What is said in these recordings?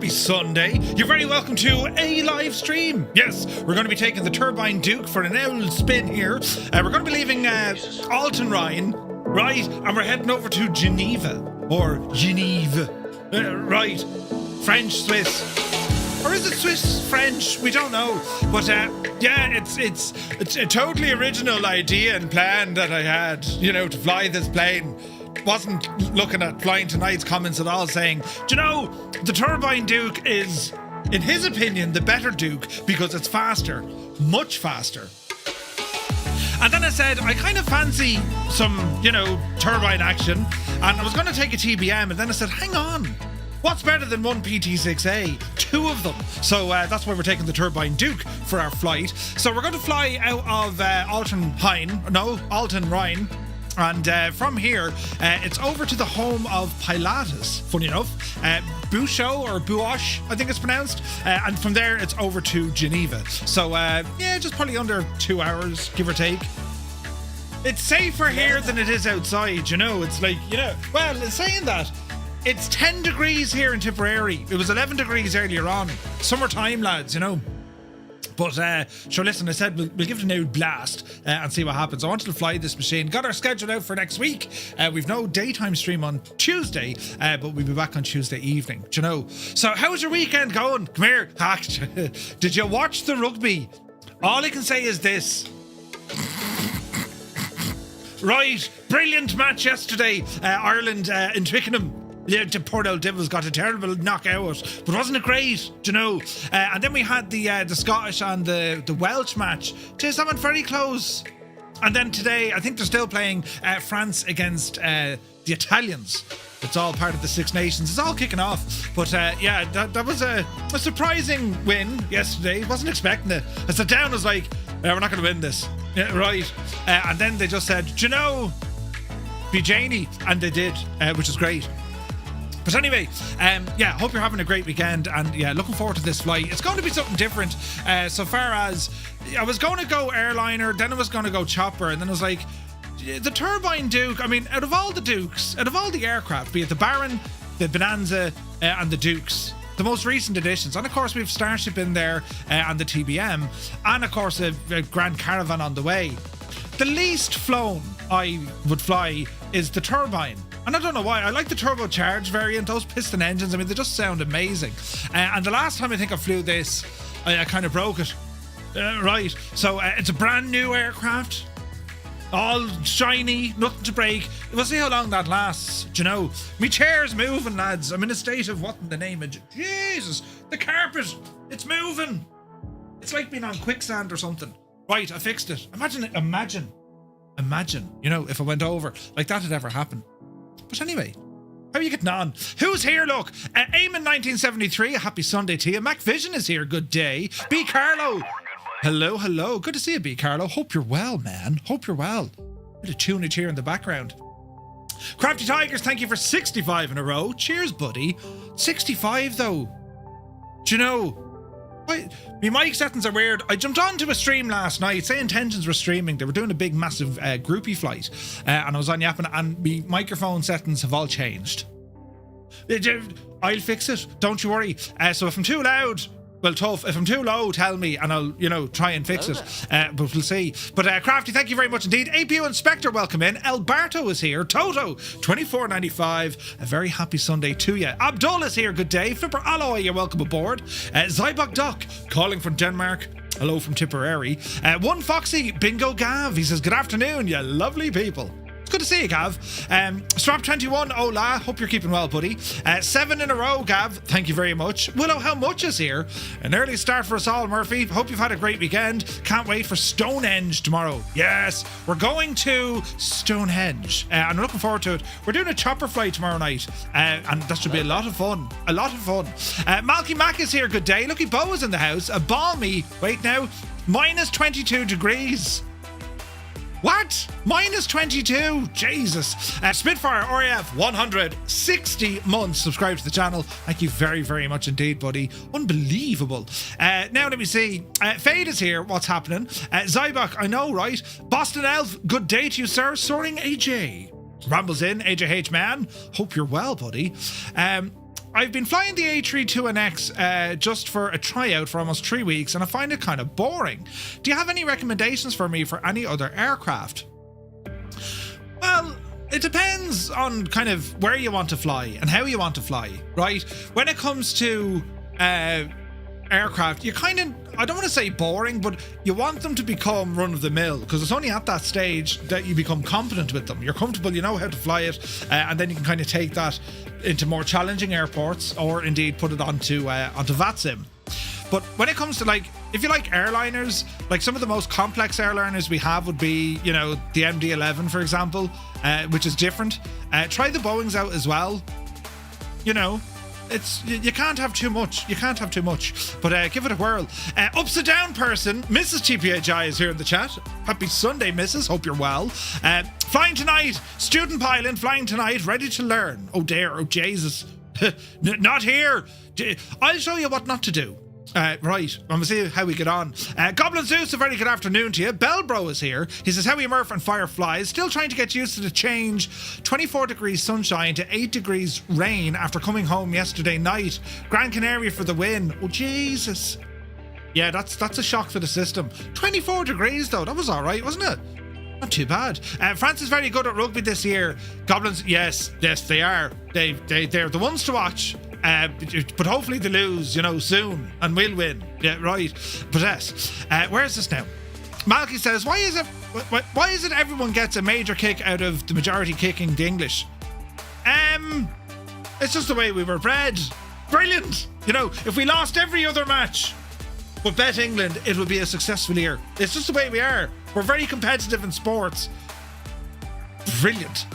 happy Sunday. You're very welcome to a live stream. Yes, we're going to be taking the Turbine Duke for an old spin here. We're going to be leaving Altenrhein, right? And we're heading over to Geneva, or Genève, right? French, Swiss. Or is it Swiss, French? We don't know. But yeah, it's a totally original idea and plan that I had, you know, to fly this plane. Wasn't looking at Flying Tonight's comments at all, saying, do you know, the Turbine Duke is, in his opinion, the better Duke because it's faster, much faster. And then I said, I kind of fancy some, you know, turbine action, and I was going to take a TBM, and then I said, hang on, what's better than one PT6A? Two of them. So that's why we're taking the Turbine Duke for our flight. So we're going to fly out of Altenrhein, and from here, it's over to the home of Pilatus, funny enough. Buochs, I think it's pronounced. And from there, it's over to Geneva. So, yeah, just probably under 2 hours, give or take. It's safer here than it is outside, you know. It's like, you know, well, in saying that, it's 10 degrees here in Tipperary. It was 11 degrees earlier on. Summertime, lads, you know. But, sure, listen, I said we'll give it an old blast and see what happens. I wanted to fly this machine. Got our schedule out for next week. We've no daytime stream on Tuesday, but we'll be back on Tuesday evening. Do you know? So, how's your weekend going? Come here. Did you watch the rugby? All I can say is this. Right, brilliant match yesterday. Ireland in Twickenham. The poor old Devils got a terrible knockout, but wasn't it great? Do you know? And then we had the Scottish and the Welsh match. Jeez, that went very close. And then today, I think they're still playing France against the Italians. It's all part of the Six Nations. It's all kicking off. But yeah, that was a surprising win yesterday. Wasn't expecting it. I sat down, I was like, we're not going to win this. Yeah, right. And then they just said, do you know, be Janie? And they did, which is great. But anyway, yeah, hope you're having a great weekend, and yeah, looking forward to this flight. It's going to be something different so far as I was going to go airliner, then I was going to go chopper, and then I was like, the Turbine Duke, I mean, out of all the Dukes, out of all the aircraft, be it the Baron, the Bonanza, and the Dukes, the most recent additions, and of course we've Starship in there and the TBM, and of course a Grand Caravan on the way. The least flown I would fly is the Turbine. And I don't know why. I like the turbocharged variant. Those piston engines, I mean, they just sound amazing. And the last time I think I flew this, I kind of broke it. Right. So it's a brand new aircraft. All shiny, nothing to break. We'll see how long that lasts. Do you know? Me chair's moving, lads. I'm in a state of what in the name of Jesus. The carpet, it's moving. It's like being on quicksand or something. Right, I fixed it. Imagine, you know, if I went over, like that had ever happened. But anyway, how are you getting on? Who's here, look? Eamon 1973, a happy Sunday to you. Mac Vision is here, good day. B. Carlo. Hello. Good to see you, B. Carlo. Hope you're well, man. Hope you're well. Bit of tunage here in the background. Crafty Tigers, thank you for 65 in a row. Cheers, buddy. 65, though. Do you know... My mic settings are weird. I jumped onto a stream last night. Say Intentions were streaming. They were doing a big, massive groupie flight. And I was on yapping, and my microphone settings have all changed. I'll fix it. Don't you worry. So if I'm too loud, well, tough. If I'm too low, tell me, and I'll, you know, try and fix it. But we'll see. But Crafty, thank you very much indeed. APU Inspector, welcome in. Alberto is here. Toto, $24.95. A very happy Sunday to you. Abdul is here. Good day. Flipper Alloy, you're welcome aboard. Zybok Duck, calling from Denmark. Hello from Tipperary. One Foxy, Bingo Gav. He says, good afternoon, you lovely people. It's good to see you, Gav. Strap21, hola. Hope you're keeping well, buddy. 7 in a row, Gav. Thank you very much. Willow, how much is here? An early start for us all, Murphy. Hope you've had a great weekend. Can't wait for Stonehenge tomorrow. Yes, we're going to Stonehenge. And I'm looking forward to it. We're doing a chopper flight tomorrow night. And that should be a lot of fun. A lot of fun. Malky Mac is here. Good day. Lucky Bo is in the house. A balmy, wait now, minus 22 degrees. What? Minus 22? Jesus. Spitfire RAF 160 months subscribed to the channel. Thank you very, very much indeed, buddy. Unbelievable. Now let me see. Fade is here. What's happening? Zybok, I know, right? Boston Elf, good day to you, sir. Soaring AJ. Rambles in, AJH man. Hope you're well, buddy. I've been flying the A321X just for a tryout for almost 3 weeks, and I find it kind of boring. Do you have any recommendations for me for any other aircraft? Well, it depends on kind of where you want to fly and how you want to fly, right? When it comes to aircraft, you kind of, I don't want to say boring, but you want them to become run-of-the-mill, because it's only at that stage that you become competent with them. You're comfortable, you know how to fly it, and then you can kind of take that into more challenging airports, or indeed put it onto VATSIM. But when it comes to, like, if you like airliners, like some of the most complex airliners we have would be, you know, the MD-11, for example, which is different. Try the Boeings out as well. You know, it's, you can't have too much. You can't have too much. But give it a whirl. Upside down person, Mrs. TPHI is here in the chat. Happy Sunday, Mrs. Hope you're well. Flying tonight. Student pilot flying tonight. Ready to learn. Oh dear. Oh Jesus. Not here. I'll show you what not to do. Right, I'm going to see how we get on. Goblin Zeus, a very good afternoon to you. Bellbro is here. He says, how are you, Murph and Fireflies? Still trying to get used to the change. 24 degrees sunshine to 8 degrees rain after coming home yesterday night. Gran Canaria for the win. Oh, Jesus. Yeah, that's a shock for the system. 24 degrees, though. That was all right, wasn't it? Not too bad. France is very good at rugby this year. Goblins, yes, they are. They're the ones to watch. But hopefully they lose, you know, soon, and we'll win. Yeah, right. But yes, where is this now? Malky says, why is it everyone gets a major kick out of the majority kicking the English? It's just the way we were bred. Brilliant. You know, if we lost every other match but bet England, it would be a successful year. It's just the way we are. We're very competitive in sports. Brilliant.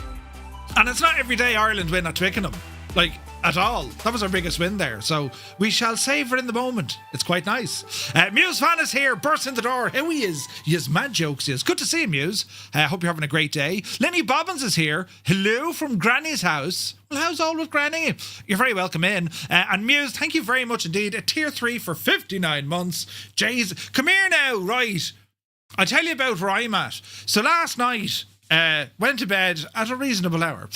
And it's not every day Ireland win at Twickenham. Like, at all. That was our biggest win there. So we shall savour in the moment. It's quite nice. Muse Fan is here, bursts in the door. How he is. He has mad jokes. He is. Good to see you, Muse. Hope you're having a great day. Lenny Bobbins is here. Hello from Granny's house. Well, how's all with Granny? You're very welcome in. And Muse, thank you very much indeed. A tier 3 for 59 months. Jeez. Come here now. Right. I'll tell you about where I'm at. So last night, went to bed at a reasonable hour,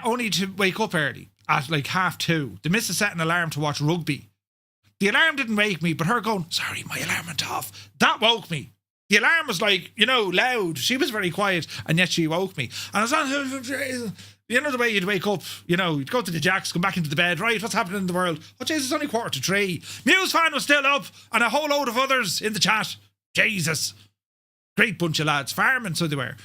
only to wake up early. At like 2:30. The missus set an alarm to watch rugby. The alarm didn't wake me, but her going, sorry, my alarm went off. That woke me. The alarm was like, you know, loud. She was very quiet, and yet she woke me. And I was on, you know the way you'd wake up, you know, you'd go to the jacks, come back into the bed, right, what's happening in the world? Oh, Jesus, it's only 2:45. Muse Fan was still up, and a whole load of others in the chat. Jesus. Great bunch of lads. Farming, so they were.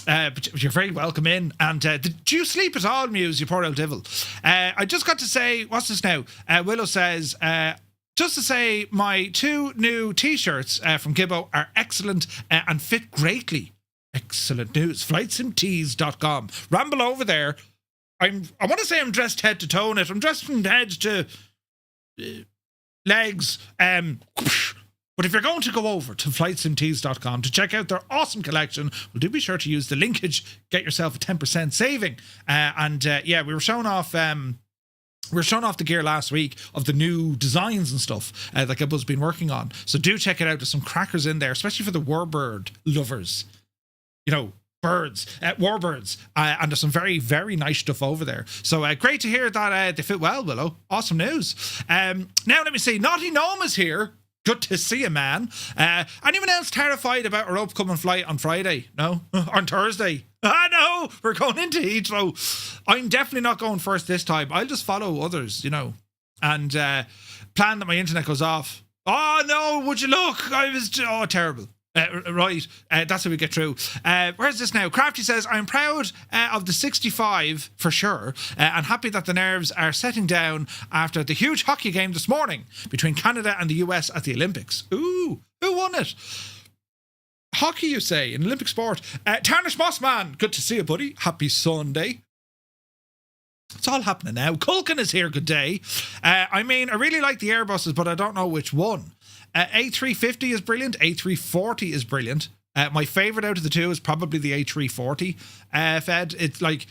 But you're very welcome in. And did you sleep at all, Muse, you poor old devil? I just got to say, what's this now? Willow says, just to say, my 2 new t-shirts from Gibbo are excellent and fit greatly. Excellent news. Flightsimtees.com. Ramble over there. I want to say I'm dressed head to toe in it. I'm dressed from head to legs. But if you're going to go over to flightsimtees.com to check out their awesome collection, well, do be sure to use the linkage, get yourself a 10% saving. Yeah, we were showing off the gear last week of the new designs and stuff that Gibbo's been working on. So do check it out. There's some crackers in there, especially for the warbird lovers. You know, birds, warbirds, and there's some very, very nice stuff over there. So great to hear that they fit well, Willow. Awesome news. Now let me see. Naughty Gnome is here. Good to see you, man. Anyone else terrified about our upcoming flight on Friday? No? On Thursday? No, we're going into Heathrow. I'm definitely not going first this time. I'll just follow others, you know, and plan that my internet goes off. Oh, no, would you look? Terrible. Right, that's how we get through. Where's this now? Crafty says, I'm proud of the 65 for sure, and happy that the nerves are setting down after the huge hockey game this morning between Canada and the US at the Olympics. Ooh, who won it? Hockey, you say, in Olympic sport. Tarnish Mossman, good to see you, buddy. Happy Sunday. It's all happening now. Culkin is here, good day. I really like the Airbuses, but I don't know which one. A350 is brilliant. A340 is brilliant. My favourite out of the two is probably the A340. Fed, it's like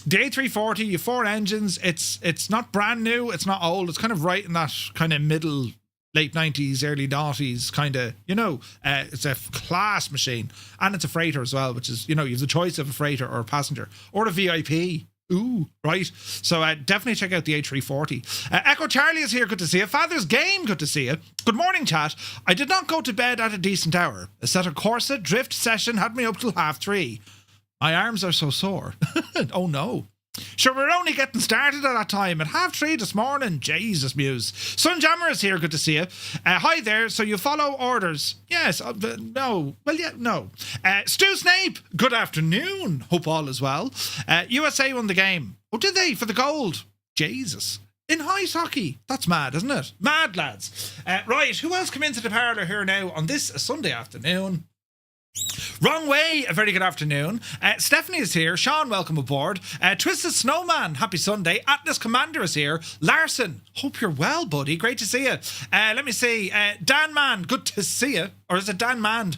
the A340, you have 4 engines. It's not brand new. It's not old. It's kind of right in that kind of middle, late 90s, early 90s kind of, you know, it's a class machine. And it's a freighter as well, which is, you know, you have the choice of a freighter or a passenger or a VIP. Ooh, right. So definitely check out the A340. Echo Charlie is here. Good to see you. Father's Game. Good to see you. Good morning, chat. I did not go to bed at a decent hour. A set of corset drift session had me up till 3:30. My arms are so sore. Oh no. Sure, we're only getting started at that time at 3:30 this morning. Jesus, Muse. Sunjammer is here. Good to see you. Hi there. So you follow orders? Yes. No. Well, yeah, no. Stu Snape. Good afternoon. Hope all is well. USA won the game. Oh, did they? For the gold? Jesus. In ice hockey. That's mad, isn't it? Mad, lads. Right. Who else came into the parlour here now on this Sunday afternoon? Wrong way, a very good afternoon. Stephanie is here. Sean, welcome aboard. Twisted Snowman, happy Sunday. Atlas Commander is here. Larson, hope you're well, buddy. Great to see you. Let me see. Dan Man, good to see you. Or is it Dan Mand?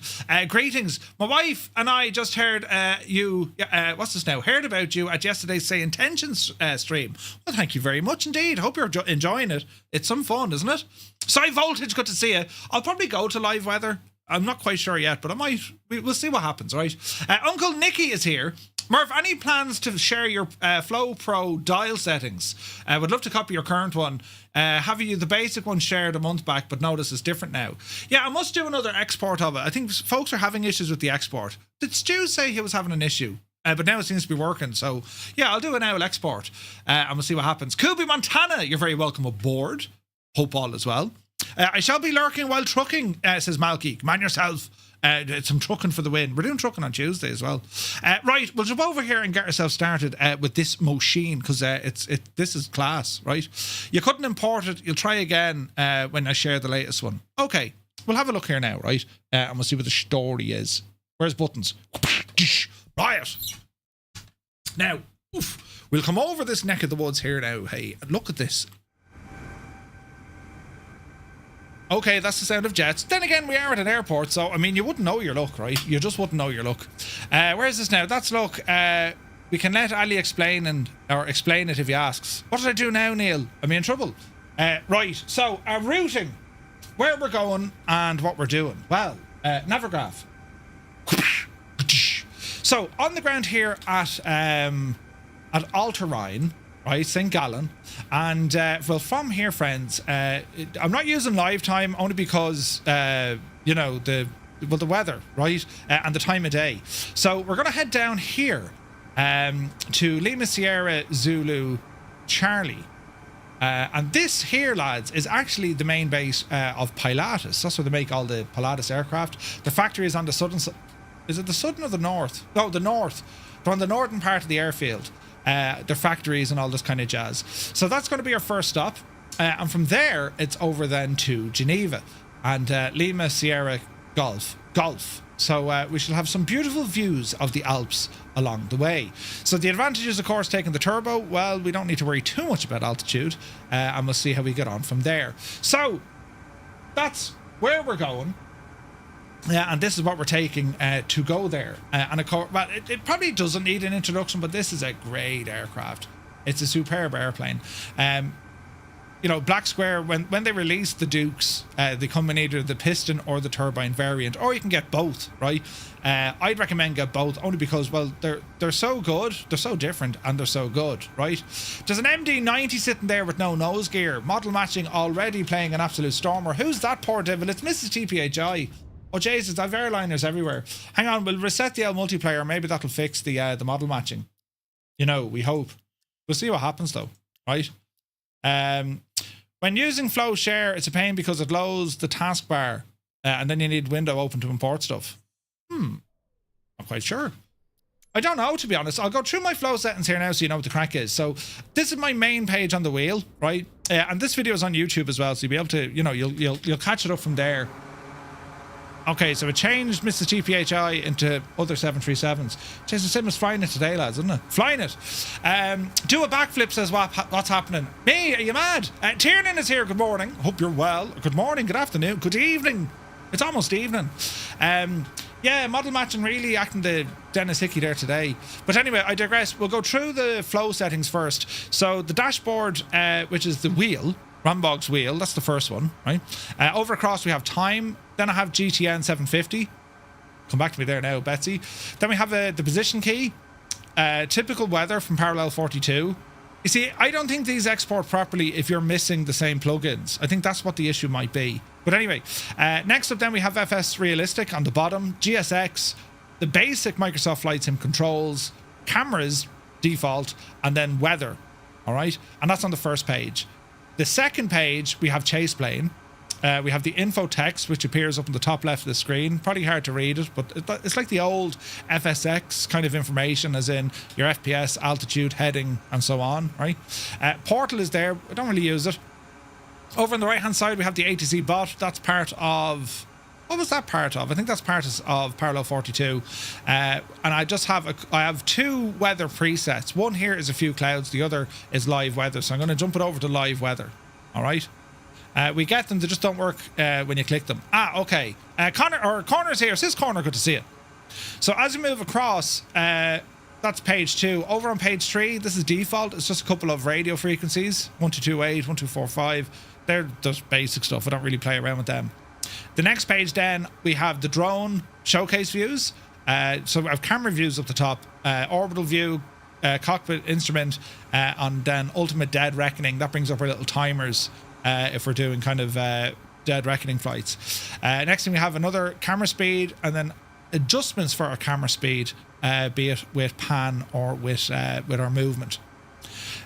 Greetings. My wife and I just heard you, what's this now? Heard about you at yesterday's Say Intentions stream. Well, thank you very much indeed. Hope you're enjoying it. It's some fun, isn't it? Sci Voltage, good to see you. I'll probably go to live weather. I'm not quite sure yet, but I might. We'll see what happens, right? Uncle Nicky is here. Murph, any plans to share your Flow Pro dial settings? I would love to copy your current one. Have you the basic one shared a month back, but notice it's different now? Yeah, I must do another export of it. I think folks are having issues with the export. Did Stu say he was having an issue? But now it seems to be working. So, yeah, I'll do an owl export and we'll see what happens. Kubi Montana, you're very welcome aboard. Hope all is well. I shall be lurking while trucking, says Malky. Mind yourself. Some trucking for the win. We're doing trucking on Tuesday as well. Right, we'll jump over here and get ourselves started with this machine because this is class, right? You couldn't import it. You'll try again when I share the latest one. Okay, we'll have a look here now, right? And we'll see what the story is. Where's buttons? Riot. Now, we'll come over this neck of the woods here now. Hey, look at this. Okay, that's the sound of jets. Then again, we are at an airport, so, I mean, you wouldn't know your luck, right? You just wouldn't know your luck. Where is this now? That's luck. We can let Ali explain it if he asks. What did I do now, Neil? Am I in trouble? Right, so, routing. Where we're going and what we're doing. Well, Navigraph. So, on the ground here at Altenrhein, right, St. Gallen, and well, from here, friends, I'm not using live time only because you know the weather, right, and the time of day. So we're gonna head down here to Lima Sierra Zulu Charlie, and this here, lads, is actually the main base of Pilatus. That's where they make all the Pilatus aircraft. The factory is on the southern. Is it the southern or the north? No, the north. They're on the northern part of the airfield. Their factories and all this kind of jazz. So that's going to be our first stop. And from there, it's over then to Geneva and Lima Sierra Golf. So we shall have some beautiful views of the Alps along the way. So the advantages, of course, taking the turbo, well, we don't need to worry too much about altitude. And we'll see how we get on from there. So that's where we're going. And this is what we're taking to go there. And of course, well, it probably doesn't need an introduction, but this is a great aircraft. It's a superb airplane. You know, Black Square, when they release the Dukes, they come in either the piston or the turbine variant, or you can get both, right? I'd recommend get both only because, well, they're so good, they're so different, and they're so good, right? There's an MD-90 sitting there with no nose gear, model matching already playing an absolute stormer. Who's that poor devil? It's Mrs. TPHI. Oh Jesus, I've airliners everywhere. Hang on, we'll reset the L multiplayer. Maybe that'll fix the model matching. You know, we hope. We'll see what happens though, right? When using Flow Share, it's a pain because it loads the taskbar, and then you need window open to import stuff. Not quite sure. I don't know, to be honest. I'll go through my Flow settings here now so you know what the crack is. So this is my main page on the wheel, right? And this video is on YouTube as well, so you'll be able to, you know, you'll catch it up from there. Okay, so it changed Mr. TPHI into other 737s. Jason Simmons flying it today, lads, isn't it? Flying it. Do a backflip, says what's happening. Me, are you mad? Tiernan is here, good morning. Hope you're well. Good morning, good afternoon, good evening. It's almost evening. Yeah, model matching really acting the Dennis Hickey there today. But anyway, I digress. We'll go through the flow settings first. So the dashboard, which is the wheel, Rambog's wheel, that's the first one, right? Over across we have time. Then I have GTN 750. Come back to me there now, Betsy. Then we have the position key. typical weather from Parallel 42. You see, I don't think these export properly if you're missing the same plugins. I think that's what the issue might be. But anyway, next up then we have FS Realistic on the bottom, GSX, the basic Microsoft Flight Sim controls, cameras, default, and then weather. All right, and that's on the first page. The second page, we have Chase Plane. We have the info text, which appears up in the top left of the screen. Probably hard to read it, but it's like the old FSX kind of information, as in your FPS, altitude, heading, and so on, right? Portal is there. I don't really use it. Over on the right-hand side, we have the ATC bot. That's part of... What was that part of? I think that's part of Parallel 42. And I have two weather presets. One here is a few clouds. The other is live weather. So I'm going to jump it over to live weather. All right. We get them. They just don't work when you click them. Okay. Corner's here. Says Corner. Good to see you. So as you move across, that's page 2. Over on page 3, this is default. It's just a couple of radio frequencies. 1228, 1245. They're just basic stuff. I don't really play around with them. The next page then, we have the drone showcase views. So we have camera views up the top, orbital view, cockpit instrument, and then ultimate dead reckoning. That brings up our little timers if we're doing kind of dead reckoning flights. Next thing we have another camera speed, and then adjustments for our camera speed, be it with pan or with our movement.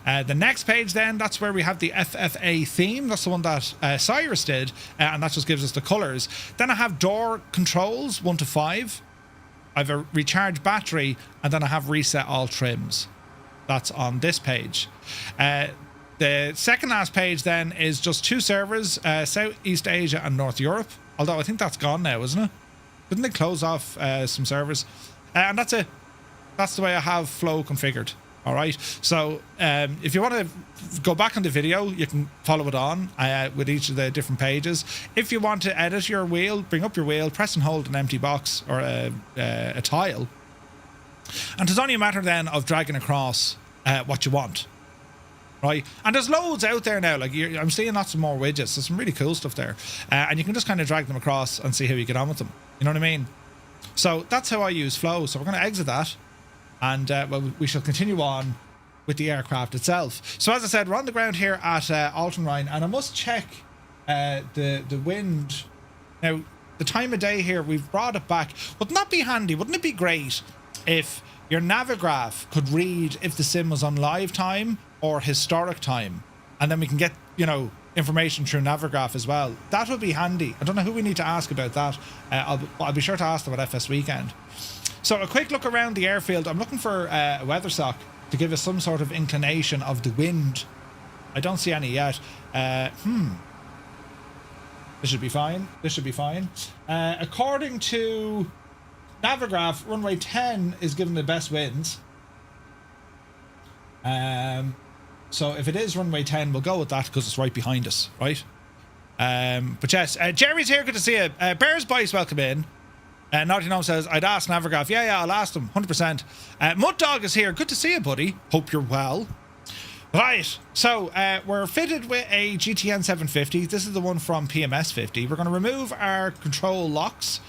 The next page then, that's where we have the FFA theme. That's the one that Cyrus did, and that just gives us the colours. Then I have door controls, 1 to 5. I have a recharge battery, and then I have reset all trims. That's on this page. The second last page then is just 2 servers, Southeast Asia and North Europe. Although I think that's gone now, isn't it? Didn't they close off some servers? And that's it. That's the way I have Flow configured. All right, so if you want to go back on the video, you can follow it on with each of the different pages. If you want to edit your wheel, bring up your wheel, press and hold an empty box or a tile. And it's only a matter then of dragging across what you want. Right, and there's loads out there now. Like I'm seeing lots of more widgets. There's some really cool stuff there, and you can just kind of drag them across and see how you get on with them. You know what I mean? So that's how I use Flow. So we're going to exit that. And well, we shall continue on with the aircraft itself. So as I said, we're on the ground here at Altenrhein, and I must check the wind. Now, the time of day here, we've brought it back. Wouldn't that be handy? Wouldn't it be great if your Navigraph could read if the sim was on live time or historic time? And then we can get, you know, information through Navigraph as well. That would be handy. I don't know who we need to ask about that. I'll be sure to ask them at FS Weekend. So a quick look around the airfield. I'm looking for a weather sock to give us some sort of inclination of the wind. I don't see any yet. This should be fine. This should be fine. According to Navigraph, runway 10 is given the best winds. So if it is runway 10, we'll go with that because it's right behind us, right? But yes, Jerry's here. Good to see you. Bears Bice, welcome in. Naughty Gnome says, I'd ask Navigraph. Yeah, I'll ask them, 100%. Mud Dog is here. Good to see you, buddy. Hope you're well. Right, so we're fitted with a GTN 750. This is the one from PMS 50. We're going to remove our control locks.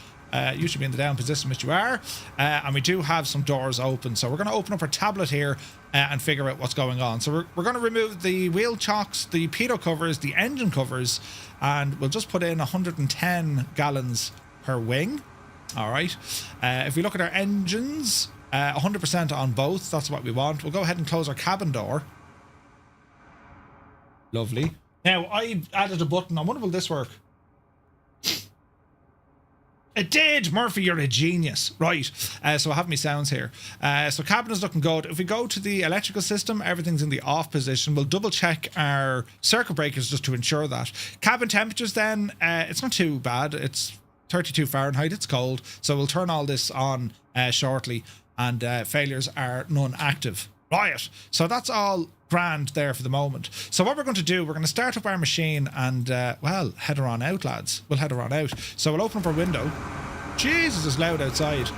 You should be in the down position, which you are. And we do have some doors open. So we're going to open up our tablet here and figure out what's going on. So we're going to remove the wheel chocks, the pitot covers, the engine covers, and we'll just put in 110 gallons per wing. All right. If we look at our engines, 100% on both. That's what we want. We'll go ahead and close our cabin door. Lovely. Now, I added a button. I wonder will this work? It did! Murphy, you're a genius. Right. So I have my sounds here. So cabin is looking good. If we go to the electrical system, everything's in the off position. We'll double check our circuit breakers just to ensure that. Cabin temperatures then, it's not too bad. It's 32 Fahrenheit. It's cold. So we'll turn all this on shortly, and failures are none active. Right. So that's all grand there for the moment. So what we're going to do, we're going to start up our machine and, well, head her on out, lads. We'll head her on out. So we'll open up our window. Jesus, it's loud outside.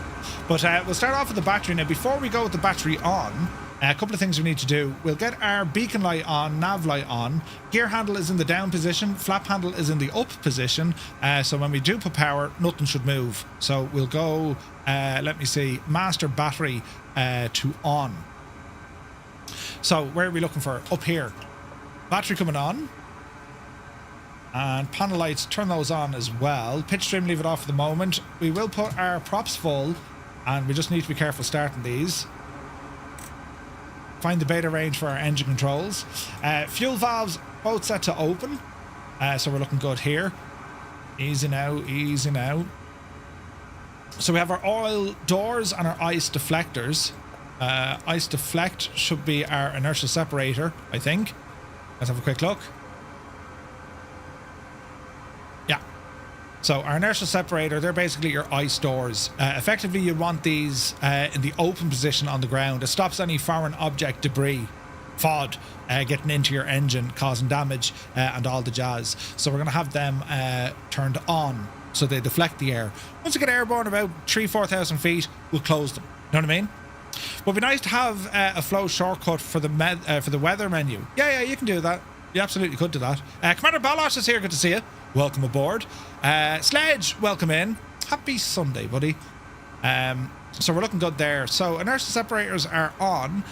But we'll start off with the battery. Now, before we go with the battery on, a couple of things we need to do. We'll get our beacon light on, nav light on. Gear handle is in the down position. Flap handle is in the up position. So when we do put power, nothing should move. So we'll go, let me see, master battery. to on. So where are we looking for? Up here. Battery coming on. And panel lights, turn those on as well. Pitch trim, leave it off for the moment. We will put our props full, and we just need to be careful starting these. Find the beta range for our engine controls. Fuel valves both set to open, so we're looking good here. Easy now, easy now. So we have our oil doors and our ice deflectors. Ice deflect should be our inertial separator, I think. Let's have a quick look. Yeah. So our inertial separator, they're basically your ice doors. Effectively, you want these in the open position on the ground. It stops any foreign object debris, FOD, getting into your engine, causing damage, and all the jazz. So we're going to have them turned on, so they deflect the air. Once you get airborne about 3,000-4,000 feet, we'll close them. You know what I mean? But it'd be nice to have a flow shortcut for the weather menu. Yeah, you can do that. You absolutely could do that. Commander Buochs is here. Good to see you. Welcome aboard. Sledge, welcome in. Happy Sunday, buddy. So we're looking good there. So inertial separators are on.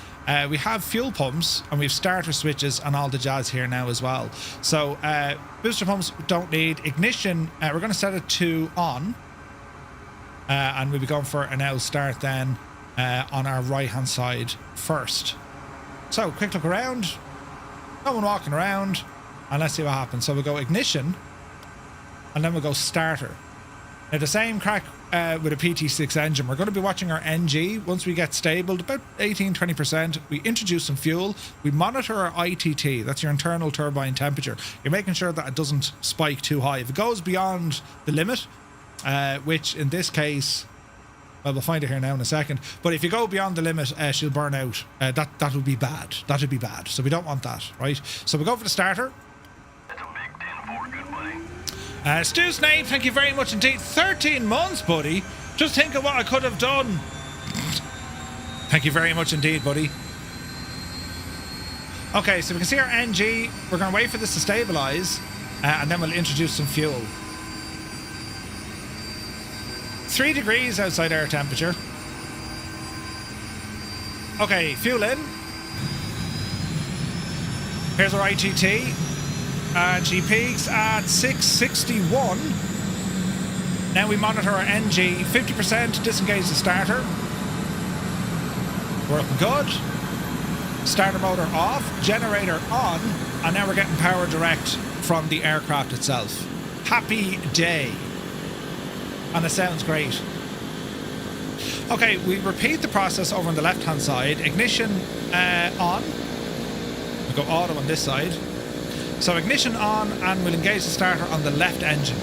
We have fuel pumps and we've starter switches and all the jazz here now as well. So booster pumps don't need. Ignition, we're going to set it to on. And we'll be going for an L start then on our right hand side first. So quick look around. No one walking around. And let's see what happens. So we'll go ignition. And then we'll go starter. Now the same crack with a PT6 engine. We're going to be watching our NG. Once we get stable, about 18-20%, we introduce some fuel. We monitor our ITT. That's your internal turbine temperature. You're making sure that it doesn't spike too high. If it goes beyond the limit, which in this case, well, we'll find it here now in a second. But if you go beyond the limit, she'll burn out. That would be bad. That would be bad. So we don't want that, right? So we'll go for the starter. Stu Snape, thank you very much indeed. 13 months, buddy. Just think of what I could have done. Thank you very much indeed, buddy. Okay, so we can see our NG. We're going to wait for this to stabilize, and then we'll introduce some fuel. 3 degrees outside air temperature. Okay, fuel in. Here's our ITT. And she peaks at 661. Now we monitor our NG. 50%, disengage the starter. Working good. Starter motor off. Generator on. And now we're getting power direct from the aircraft itself. Happy day. And it sounds great. Okay, we repeat the process over on the left hand side. Ignition on. We go auto on this side. So ignition on, and we'll engage the starter on the left engine.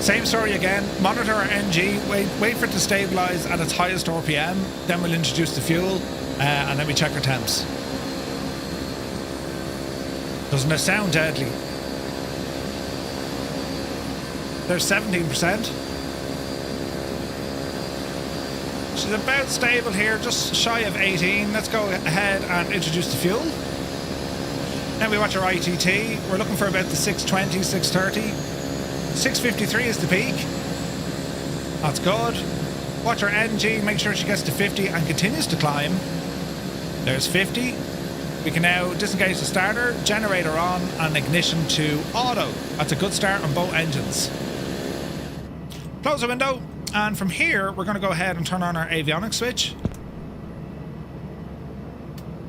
Same story again. Monitor our NG. Wait for it to stabilize at its highest RPM. Then we'll introduce the fuel, and then we check our temps. Doesn't it sound deadly? There's 17%. She's about stable here, just shy of 18. Let's go ahead and introduce the fuel. Then we watch our ITT. We're looking for about the 620, 630. 653 is the peak. That's good. Watch our NG, make sure she gets to 50 and continues to climb. There's 50. We can now disengage the starter, generator on, and ignition to auto. That's a good start on both engines. Close the window. And from here, we're going to go ahead and turn on our avionics switch.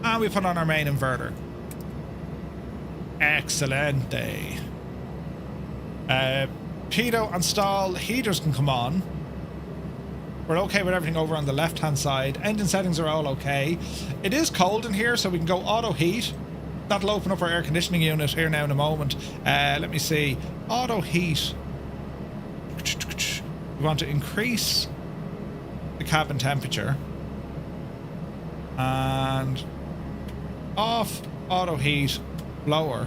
And we put on our main inverter. Excelente. Pitot and stall heaters can come on. We're okay with everything over on the left-hand side. Engine settings are all okay. It is cold in here, so we can go auto heat. That'll open up our air conditioning unit here now in a moment. Let me see. Auto heat. We want to increase the cabin temperature and off auto heat lower.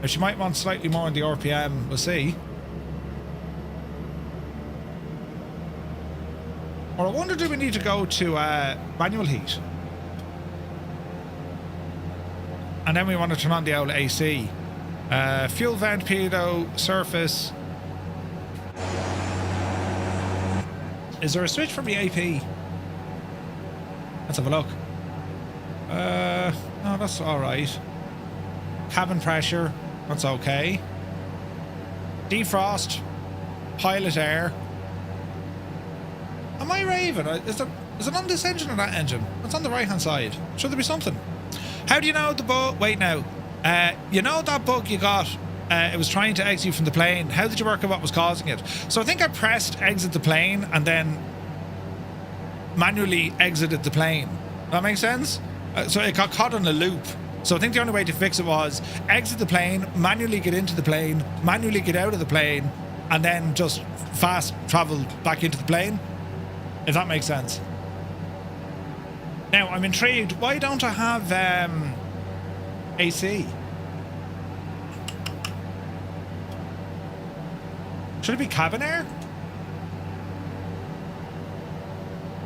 Now she might want slightly more in the RPM, we'll see. Or I wonder, do we need to go to manual heat? And then we want to turn on the old AC. Fuel vent, pitot, surface. Is there a switch from the AP? Let's have a look. No, that's alright. Cabin pressure, that's okay. Defrost. Pilot air. Am I raving? Is it on this engine or that engine? It's on the right hand side. Should there be something? How do you know the bug? Wait now. You know that bug you got? It was trying to exit you from the plane. How did you work out what was causing it? So I think I pressed exit the plane and then manually exited the plane. That makes sense? So it got caught on a loop. So I think the only way to fix it was exit the plane, manually get into the plane, manually get out of the plane, and then just fast travel back into the plane. If that makes sense. Now, I'm intrigued. Why don't I have AC? Should it be cabin air?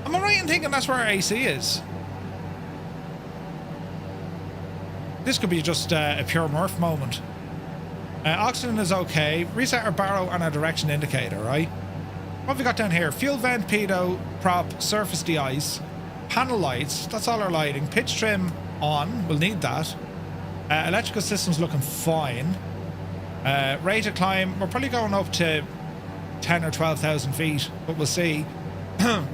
Am I right in thinking that's where AC is? This could be just a pure Murph moment. Oxygen is okay. Reset our barrow and our direction indicator, right? What have we got down here? Fuel vent, pedo, prop, surface de-ice, panel lights. That's all our lighting. Pitch trim on. We'll need that. Electrical system's looking fine. Rate of climb. We're probably going up to 10 or 12,000 feet, but we'll see.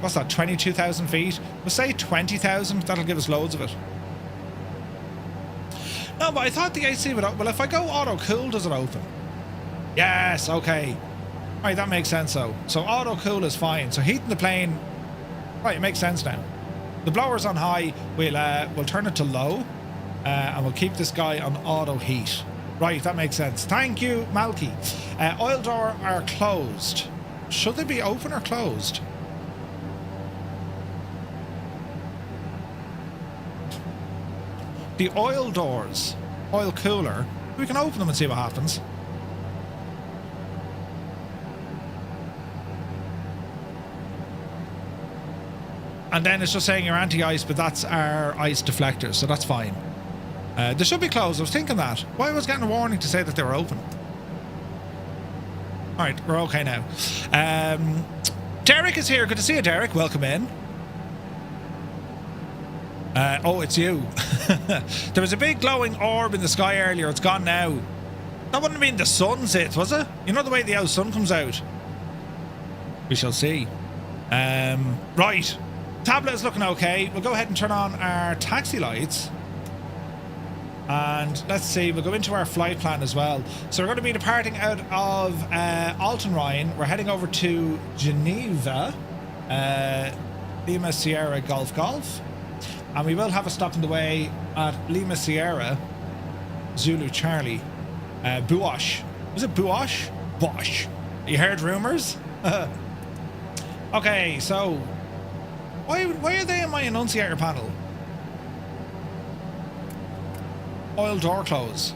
What's that? 22,000 feet? We'll say 20,000. That'll give us loads of it. No, but I thought the AC would open. Well, if I go auto cool, does it open? Yes, okay. Right, that makes sense though. So auto cool is fine. So heating the plane, right, it makes sense now. The blower's on high. We'll turn it to low, and we'll keep this guy on auto heat. Right, that makes sense. Thank you, Malky. Oil door are closed. Should they be open or closed? The oil doors, oil cooler, we can open them and see what happens. And then it's just saying you're anti-ice, but that's our ice deflector, so that's fine. They should be closed. I was thinking that. Why was getting a warning to say that they were open? Alright, we're okay now. Derek is here. Good to see you, Derek. Welcome in. Oh, it's you. There was a big glowing orb in the sky earlier. It's gone now. That wouldn't have been the sun's it, was it? You know the way the sun comes out? We shall see. Right. Tablet is looking okay. We'll go ahead and turn on our taxi lights. And let's see, we'll go into our flight plan as well. So we're going to be departing out of Altenrhein. We're heading over to Genève, Lima Sierra Golf Golf. And we will have a stop on the way at Lima Sierra, Zulu Charlie, Buochs. Was it Buochs? Buochs. You heard rumours? Okay, so why are they in my annunciator panel? Oil door close.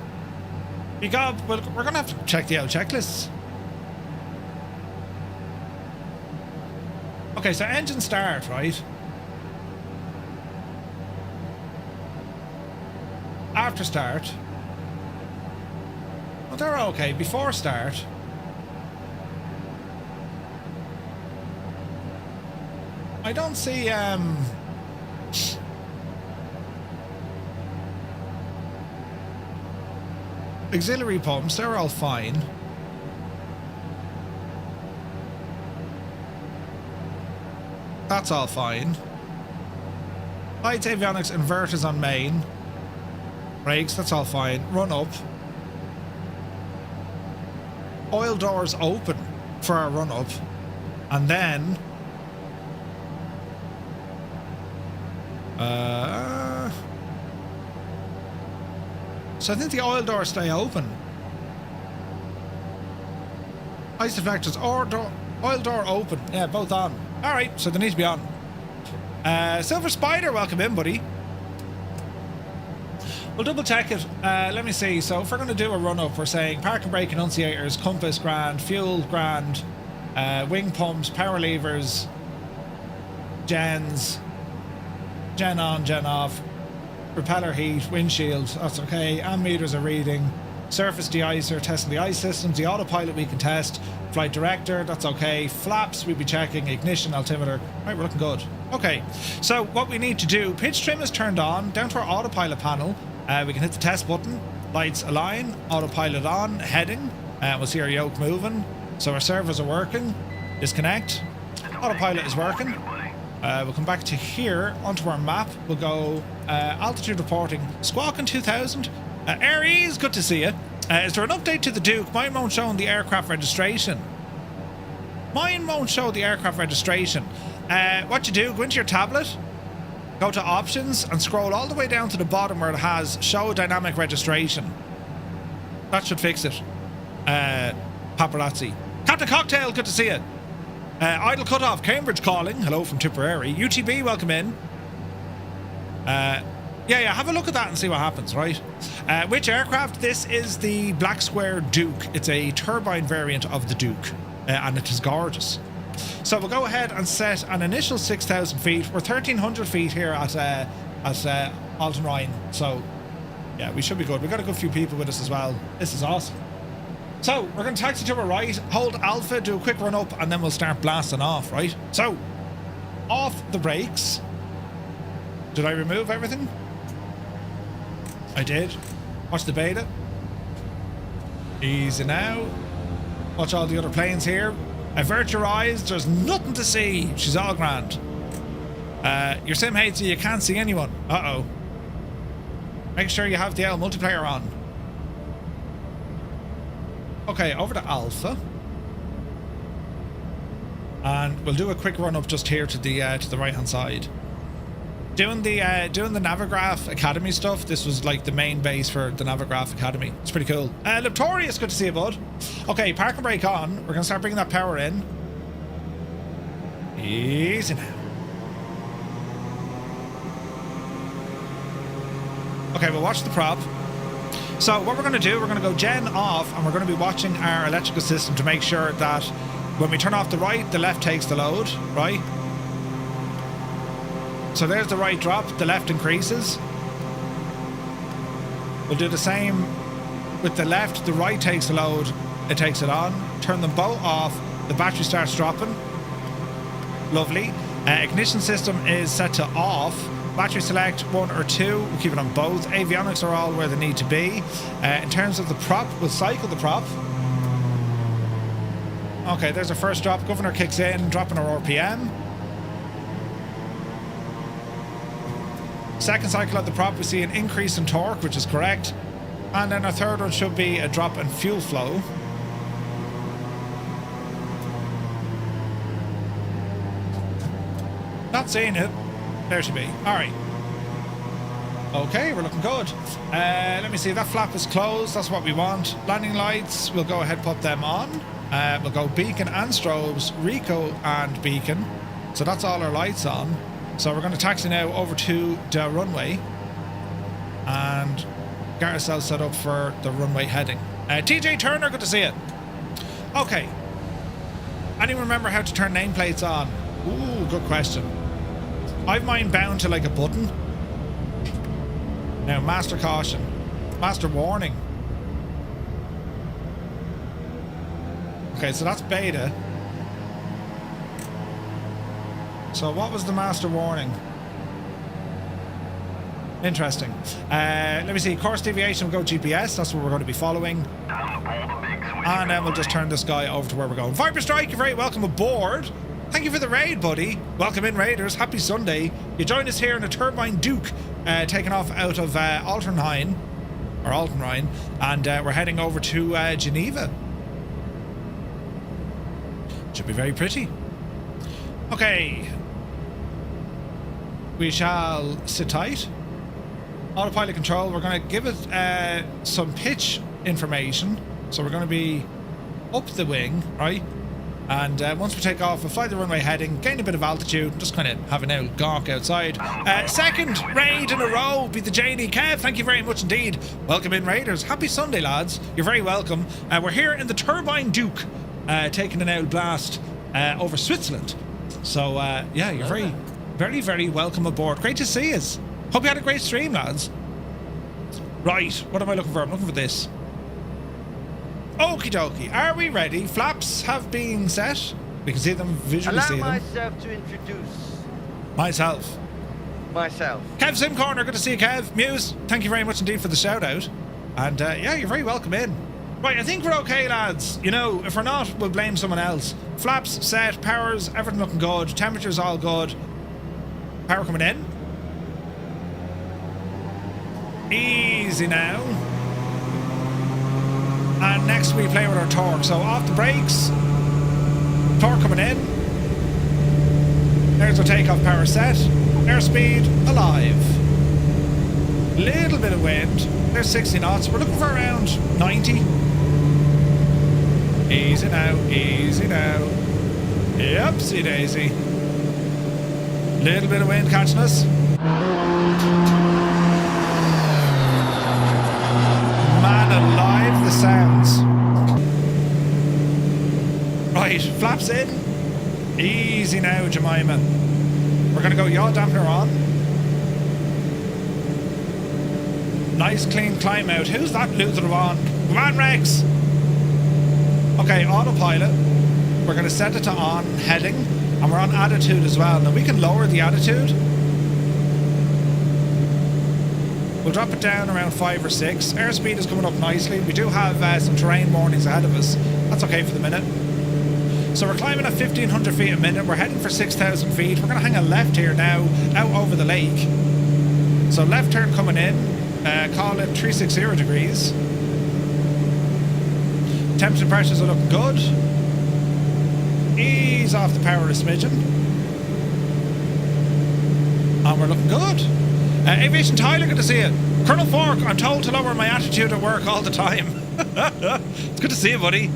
Well, we're going to have to check the out checklists. Okay, so engine start, right? After start. Well, they're okay. Before start. I don't see, auxiliary pumps, they're all fine. That's all fine. Lights, avionics, inverters on main. Brakes, that's all fine. Run up. Oil doors open for our run up. And then so I think the oil doors stay open. Ice deflectors, oil door open. Yeah, both on. Alright, so they need to be on. Silver Spider, welcome in, buddy. We'll double check it. Let me see. So if we're going to do a run up, we're saying park and brake annunciators, compass grand, fuel grand, wing pumps, power levers, gens, gen on, gen off, propeller heat, windshield, that's okay. Ammeters are reading. Surface de-icer, testing the ice systems. The autopilot we can test. Flight director, that's okay. Flaps, we'll be checking. Ignition, altimeter. Right, we're looking good. Okay, so what we need to do, pitch trim is turned on. Down to our autopilot panel. We can hit the test button. Lights align. Autopilot on. Heading. We'll see our yoke moving. So our servers are working. Disconnect. Autopilot is working. We'll come back to here, onto our map. We'll go altitude reporting. Squawking 2000. Aries, good to see you. Is there an update to the Duke? Mine won't show on the aircraft registration. Mine won't show the aircraft registration. What you do, go into your tablet, go to options and scroll all the way down to the bottom where it has show dynamic registration. That should fix it. Paparazzi. Captain Cocktail, good to see you. Idle Cutoff, Cambridge calling. Hello from Tipperary. UTB, welcome in. Yeah, have a look at that and see what happens, right? Which aircraft? This is the Black Square Duke. It's a turbine variant of the Duke, and it is gorgeous. So we'll go ahead and set an initial 6,000 feet. We're 1,300 feet here at Altenrhein. So, yeah, we should be good. We've got a good few people with us as well. This is awesome. So, we're going to taxi to our right, hold Alpha, do a quick run up, and then we'll start blasting off, right? So, off the brakes. Did I remove everything? I did. Watch the beta. Easy now. Watch all the other planes here. Avert your eyes, there's nothing to see. She's all grand. Your sim hates you, you can't see anyone. Uh-oh. Make sure you have the L multiplayer on. Okay, over to Alpha. And we'll do a quick run up just here to the right hand side. Doing the Navigraph Academy stuff. This was like the main base for the Navigraph Academy. It's pretty cool. Leptorius, good to see you, bud. Okay, park and brake on. We're gonna start bringing that power in. Easy now. Okay, we'll watch the prop. So what we're gonna do, we're gonna go gen off, and we're gonna be watching our electrical system to make sure that when we turn off the right, the left takes the load, right? So there's the right drop, the left increases. We'll do the same with the left, the right takes the load, it takes it on. Turn them both off, the battery starts dropping. Lovely. Ignition system is set to off. Battery select 1 or 2, we'll keep it on both. Avionics are all where they need to be. In terms of the prop, we'll cycle the prop. Okay, there's our first drop. Governor kicks in, dropping our RPM. Second cycle of the prop, we see an increase in torque, which is correct. And then our third one should be a drop in fuel flow. Not seeing it. There should be. Alright. Okay, we're looking good. Let me see, that flap is closed. That's what we want. Landing lights, we'll go ahead, put them on. We'll go beacon and strobes, Rico and beacon. So that's all our lights on. So we're going to taxi now over to the runway and get ourselves set up for the runway heading. TJ Turner, good to see you. Okay. Anyone remember how to turn nameplates on? Ooh, good question. I've mine bound to like a button. Now, master caution. Master warning. Okay, so that's beta. So what was the master warning? Interesting. Let me see. Course deviation, we'll go GPS. That's what we're going to be following. And then we'll just turn this guy over to where we're going. Viper Strike, you're very welcome aboard. Thank you for the raid, buddy. Welcome in, Raiders. Happy Sunday. You join us here in a Turbine Duke, taking off out of Altenrhein, and we're heading over to Geneva. Should be very pretty. Okay. We shall sit tight. Autopilot control, we're going to give it some pitch information. So we're going to be up the wing, right? And once we take off, we'll fly the runway heading, gain a bit of altitude, just kind of have an old gawk outside. Second raid in a row, be the JD Kev, thank you very much indeed. Welcome in, Raiders. Happy Sunday, lads. You're very welcome. We're here in the Turbine Duke, taking an old blast over Switzerland. So, yeah, you're very, very, very welcome aboard. Great to see us. Hope you had a great stream, lads. Right, what am I looking for? I'm looking for this. Okie dokie. Are we ready? Flaps have been set. We can see them, visually Allow see them. myself to introduce Myself. Kev Sim Corner, good to see you, Kev. Muse, thank you very much indeed for the shout out. And yeah, you're very welcome in. Right, I think we're okay, lads. You know, if we're not, we'll blame someone else. Flaps set, powers, everything looking good, temperature's all good. Power coming in. Easy now. And next we play with our torque. So off the brakes. Torque coming in. There's our takeoff power set. Airspeed alive. Little bit of wind. There's 60 knots. We're looking for around 90. Easy now, easy now. Yepsy daisy. Little bit of wind catching us. Man alive, the sounds. Right, flaps in. Easy now, Jemima. We're going to go yaw dampener on. Nice clean climb out. Who's that loser on? Come on, Rex. Okay, autopilot. We're going to set it to on heading. And we're on attitude as well. Now we can lower the attitude. We'll drop it down around 5 or 6. Airspeed is coming up nicely. We do have some terrain warnings ahead of us. That's okay for the minute. So we're climbing at 1,500 feet a minute. We're heading for 6,000 feet. We're going to hang a left here now, out over the lake. So left turn coming in. Call it 360 degrees. Temps and pressures are looking good. Ease off the power a smidgen. And we're looking good. Aviation Tyler, good to see you. Colonel Fork, I'm told to lower my attitude at work all the time. It's good to see you, buddy.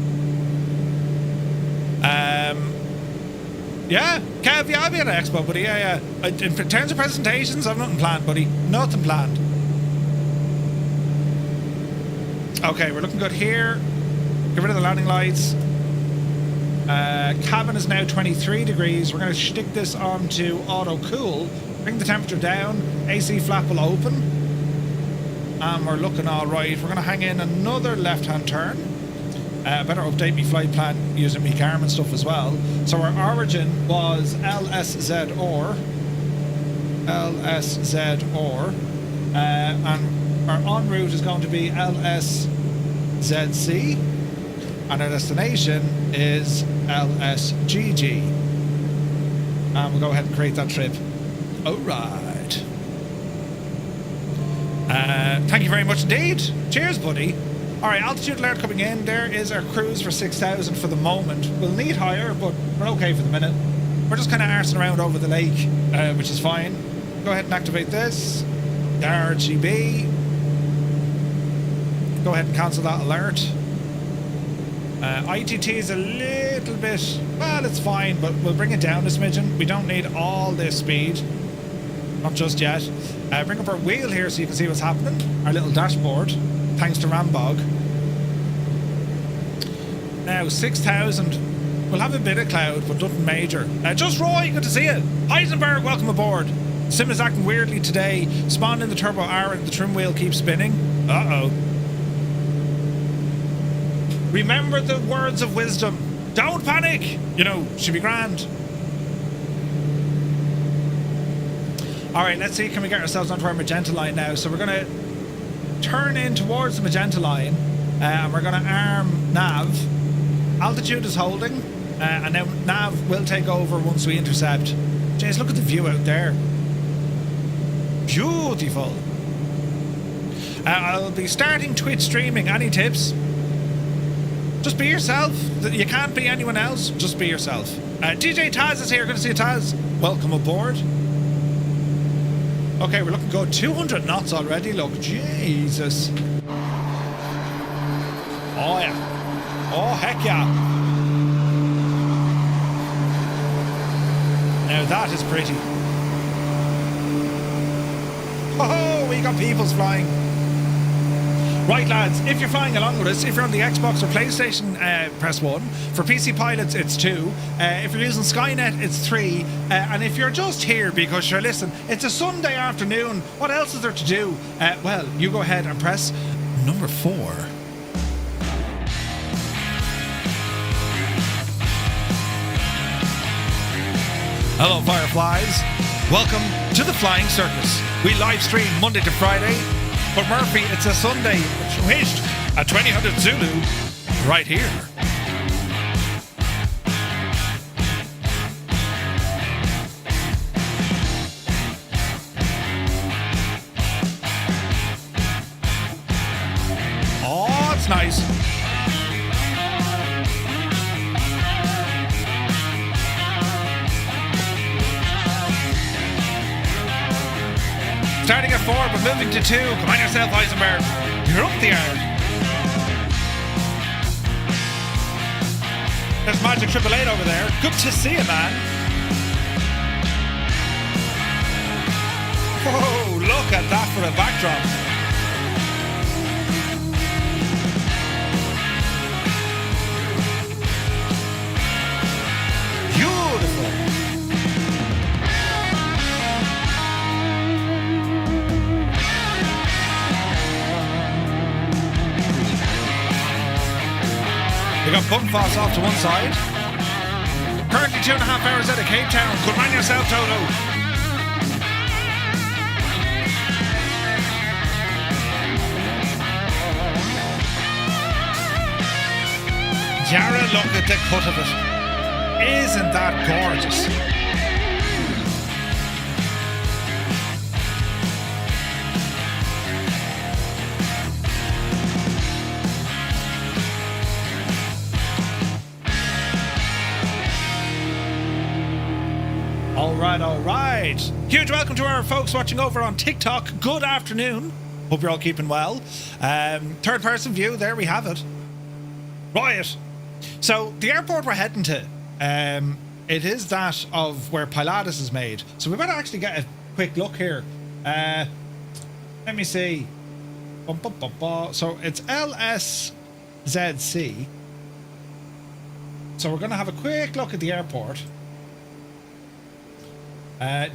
Yeah, Kev, yeah, I'll be at an expo, buddy. Yeah. In terms of presentations, I've nothing planned, buddy. Nothing planned. Okay, we're looking good here. Get rid of the landing lights. Cabin is now 23 degrees. We're going to stick this onto auto cool. Bring the temperature down. AC flap will open. And we're looking all right. We're going to hang in another left-hand turn. Better update my flight plan using my Garmin stuff as well. So our origin was LSZR. LSZR. And our en route is going to be LSZC. And our destination is LSGG. And we'll go ahead and create that trip. Alright. Thank you very much indeed. Cheers, buddy. Alright, altitude alert coming in. There is our cruise for 6,000 for the moment. We'll need higher, but we're okay for the minute. We're just kind of arsing around over the lake, which is fine. Go ahead and activate this. RGB. Go ahead and cancel that alert. ITT is a little bit, well, it's fine, but we'll bring it down a smidgen. We don't need all this speed. Not just yet. Bring up our wheel here so you can see what's happening. Our little dashboard. Thanks to Rambog. Now, 6,000. We'll have a bit of cloud, but nothing major. Just Roy, good to see you. Heisenberg, welcome aboard. Sim is acting weirdly today. Spawned in the turbo R and the trim wheel keeps spinning. Uh-oh. Remember the words of wisdom. Don't panic. You know, should be grand. Alright, let's see. Can we get ourselves onto our magenta line now? So we're going to turn in towards the magenta line. And we're going to arm nav. Altitude is holding. And now nav will take over once we intercept. Jeez, look at the view out there. Beautiful. I'll be starting Twitch streaming. Any tips? Just be yourself. You can't be anyone else. Just be yourself. DJ Taz is here. Good to see you, Taz. Welcome aboard. Okay, we're looking good. 200 knots already. Look, Jesus. Oh, yeah. Oh, heck yeah. Now that is pretty. Oh, we got peoples flying. Right, lads, if you're flying along with us, if you're on the Xbox or PlayStation, press 1. For PC pilots, it's 2. If you're using Skynet, it's 3. And if you're just here because you're listening, it's a Sunday afternoon. What else is there to do? Well, you go ahead and press number 4. Hello, Fireflies. Welcome to the Flying Circus. We live stream Monday to Friday, but Murphy, it's a Sunday. Wished at 2000 Zulu right here. Oh, it's nice. Starting at 4, but moving to 2. Come on yourself, Eisenberg. You're up the yard. There's Magic 888 over there. Good to see you, man. Whoa, look at that for a backdrop. Beautiful. We got Buochs off to one side. Currently 2.5 hours out of Cape Town. Good man yourself, Toto. Jara, look at the cut of it. Isn't that gorgeous? All right. Huge welcome to our folks watching over on TikTok. Good afternoon. Hope you're all keeping well. Third person view, there we have it. Right. So the airport we're heading to, it is that of where Pilatus is made. So we better actually get a quick look here. Let me see. So it's LSZC. So we're going to have a quick look at the airport.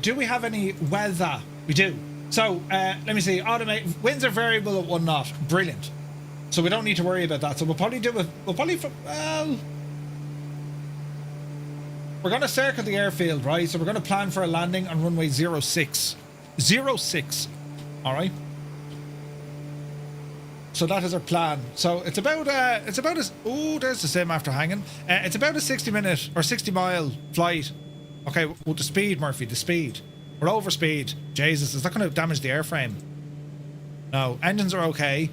Do we have any weather? We do. So let me see. Automate winds are variable at 1 knot. Brilliant. So we don't need to worry about that. So we'll probably do it. We're going to circle the airfield, right? So we're going to plan for a landing on runway 06. 06. All right. So that is our plan. So it's about oh, there's the sim after hanging. It's about a 60-minute or 60-mile flight. Okay, well, the speed, Murphy, the speed. We're over speed. Jesus, is that going to damage the airframe? No, engines are okay.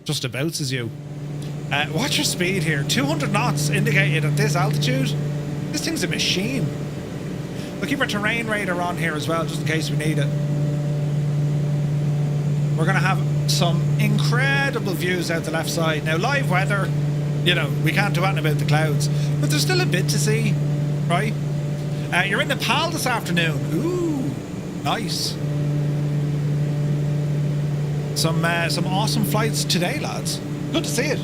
Just about as you. Watch your speed here. 200 knots indicated at this altitude. This thing's a machine. We'll keep our terrain radar on here as well, just in case we need it. We're going to have some incredible views out the left side. Now, live weather, you know, we can't do anything about the clouds. But there's still a bit to see, right? You're in Nepal this afternoon. Ooh, nice. Some awesome flights today, lads. Good to see it.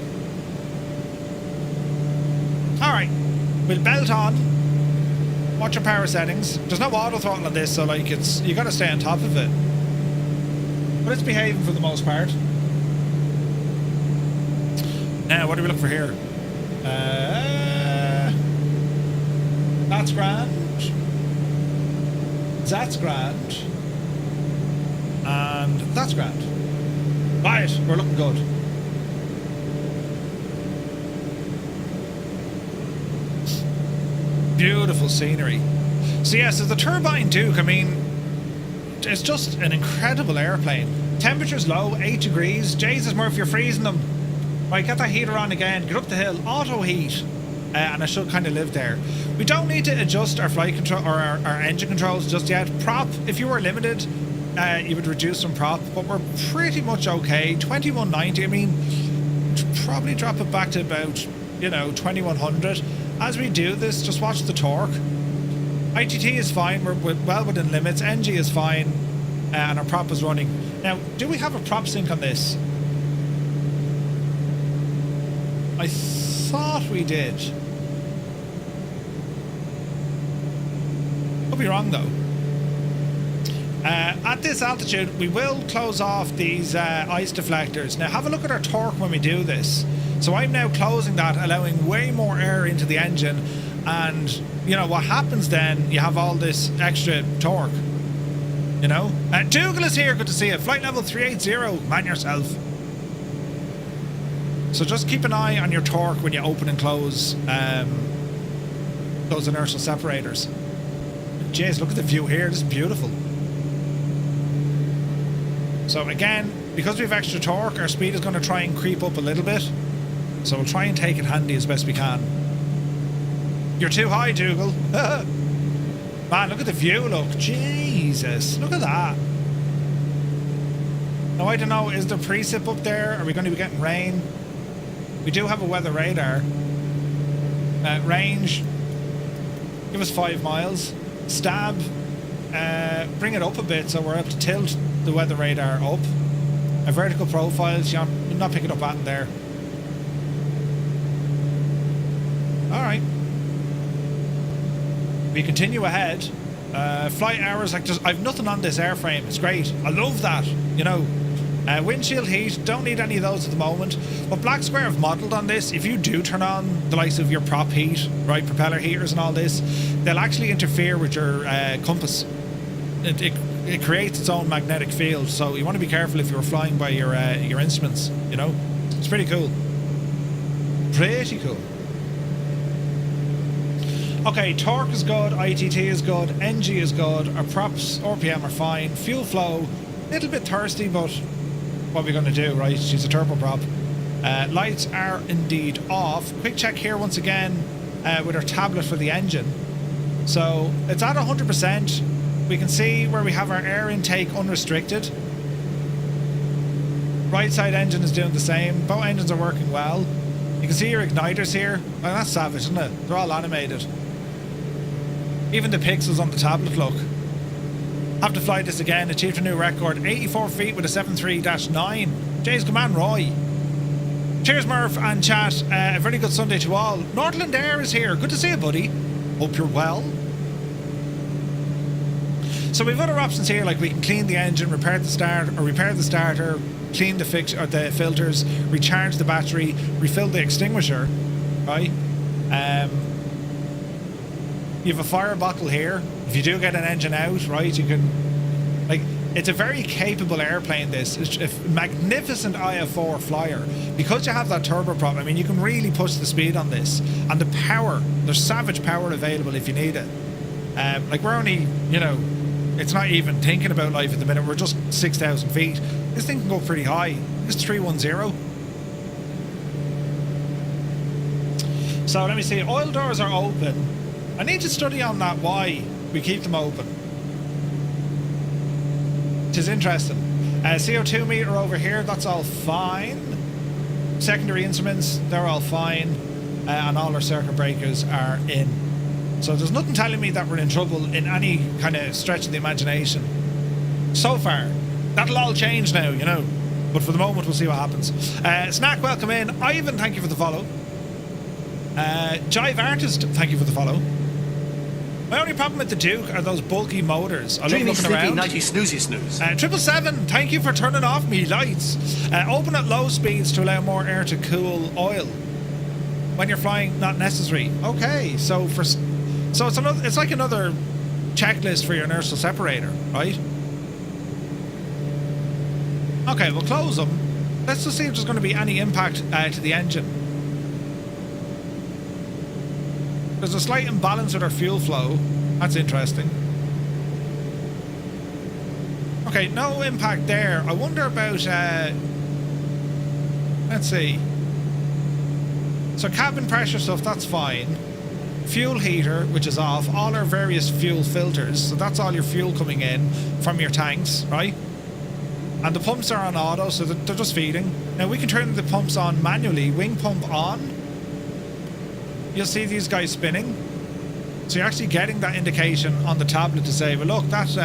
All right, we'll belt on. Watch your power settings. There's no auto throttle on this, so like you got to stay on top of it. But it's behaving for the most part. Now, what do we look for here? That's grand. That's grand. And that's grand. Right, we're looking good. Beautiful scenery. So yes, the Turbine Duke, I mean, it's just an incredible airplane. Temperature's low, 8 degrees. Jesus, Murphy, you're freezing them. Right, get that heater on again. Get up the hill. Auto heat. And I should kind of live there. We don't need to adjust our flight control or our engine controls just yet. Prop, if you were limited, you would reduce some prop, but we're pretty much okay. 2190, I mean, probably drop it back to about, you know, 2100. As we do this, just watch the torque. ITT is fine, we're well within limits. NG is fine, and our prop is running. Now, do we have a prop sync on this? I thought we did. Could be wrong though. At this altitude, we will close off these ice deflectors. Now have a look at our torque when we do this. So I'm now closing that, allowing way more air into the engine, and you know, what happens then, you have all this extra torque, you know. Dougal is here, good to see you. Flight level 380, man yourself. So just keep an eye on your torque when you open and close those inertial separators. Jeez, look at the view here, this is beautiful. So again, because we have extra torque, our speed is going to try and creep up a little bit. So we'll try and take it handy as best we can. You're too high, Dougal. Man, look at the view, look. Jesus, look at that. Now, I don't know, is there precip up there? Are we going to be getting rain? We do have a weather radar. Range, give us 5 miles. Stab, bring it up a bit so we're able to tilt the weather radar up. Vertical profiles, you're not picking up that there. Alright. We continue ahead. Flight hours, like, I've nothing on this airframe. It's great. I love that, you know. Windshield heat, don't need any of those at the moment. But Black Square have modelled on this. If you do turn on the likes of your prop heat, right, propeller heaters and all this, they'll actually interfere with your compass. It creates its own magnetic field, so you want to be careful if you're flying by your instruments, you know. It's pretty cool. Pretty cool. Okay, torque is good, ITT is good, NG is good, our props, RPM are fine, fuel flow, a little bit thirsty, but what are we going to do, right? She's a turboprop. Lights are indeed off. Quick check here once again with our tablet for the engine. So it's at 100%. We can see where we have our air intake unrestricted. Right side engine is doing the same. Both engines are working well. You can see your igniters here. Well, that's savage, isn't it? They're all animated. Even the pixels on the tablet look. Have to fly this again. Achieved a new record. 84 feet with a 73-9. Jay's Command Roy. Cheers, Murph and chat. A very good Sunday to all. Northland Air is here. Good to see you, buddy. Hope you're well. So we've other options here, like we can clean the engine, repair the starter, clean the filters, recharge the battery, refill the extinguisher, right? You have a fire bottle here. If you do get an engine out, right, you can, like, it's a very capable airplane, this. It's a magnificent IF4 flyer. Because you have that turboprop, I mean, you can really push the speed on this. And the power, there's savage power available if you need it. Like, we're only, you know, it's not even thinking about life at the minute. We're just 6,000 feet. This thing can go pretty high. It's 310. So let me see. Oil doors are open. I need to study on that why we keep them open. It is interesting. CO2 meter over here, that's all fine. Secondary instruments, they're all fine. And all our circuit breakers are in. So there's nothing telling me that we're in trouble in any kind of stretch of the imagination. So far. That'll all change now, you know. But for the moment, we'll see what happens. Snack, welcome in. Ivan, thank you for the follow. Jive Artist, thank you for the follow. My only problem with the Duke are those bulky motors. I love looking around. Nighty snoozy snooze. 777, thank you for turning off me lights. Open at low speeds to allow more air to cool oil. When you're flying, not necessary. Okay, so it's like another checklist for your inertial separator, right? Okay, we'll close them. Let's just see if there's going to be any impact to the engine. There's a slight imbalance with our fuel flow. That's interesting. Okay, no impact there. I wonder about... let's see. So cabin pressure stuff, that's fine. Fuel heater, which is off. All our various fuel filters. So that's all your fuel coming in from your tanks, right? And the pumps are on auto, so they're just feeding. Now we can turn the pumps on manually. Wing pump on. You'll see these guys spinning. So you're actually getting that indication on the tablet to say, well, look, that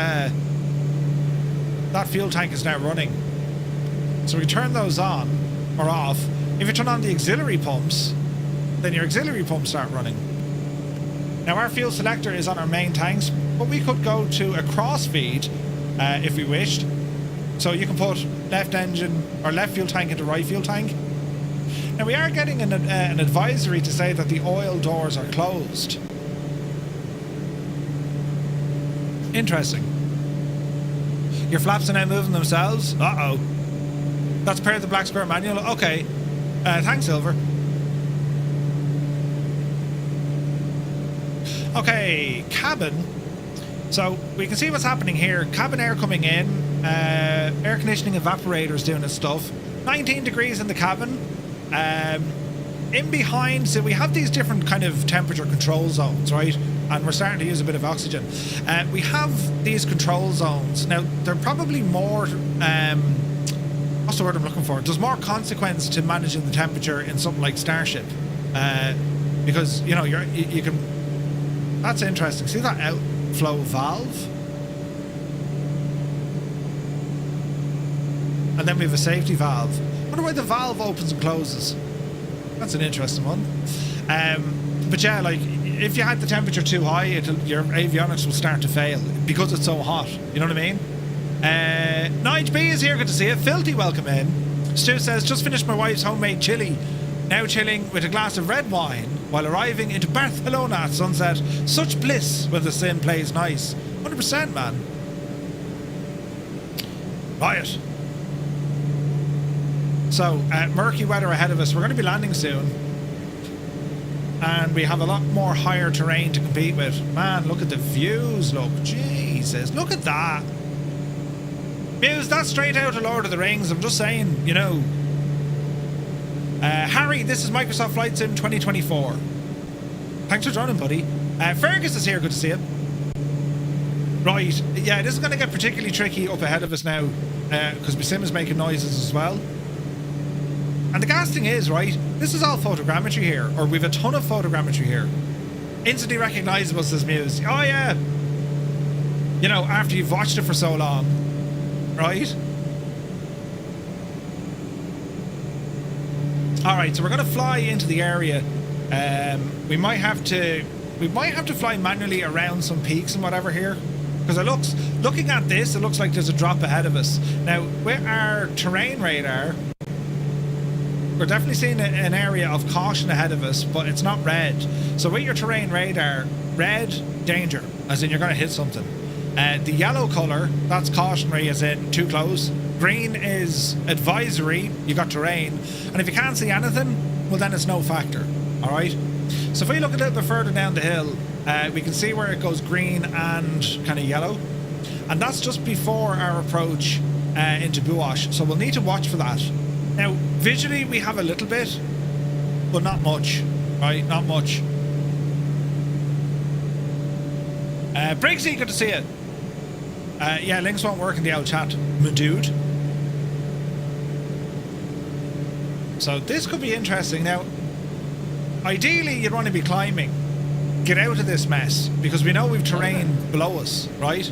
fuel tank is now running. So we turn those on or off. If you turn on the auxiliary pumps, then your auxiliary pumps start running. Now our fuel selector is on our main tanks, but we could go to a cross feed if we wished. So you can put left engine or left fuel tank into right fuel tank. Now we are getting an advisory to say that the oil doors are closed. Interesting. Your flaps are now moving themselves? Uh-oh. That's part of the black square manual? Okay. Thanks, Silver. Okay, cabin. So, we can see what's happening here. Cabin air coming in. Air conditioning evaporators doing its stuff. 19 degrees in the cabin. In behind, so we have these different kind of temperature control zones, right? And we're starting to use a bit of oxygen. We have these control zones. Now, they're probably more... what's the word I'm looking for? There's more consequence to managing the temperature in something like Starship. Because, you know, you can... That's interesting. See that outflow valve? And then we have a safety valve. I wonder why the valve opens and closes. That's an interesting one. But yeah, like, if you had the temperature too high, your avionics will start to fail because it's so hot. You know what I mean? Nige B is here. Good to see you. Filthy, welcome in. Stu says, just finished my wife's homemade chili. Now chilling with a glass of red wine while arriving into Barcelona at sunset. Such bliss when the sim plays nice. 100%, man. Riot. So, murky weather ahead of us. We're going to be landing soon. And we have a lot more higher terrain to compete with. Man, look at the views, look. Jesus, look at that. Muse, that's straight out of Lord of the Rings. I'm just saying, you know. Harry, this is Microsoft Flight Sim 2024. Thanks for joining, buddy. Fergus is here, good to see you. Right, yeah, this is going to get particularly tricky up ahead of us now. Because my sim is making noises as well. And the gas thing is, right, this is all photogrammetry here, or we've a ton of photogrammetry here. Instantly recognisable, says Muse. Oh, yeah. You know, after you've watched it for so long, right? Alright, so we're going to fly into the area. We might have to fly manually around some peaks and whatever here. Because looking at this, it looks like there's a drop ahead of us. Now, with our terrain radar... We're definitely seeing an area of caution ahead of us, but it's not red. So with your terrain radar, red, danger, as in you're going to hit something. The yellow colour, that's cautionary, as in too close. Green is advisory, you got terrain. And if you can't see anything, well then it's no factor. Alright? So if we look a little bit further down the hill, we can see where it goes green and kind of yellow. And that's just before our approach into Buochs. So we'll need to watch for that. Now, visually we have a little bit, but not much, right? Not much. Briggsy, good to see you. Yeah, links won't work in the old chat, my dude. So this could be interesting. Now, ideally you'd want to be climbing. Get out of this mess, because we know we've terrain below us, right?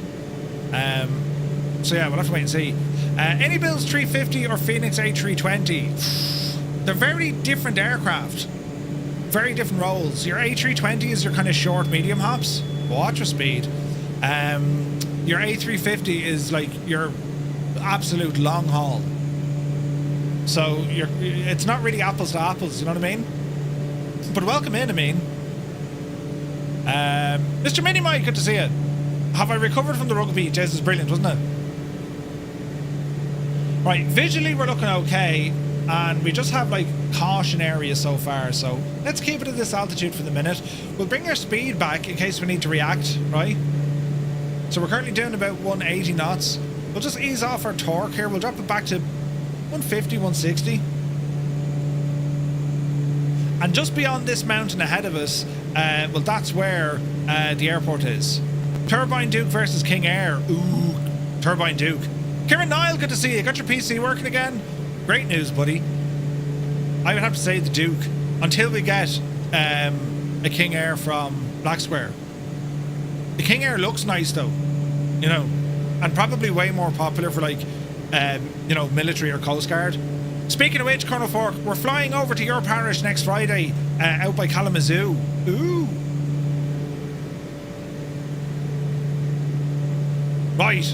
So yeah, we'll have to wait and see. Any builds 350 or Phoenix A320? They're very different aircraft. Very different roles. Your A320 is your kind of short, medium hops. Watch your speed. Your A350 is like your absolute long haul. So it's not really apples to apples, you know what I mean? But welcome in, I mean. Mr. Minimite, good to see you. Have I recovered from the rugby? Jez is brilliant, wasn't it? Right, visually we're looking okay, and we just have like caution areas so far, so let's keep it at this altitude for the minute. We'll bring our speed back in case we need to react, right? So we're currently doing about 180 knots. We'll just ease off our torque here. We'll drop it back to 150, 160. And just beyond this mountain ahead of us, well, that's where the airport is. Turbine Duke versus King Air. Ooh, Turbine Duke. Kieran Niall, good to see you. Got your PC working again? Great news, buddy. I would have to say the Duke. Until we get a King Air from Black Square. The King Air looks nice, though. You know. And probably way more popular for, like, you know, military or Coast Guard. Speaking of which, Colonel Fork, we're flying over to your parish next Friday out by Kalamazoo. Ooh. Right.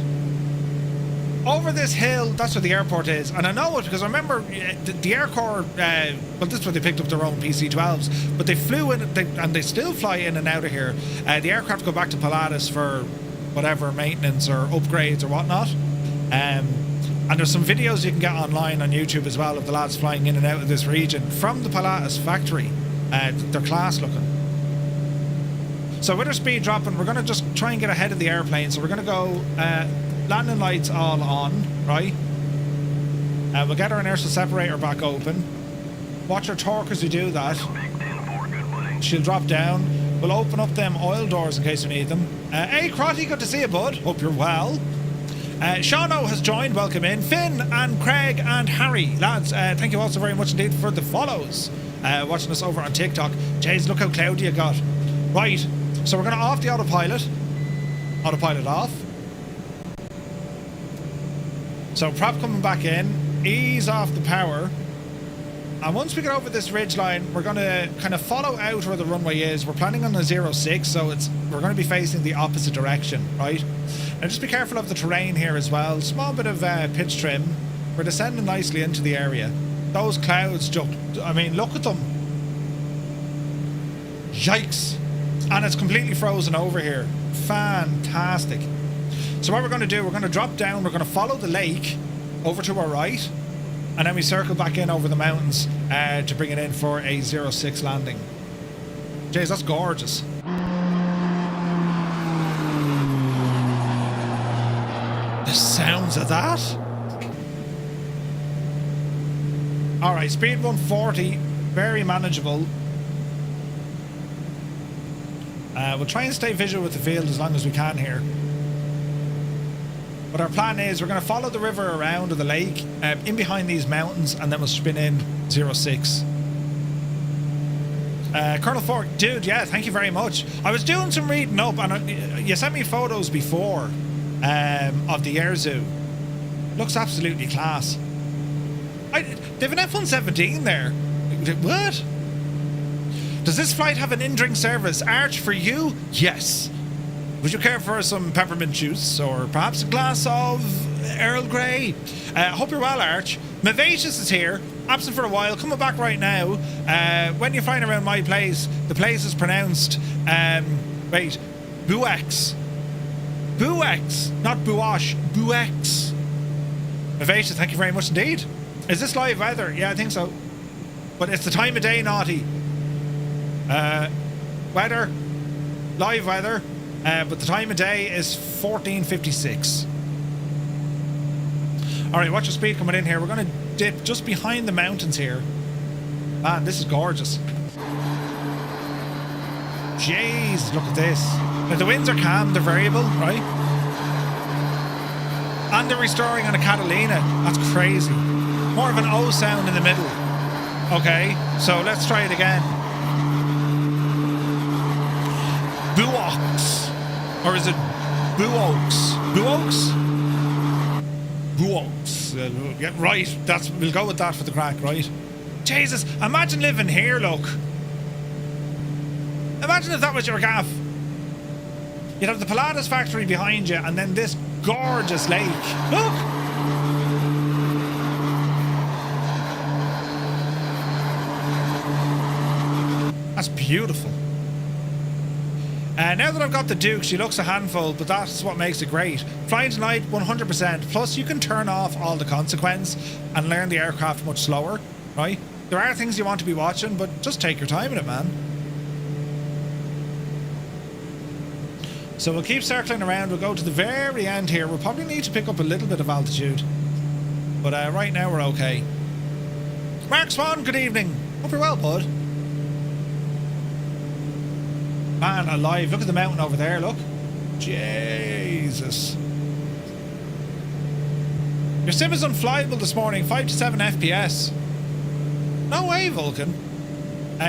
Over this hill, that's where the airport is. And I know it because I remember the Air Corps, well, this is where they picked up their own PC-12s, but they flew in, and they still fly in and out of here. The aircraft go back to Pilatus for whatever maintenance or upgrades or whatnot. And there's some videos you can get online on YouTube as well of the lads flying in and out of this region from the Pilatus factory. They're class looking. So with our speed dropping, we're going to just try and get ahead of the airplane. So we're going to go landing lights all on, right? We'll get our inertial separator back open. Watch our torque as we do that. She'll drop down. We'll open up them oil doors in case we need them. Hey, Crotty, good to see you, bud. Hope you're well. Shauno has joined. Welcome in. Finn and Craig and Harry. Lads, thank you also very much indeed for the follows. Watching us over on TikTok. Jeez, look how cloudy you got. Right, so we're going to off the autopilot. Autopilot off. So prop coming back in. Ease off the power. And once we get over this ridge line, we're going to kind of follow out where the runway is. We're planning on a 06, so we're going to be facing the opposite direction, right? And just be careful of the terrain here as well. Small bit of pitch trim. We're descending nicely into the area. Those clouds, I mean, look at them. Yikes. And it's completely frozen over here. Fantastic. So what we're going to do, we're going to drop down. We're going to follow the lake over to our right. And then we circle back in over the mountains to bring it in for a 06 landing. Jeez, that's gorgeous. The sounds of that. Alright, speed 140. Very manageable. We'll try and stay visual with the field as long as we can here. But our plan is we're going to follow the river around to the lake, in behind these mountains, and then we'll spin in 06. Colonel Fork, dude, yeah, thank you very much. I was doing some reading up, and you sent me photos before of the air zoo. Looks absolutely class. They have an F-117 there. What? Does this flight have an in-drink service? Arch, for you? Yes. Would you care for some peppermint juice or perhaps a glass of Earl Grey? Hope you're well, Arch. Mavacious is here, absent for a while, coming back right now. When you're flying around my place, the place is pronounced, Buochs. Buochs, not Buochs, Buochs. Mavacious, thank you very much indeed. Is this live weather? Yeah, I think so. But it's the time of day, naughty. Weather, live weather. But the time of day is 14:56. Alright, watch your speed coming in here. We're going to dip just behind the mountains here. Man, this is gorgeous. Jeez, look at this. Now, the winds are calm, they're variable, right? And they're restoring on a Catalina. That's crazy. More of an O sound in the middle. Okay, so let's try it again. Buochs. Or is it Buochs? Buochs? Buochs. Yeah, right. We'll go with that for the crack, right? Jesus, imagine living here, look. Imagine if that was your gaff. You'd have the Pilatus factory behind you and then this gorgeous lake. Look! That's beautiful. Now that I've got the Duke, she looks a handful, but that's what makes it great. Flying tonight, 100%. Plus, you can turn off all the consequence and learn the aircraft much slower, right? There are things you want to be watching, but just take your time in it, man. So we'll keep circling around. We'll go to the very end here. We'll probably need to pick up a little bit of altitude. But right now, we're okay. Mark Swan, good evening. Hope you're well, bud. Man alive, look at the mountain over there, look. Jesus. Your sim is unflyable this morning, 5 to 7 FPS. No way, Vulcan.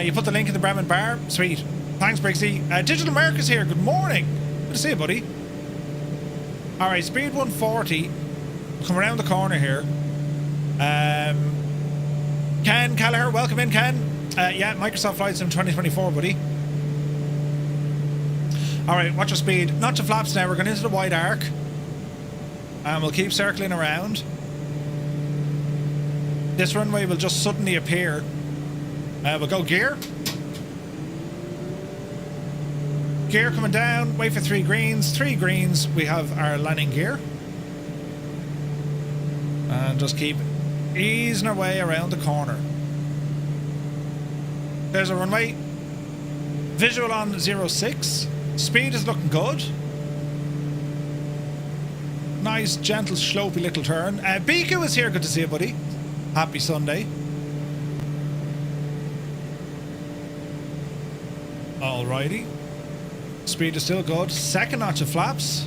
You put the link in the Bremen bar. Sweet. Thanks, Brixie. Digital America's here, good morning. Good to see you, buddy. Alright, speed 140. Come around the corner here. Ken Callagher, welcome in, Ken. Yeah, Microsoft Flight Sim 2024, buddy. Alright, watch your speed. Not to flaps now, we're going into the wide arc. And we'll keep circling around. This runway will just suddenly appear. We'll go gear. Gear coming down, wait for 3 greens. 3 greens, we have our landing gear. And just keep easing our way around the corner. There's a runway. Visual on 06. Speed is looking good. Nice, gentle, slopey little turn. Biku is here. Good to see you, buddy. Happy Sunday. Alrighty. Speed is still good. Second notch of flaps.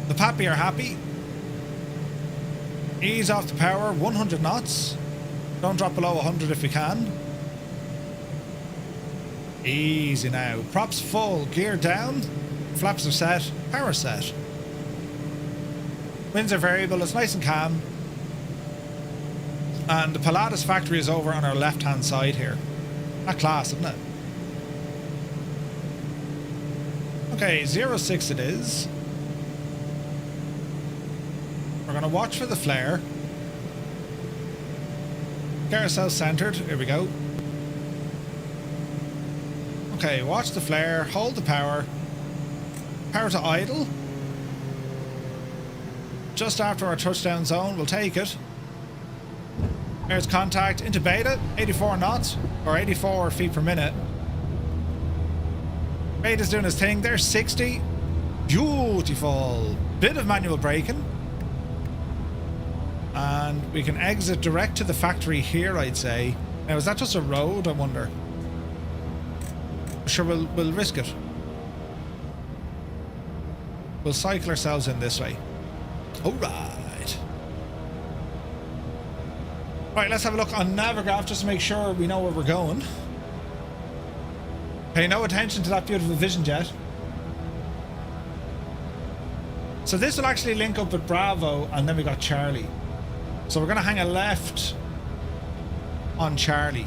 The Pappy are happy. Ease off the power. 100 knots. Don't drop below 100 if we can. Easy now. Props full. Gear down. Flaps are set. Power set. Winds are variable. It's nice and calm. And the Pilatus factory is over on our left-hand side here. That class, isn't it? Okay, 06 it is. We're going to watch for the flare. Get ourselves centered. Here we go. Okay, watch the flare. Hold the power. Power to idle. Just after our touchdown zone, we'll take it. There's contact into beta. 84 knots, or 84 feet per minute. Beta's doing his thing. There's 60. Beautiful. Bit of manual braking. And we can exit direct to the factory here, I'd say. Now, is that just a road, I wonder? Sure, we'll risk it. We'll cycle ourselves in this way. Alright. Right, let's have a look on Navigraph just to make sure we know where we're going. Pay no attention to that beautiful Vision Jet. So this will actually link up with Bravo, and then we got Charlie. So we're going to hang a left on Charlie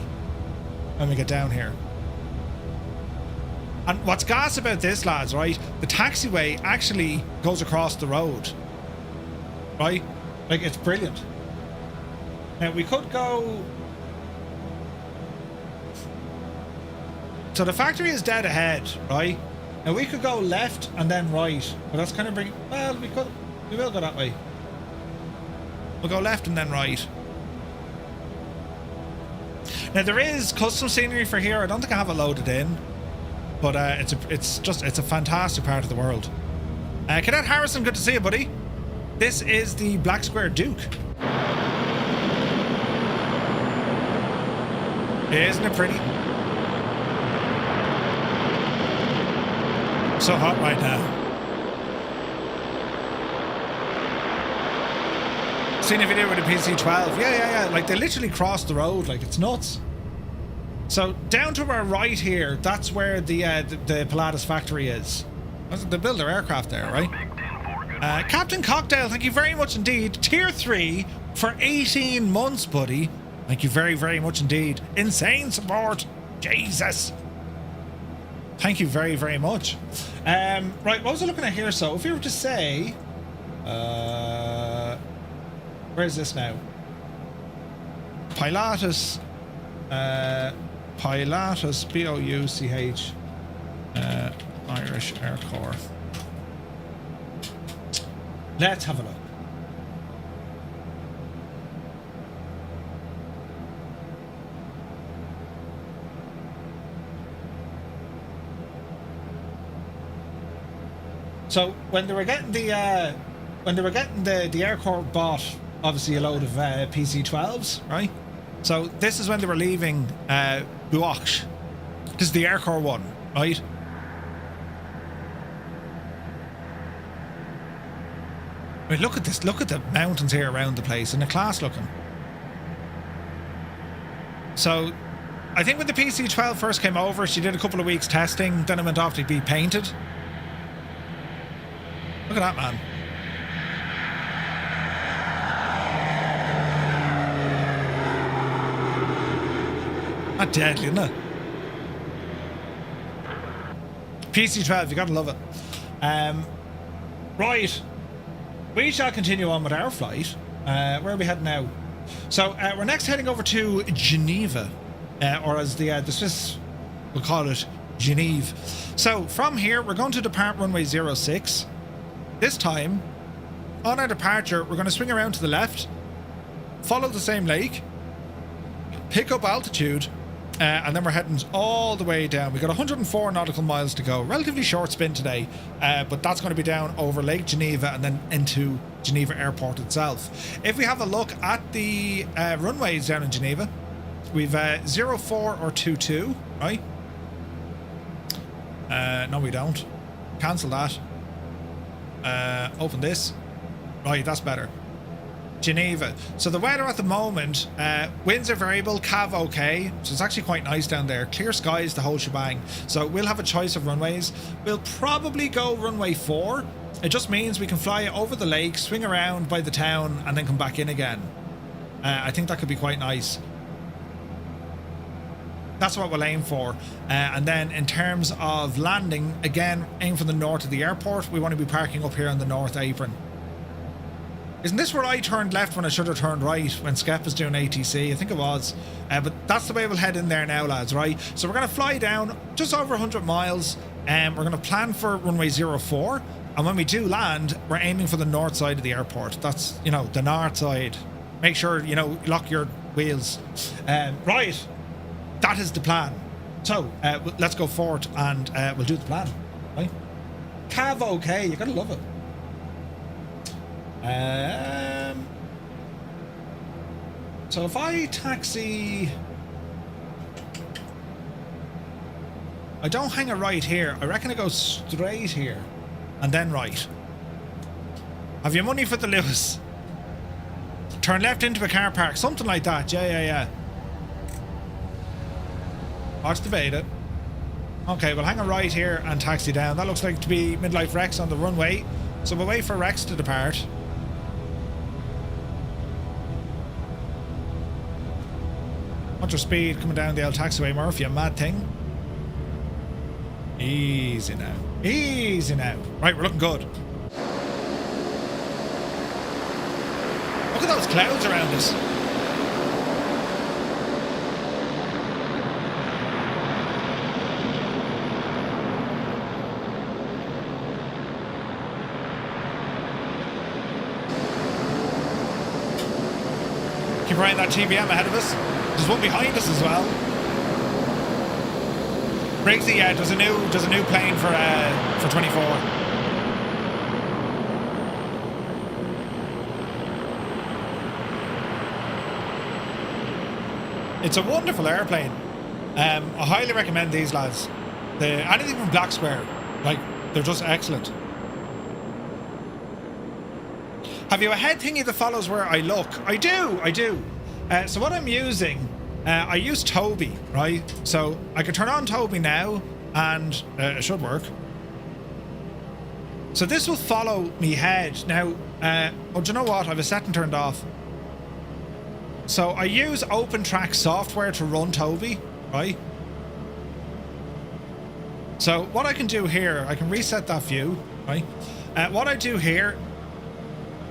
when we get down here. And what's gas about this, lads, right? The taxiway actually goes across the road. Right? Like, it's brilliant. Now, we could go... So the factory is dead ahead, right? Now, we could go left and then right. But that's kind of bring... Well, we will go that way. We'll go left and then right. Now, there is custom scenery for here. I don't think I have it loaded in. But it's a fantastic part of the world. Cadet Harrison, good to see you, buddy. This is the Black Square Duke. Isn't it pretty? So hot right now. Seen a video with a PC-12. Yeah. Like, they literally crossed the road. Like, it's nuts. So down to our right here, that's where the Pilatus factory is. They build their aircraft there, right? Captain Cocktail, thank you very much indeed. Tier 3 for 18 months, buddy. Thank you very, very much indeed. Insane support. Jesus. Thank you very, very much. Right, what was I looking at here? So if we were to say... where is this now? Pilatus... Pilatus, B-O-U-C-H, Irish Air Corps. Let's have a look. So when they were getting the Air Corps bought obviously a load of PC-12s, right? So this is when they were leaving Buochs. This is the Air Corps one, right? I mean, look at this. Look at the mountains here around the place, and the class looking. So I think when the PC-12 first came over, she did a couple of weeks testing, then it went off to be painted. Look at that, man. Not deadly, isn't it? PC-12, you gotta love it. Right. We shall continue on with our flight. Where are we heading now? So, we're next heading over to Geneva. Or as the Swiss will call it, Genève. So from here, we're going to depart runway 06. This time, on our departure, we're going to swing around to the left, follow the same lake, pick up altitude, and then we're heading all the way down. We've got 104 nautical miles to go. Relatively short spin today, but that's going to be down over Lake Geneva and then into Geneva Airport itself. If we have a look at the runways down in Geneva, we've 04 or 22, right? No, we don't. Cancel that. Open this. Right, that's better. Geneva. So the weather at the moment, winds are variable, cav okay, so it's actually quite nice down there. Clear skies, the whole shebang. So we'll have a choice of runways. We'll probably go runway 4. It just means we can fly over the lake, swing around by the town, and then come back in again. I think that could be quite nice. That's what we'll aim for. And then in terms of landing, again, aim for the north of the airport. We want to be parking up here on the north apron. Isn't this where I turned left when I should have turned right when Skep was doing ATC? I think it was. But that's the way we'll head in there now, lads, right? So we're going to fly down just over 100 miles. We're going to plan for runway 04. And when we do land, we're aiming for the north side of the airport. That's, you know, the north side. Make sure, you know, lock your wheels. Right. That is the plan. So let's go forward and we'll do the plan, right? Cav okay. You're going to love it. So if I taxi, I don't hang a right here. I reckon I go straight here and then right. Have you money for the Lewis? Turn left into a car park, something like that. Yeah. Watch the beta. Okay, we'll hang a right here and taxi down. That looks like to be Midlife Rex on the runway. So we'll wait for Rex to depart. Watch your speed coming down the old taxiway, Murph, you mad thing. Easy now. Easy now. Right, we're looking good. Look at those clouds around us. Keep riding that TBM ahead of us. There's one behind us as well. Briggsy, yeah, there's a new plane for 24. It's a wonderful airplane. I highly recommend these lads. Anything from Black Square, like, they're just excellent. Have you a head thingy that follows where I look? I do. So what I'm using, I use Toby, right? So I can turn on Toby now, and it should work. So this will follow me head. Now, do you know what? I have a setting turned off. So I use OpenTrack software to run Toby, right? So what I can do here, I can reset that view, right? What I do here,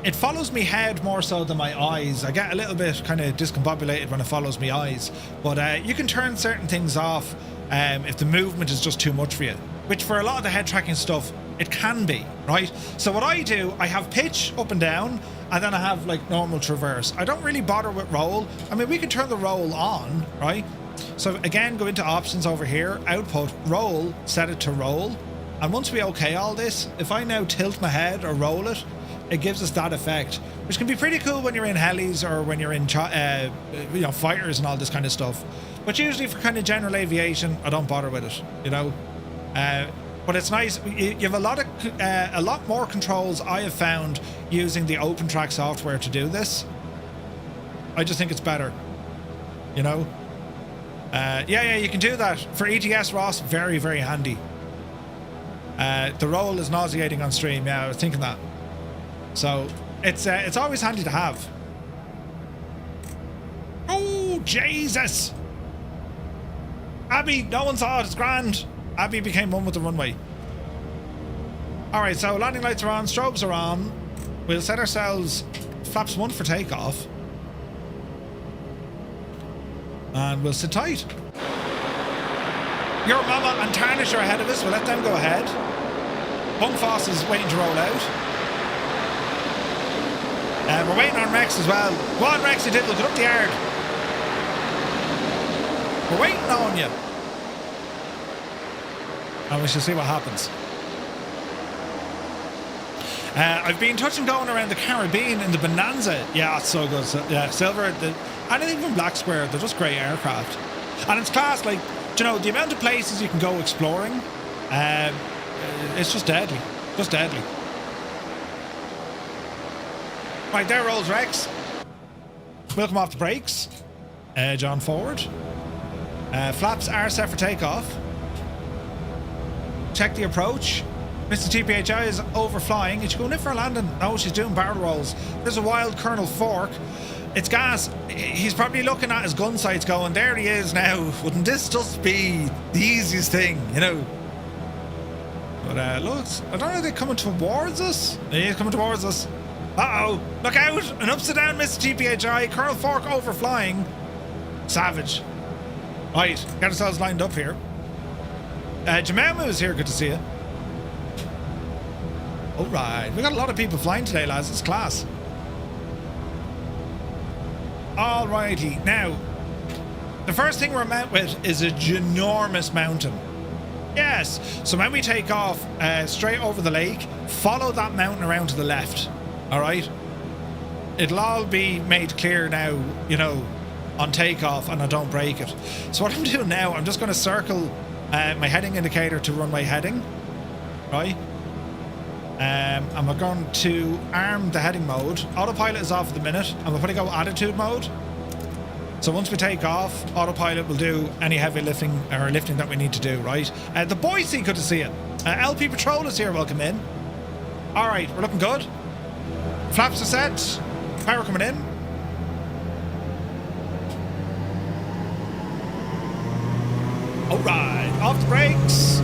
it follows me head more so than my eyes. I get a little bit kind of discombobulated when it follows me eyes. But you can turn certain things off if the movement is just too much for you. Which for a lot of the head tracking stuff, it can be, right? So what I do, I have pitch up and down, and then I have like normal traverse. I don't really bother with roll. I mean, we can turn the roll on, right? So again, go into options over here, output, roll, set it to roll. And once we okay all this, if I now tilt my head or roll it, it gives us that effect, which can be pretty cool when you're in helis or when you're in you know, fighters and all this kind of stuff. But usually for kind of general aviation, I don't bother with it, you know. But it's nice. You have a lot more controls I have found using the OpenTrack software to do this. I just think it's better, you know. Yeah, you can do that for ETS, Ross. Very, very handy. The roll is nauseating on stream. Yeah, I was thinking that. So it's always handy to have. Oh Jesus! Abby, no one saw it. It's grand. Abby became one with the runway. All right, so landing lights are on, strobes are on. We'll set ourselves flaps 1 for takeoff, and we'll sit tight. Your Mama and Tarnish are ahead of us. We'll let them go ahead. Bungfoss is waiting to roll out. We're waiting on Rex as well. Go on, Rex, you did. Look up the yard. We're waiting on you. And we shall see what happens. I've been touching going around the Caribbean in the Bonanza. Yeah, it's so good. So, yeah, Silver, anything from Black Square, they're just great aircraft. And it's class, like, you know, the amount of places you can go exploring, it's just deadly. Just deadly. Right, there rolls Rex. We'll come off the brakes. Edge on forward. Flaps are set for takeoff. Check the approach. Mr. TPHI is overflying. Is she going in for a landing? No, she's doing barrel rolls. There's a wild Colonel Fork. It's gas. He's probably looking at his gun sights going, there he is now. Wouldn't this just be the easiest thing, you know? But look, I don't know if they're coming towards us. He is coming towards us. Uh-oh. Look out. An upside down Mr. TPHI. Colonel Fork overflying. Savage. Right, get ourselves lined up here. Jemima is here. Good to see you. All right, we got a lot of people flying today, lads. It's class. Alrighty, now the first thing we're met with is a ginormous mountain. Yes, so when we take off straight over the lake, follow that mountain around to the left. All right, it'll all be made clear now, you know, on takeoff, and I don't break it. So what I'm doing now, I'm just going to circle my heading indicator to runway heading, right? And we're going to arm the heading mode. Autopilot is off at the minute, and we're putting go attitude mode. So once we take off, autopilot will do any heavy lifting or lifting that we need to do, right? The Boise, good to see you. LP Patrol is here, welcome in. All right, we're looking good. Flaps are set, power coming in. All right, off the brakes.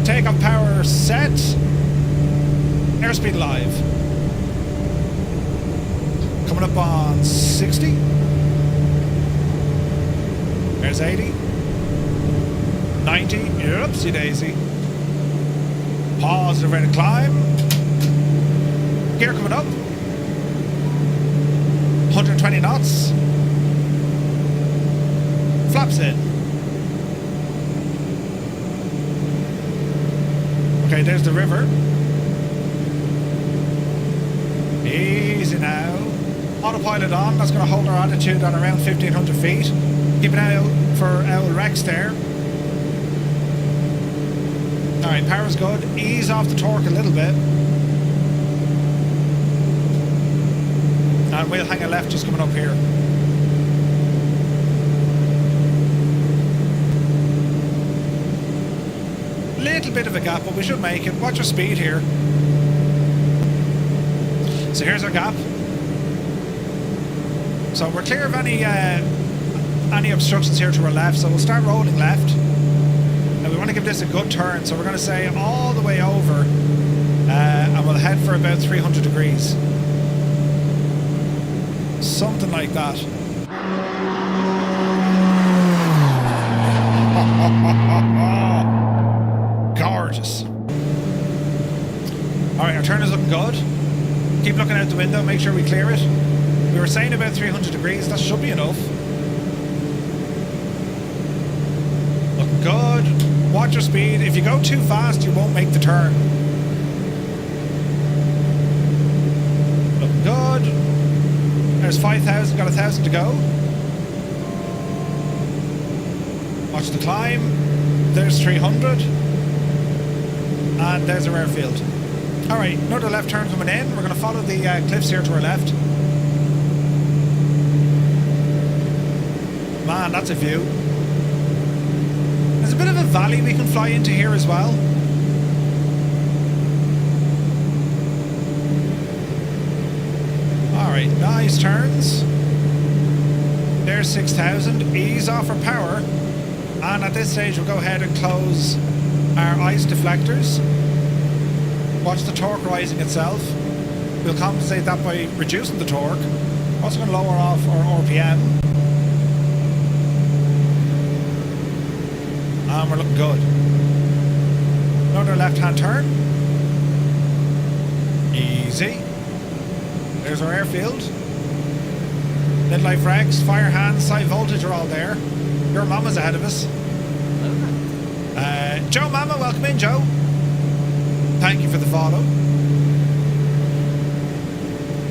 Takeoff power set. Airspeed live. Coming up on 60. There's 80. 90. Oopsie daisy. Positive rate of climb. Gear coming up. 120 knots. Flaps in. Okay, there's the river. Easy now. Autopilot on. That's going to hold our altitude on around 1,500 feet. Keep an eye out for our Rex there. Alright, power's good. Ease off the torque a little bit. And we'll hang a left just coming up here. Little bit of a gap, but we should make it. Watch our speed here. So here's our gap. So we're clear of any obstructions here to our left, so we'll start rolling left. And we want to give this a good turn, so we're going to say all the way over, and we'll head for about 300 degrees. Something like that. Gorgeous. Alright, our turn is looking good. Keep looking out the window, make sure we clear it. We were saying about 300 degrees, that should be enough. Looking good. Watch your speed. If you go too fast, you won't make the turn. Looking good. There's 5,000, got 1,000 to go. Watch the climb. There's 300. And there's our airfield. Alright, another left turn coming in. We're going to follow the cliffs here to our left. Man, that's a view. There's a bit of a valley we can fly into here as well. Alright, nice turns. There's 6,000. Ease off our power. And at this stage we'll go ahead and close our ice deflectors. Watch the torque rising itself. We'll compensate that by reducing the torque. Also going to lower off our RPM. And we're looking good. Another left-hand turn. Easy. There's our airfield. Midlife regs, fire hands, high voltage are all there. Your mama's ahead of us. Joe Mama, welcome in, Joe. Thank you for the follow.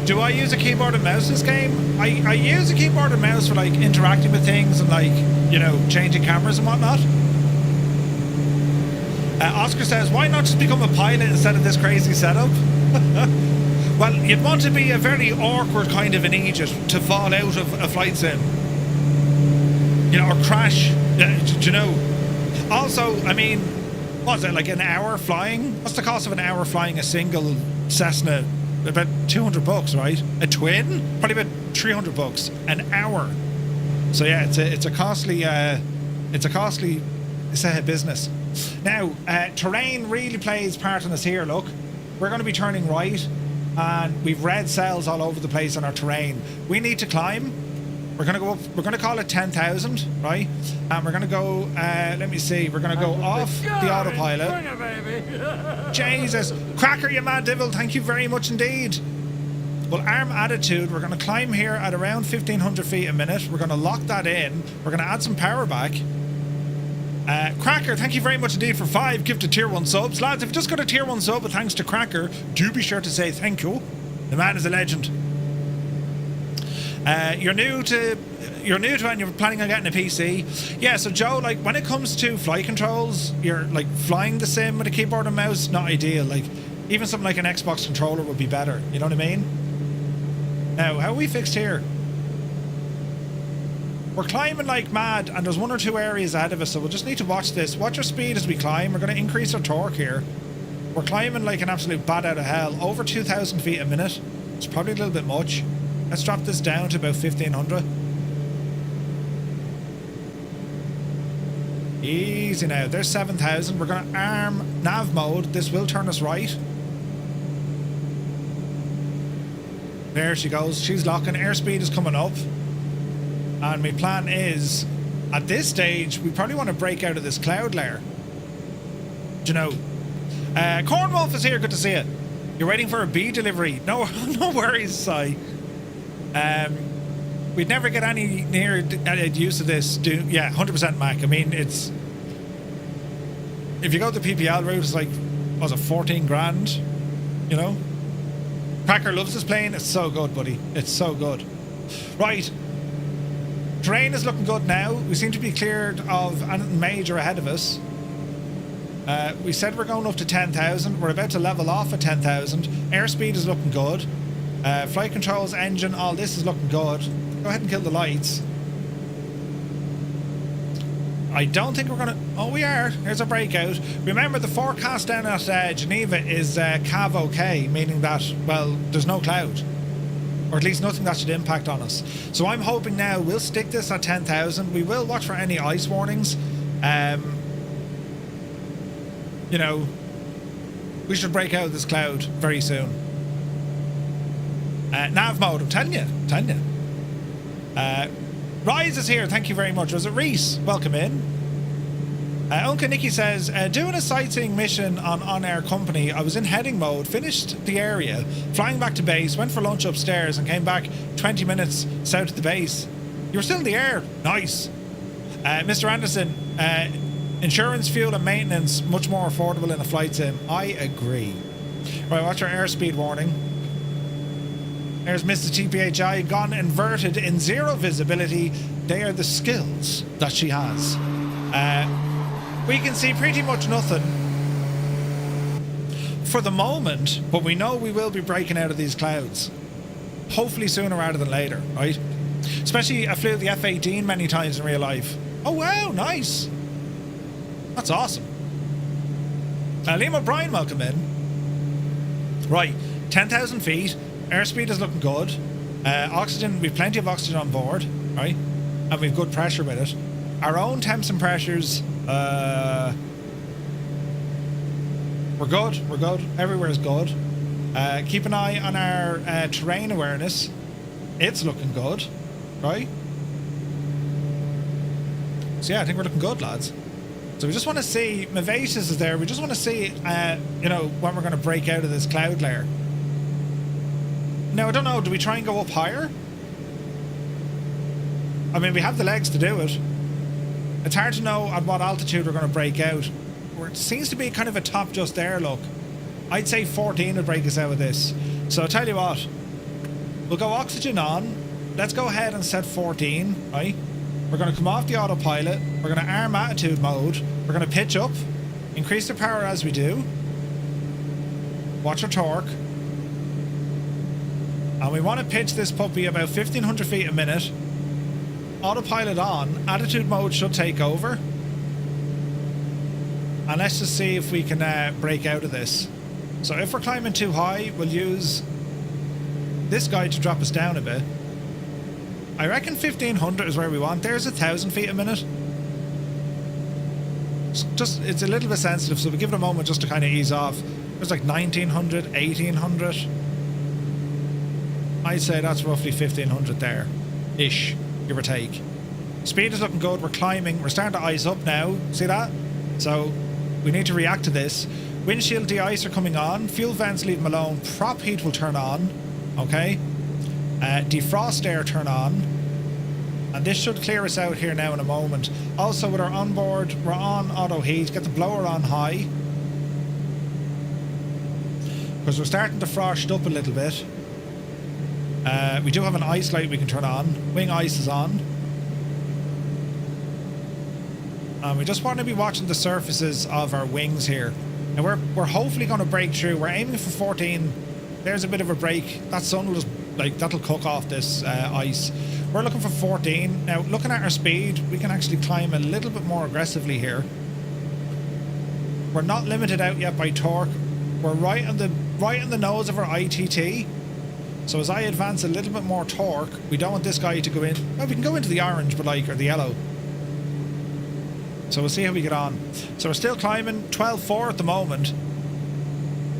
Do I use a keyboard and mouse this game? I use a keyboard and mouse for like interacting with things and like, you know, changing cameras and whatnot. Oscar says, why not just become a pilot instead of this crazy setup? Well, you'd want to be a very awkward kind of an idiot to fall out of a flight sim. You know, or crash. You know. Also, I mean, what is it, like an hour flying? What's the cost of an hour flying a single Cessna? About $200, right? A twin? Probably about $300 an hour. So yeah, it's a costly business. Now, terrain really plays part in this here. Look, we're going to be turning right, and we've red cells all over the place on our terrain. We need to climb. We're going to go up. We're going to call it 10,000, right? And we're going to go. Let me see. We're going to go off the autopilot. Jesus, Cracker, you mad devil! Thank you very much indeed. Well, arm attitude. We're going to climb here at around 1,500 feet a minute. We're going to lock that in. We're going to add some power back. Cracker, thank you very much indeed for 5 gifted tier 1 subs. Lads, if you just got a tier 1 sub with thanks to Cracker, do be sure to say thank you. The man is a legend. You're new to and you're planning on getting a PC. Yeah, so Joe, like when it comes to flight controls, you're like flying the sim with a keyboard and mouse, not ideal. Like even something like an Xbox controller would be better. You know what I mean? Now, how are we fixed here? We're climbing like mad, and there's 1 or 2 areas ahead of us, so we'll just need to watch this. Watch our speed as we climb. We're going to increase our torque here. We're climbing like an absolute bat out of hell. Over 2,000 feet a minute. It's probably a little bit much. Let's drop this down to about 1,500. Easy now. There's 7,000. We're going to arm nav mode. This will turn us right. There she goes. She's locking. Airspeed is coming up. And my plan is, at this stage, we probably want to break out of this cloud layer. Do you know? Cornwolf is here. Good to see you. You're waiting for a bee delivery. No, no worries, Si. We'd never get any near use of this. Yeah, 100% Mac. I mean, it's... If you go the PPL route, it's like, what was it, 14 grand? You know? Cracker loves this plane. It's so good, buddy. It's so good. Right. Terrain is looking good now. We seem to be cleared of anything major ahead of us. We said we're going up to 10,000. We're about to level off at 10,000. Airspeed is looking good. Flight controls, engine, all this is looking good. Go ahead and kill the lights. I don't think we're going to... Oh, we are. Here's a breakout. Remember, the forecast down at Geneva is Cav OK, meaning that, well, there's no cloud. Or at least nothing that should impact on us. So I'm hoping now we'll stick this at 10,000. We will watch for any ice warnings. You know, we should break out of this cloud very soon. Nav mode, I'm telling you. Rise is here, thank you very much. Was it Reese? Welcome in. Uncle Nicky says, doing a sightseeing mission on Air Company, I was in heading mode, finished the area, flying back to base, went for lunch upstairs and came back 20 minutes south of the base. You were still in the air. Nice. Mr. Anderson, insurance, fuel and maintenance, much more affordable in a flight sim. I agree. Right, watch our airspeed warning. There's Mr. TPHI, gone inverted in zero visibility. They are the skills that she has. We can see pretty much nothing for the moment, but we know we will be breaking out of these clouds. Hopefully sooner rather than later, right? Especially I flew the F-18 many times in real life. Oh wow, nice. That's awesome. Liam O'Brien, welcome in. Right, 10,000 feet. Airspeed is looking good. Oxygen, we've plenty of oxygen on board, right? And we've good pressure with it. Our own temps and pressures, we're good. Everywhere's good. Keep an eye on our terrain awareness. It's looking good, right? So yeah, I think we're looking good, lads. So we just want to see, Mevatus is there, we just want to see, you know, when we're going to break out of this cloud layer. Now, I don't know, do we try and go up higher? I mean, we have the legs to do it. It's hard to know at what altitude we're going to break out. It seems to be kind of a top just there, look. I'd say 14 would break us out of this. So I'll tell you what, we'll go oxygen on. Let's go ahead and set 14, right? We're going to come off the autopilot. We're going to arm attitude mode. We're going to pitch up, increase the power as we do. Watch our torque. And we want to pitch this puppy about 1,500 feet a minute. Autopilot on. Attitude mode should take over. And let's just see if we can break out of this. So if we're climbing too high, we'll use this guy to drop us down a bit. I reckon 1,500 is where we want. There's 1,000 feet a minute. It's a little bit sensitive, so we give it a moment just to kind of ease off. There's like 1,900, 1,800. I'd say that's roughly 1,500 there, ish, give or take. Speed is looking good. We're climbing. We're starting to ice up now. See that? So we need to react to this. Windshield de-ice are coming on. Fuel vents, leave them alone. Prop heat will turn on. Okay. Defrost air turn on. And this should clear us out here now in a moment. Also with our onboard, we're on auto heat. Get the blower on high. Because we're starting to frost up a little bit. We do have an ice light we can turn on. Wing ice is on. And we just want to be watching the surfaces of our wings here. And we're hopefully going to break through. We're aiming for 14. There's a bit of a break. That sun will just, like, that'll cook off this ice. We're looking for 14. Now, looking at our speed, we can actually climb a little bit more aggressively here. We're not limited out yet by torque. We're right in the nose of our ITT. So as I advance a little bit more torque, we don't want this guy to go in. Well, we can go into the orange, but like, or the yellow. So we'll see how we get on. So we're still climbing, 12.4 at the moment.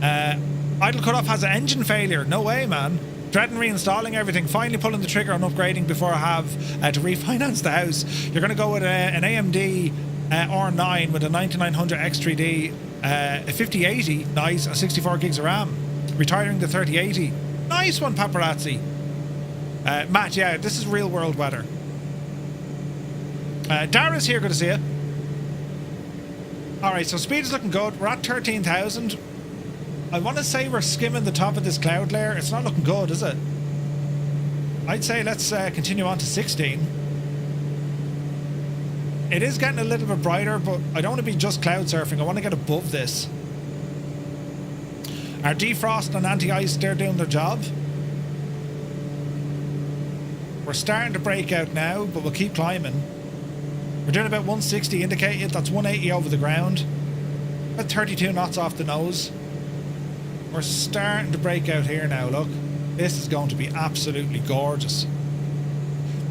Idle cutoff has an engine failure. No way, man. Dreading reinstalling everything. Finally pulling the trigger on upgrading before I have to refinance the house. You're going to go with an AMD R9 with a 9900 X3D, a 5080, nice, and 64 gigs of RAM. Retiring the 3080. Nice one, paparazzi. Matt, yeah, this is real world weather. Dara's here, good to see you. Alright, so speed is looking good. We're at 13,000. I want to say we're skimming the top of this cloud layer. It's not looking good, is it? I'd say let's continue on to 16. It is getting a little bit brighter, but I don't want to be just cloud surfing. I want to get above this. Our defrost and anti-ice, they're doing their job. We're starting to break out now, but we'll keep climbing. We're doing about 160 indicated. That's 180 over the ground. About 32 knots off the nose. We're starting to break out here now, look. This is going to be absolutely gorgeous.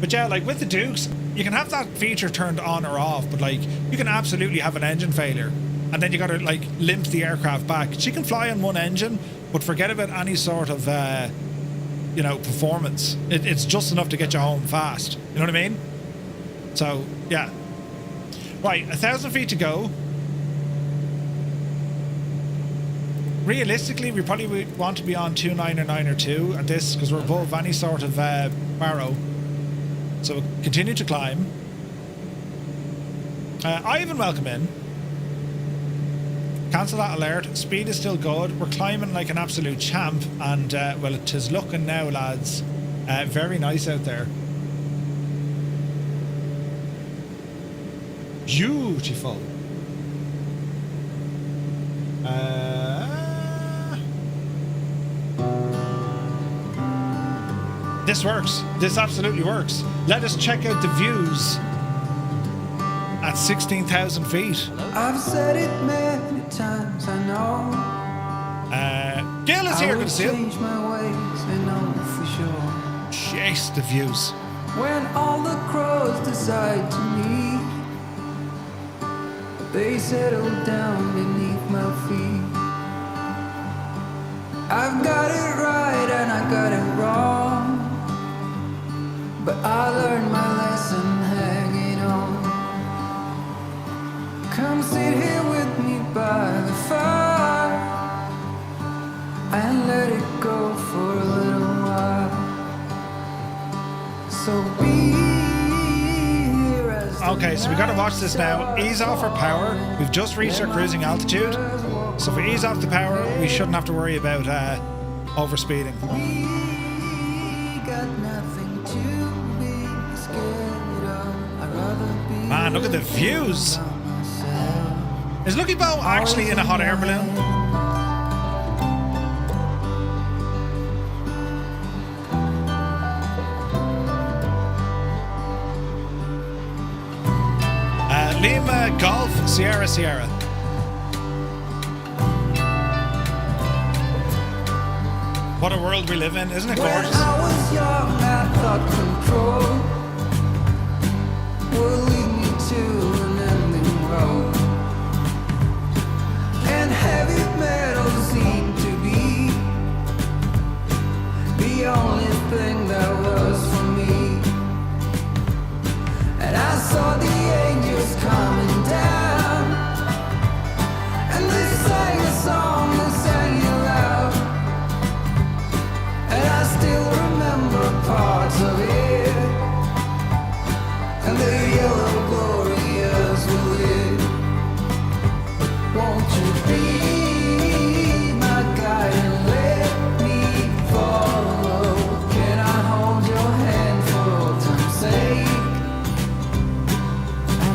But yeah, like with the Dukes, you can have that feature turned on or off, but like, you can absolutely have an engine failure. And then you got to like limp the aircraft back. She can fly on one engine, but forget about any sort of, you know, performance. It's just enough to get you home fast. You know what I mean? So, yeah. Right, 1,000 feet to go. Realistically, we probably would want to be on 2.9 or 9 or 2 at this, because we're above any sort of barrow. So we'll continue to climb. Ivan, welcome in. Cancel that alert. Speed is still good. We're climbing like an absolute champ. And, well, it is looking now, lads. Very nice out there. Beautiful. This works. This absolutely works. Let us check out the views at 16,000 feet. I've said it many times, I know. Gail is here, good to see you. Change my ways, I know for sure. Chase the views. When all the crows decide to meet, they settle down beneath my feet. I've got it right and I got it wrong, but I learned my lesson hanging on. Come sit here with me by the fire and let it go for a little while. So be here as the Okay, so we gotta watch this now. Ease off our power. We've just reached our cruising altitude. So if we ease off the power, we shouldn't have to worry about overspeeding. we got nothing to be scared of. I'd rather be Man, look at the views. myself. Is Lucky Bo actually in a hot air balloon? Lima Golf Sierra Sierra. What a world we live in, isn't it When gorgeous? I was young, I thought control would lead me to an ending road, and heavy metal seemed to be the only thing that was for me. And I saw the angels coming down, and they sang a song, they sang it loud. And I still remember parts of it, and the yellow glorious will it. Won't you be my guide and let me follow? Can I hold your hand for all time's sake?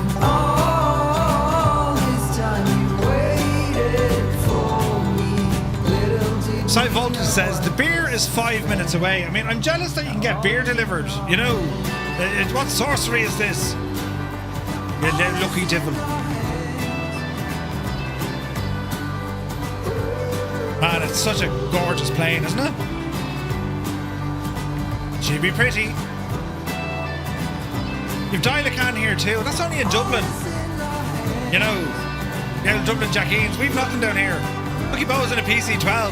And all this time you waited for me, little did you Cy Voltage says the beer is 5 minutes away. I mean, I'm jealous that you can get beer delivered. You know, what sorcery is this? You lucky devil. Man, it's such a gorgeous plane, isn't it? She'd be pretty. You've Dial-A-Can here too. That's only in Dublin. You know, yeah, Dublin Jackeens. We've nothing down here. Lucky Bo's in a PC-12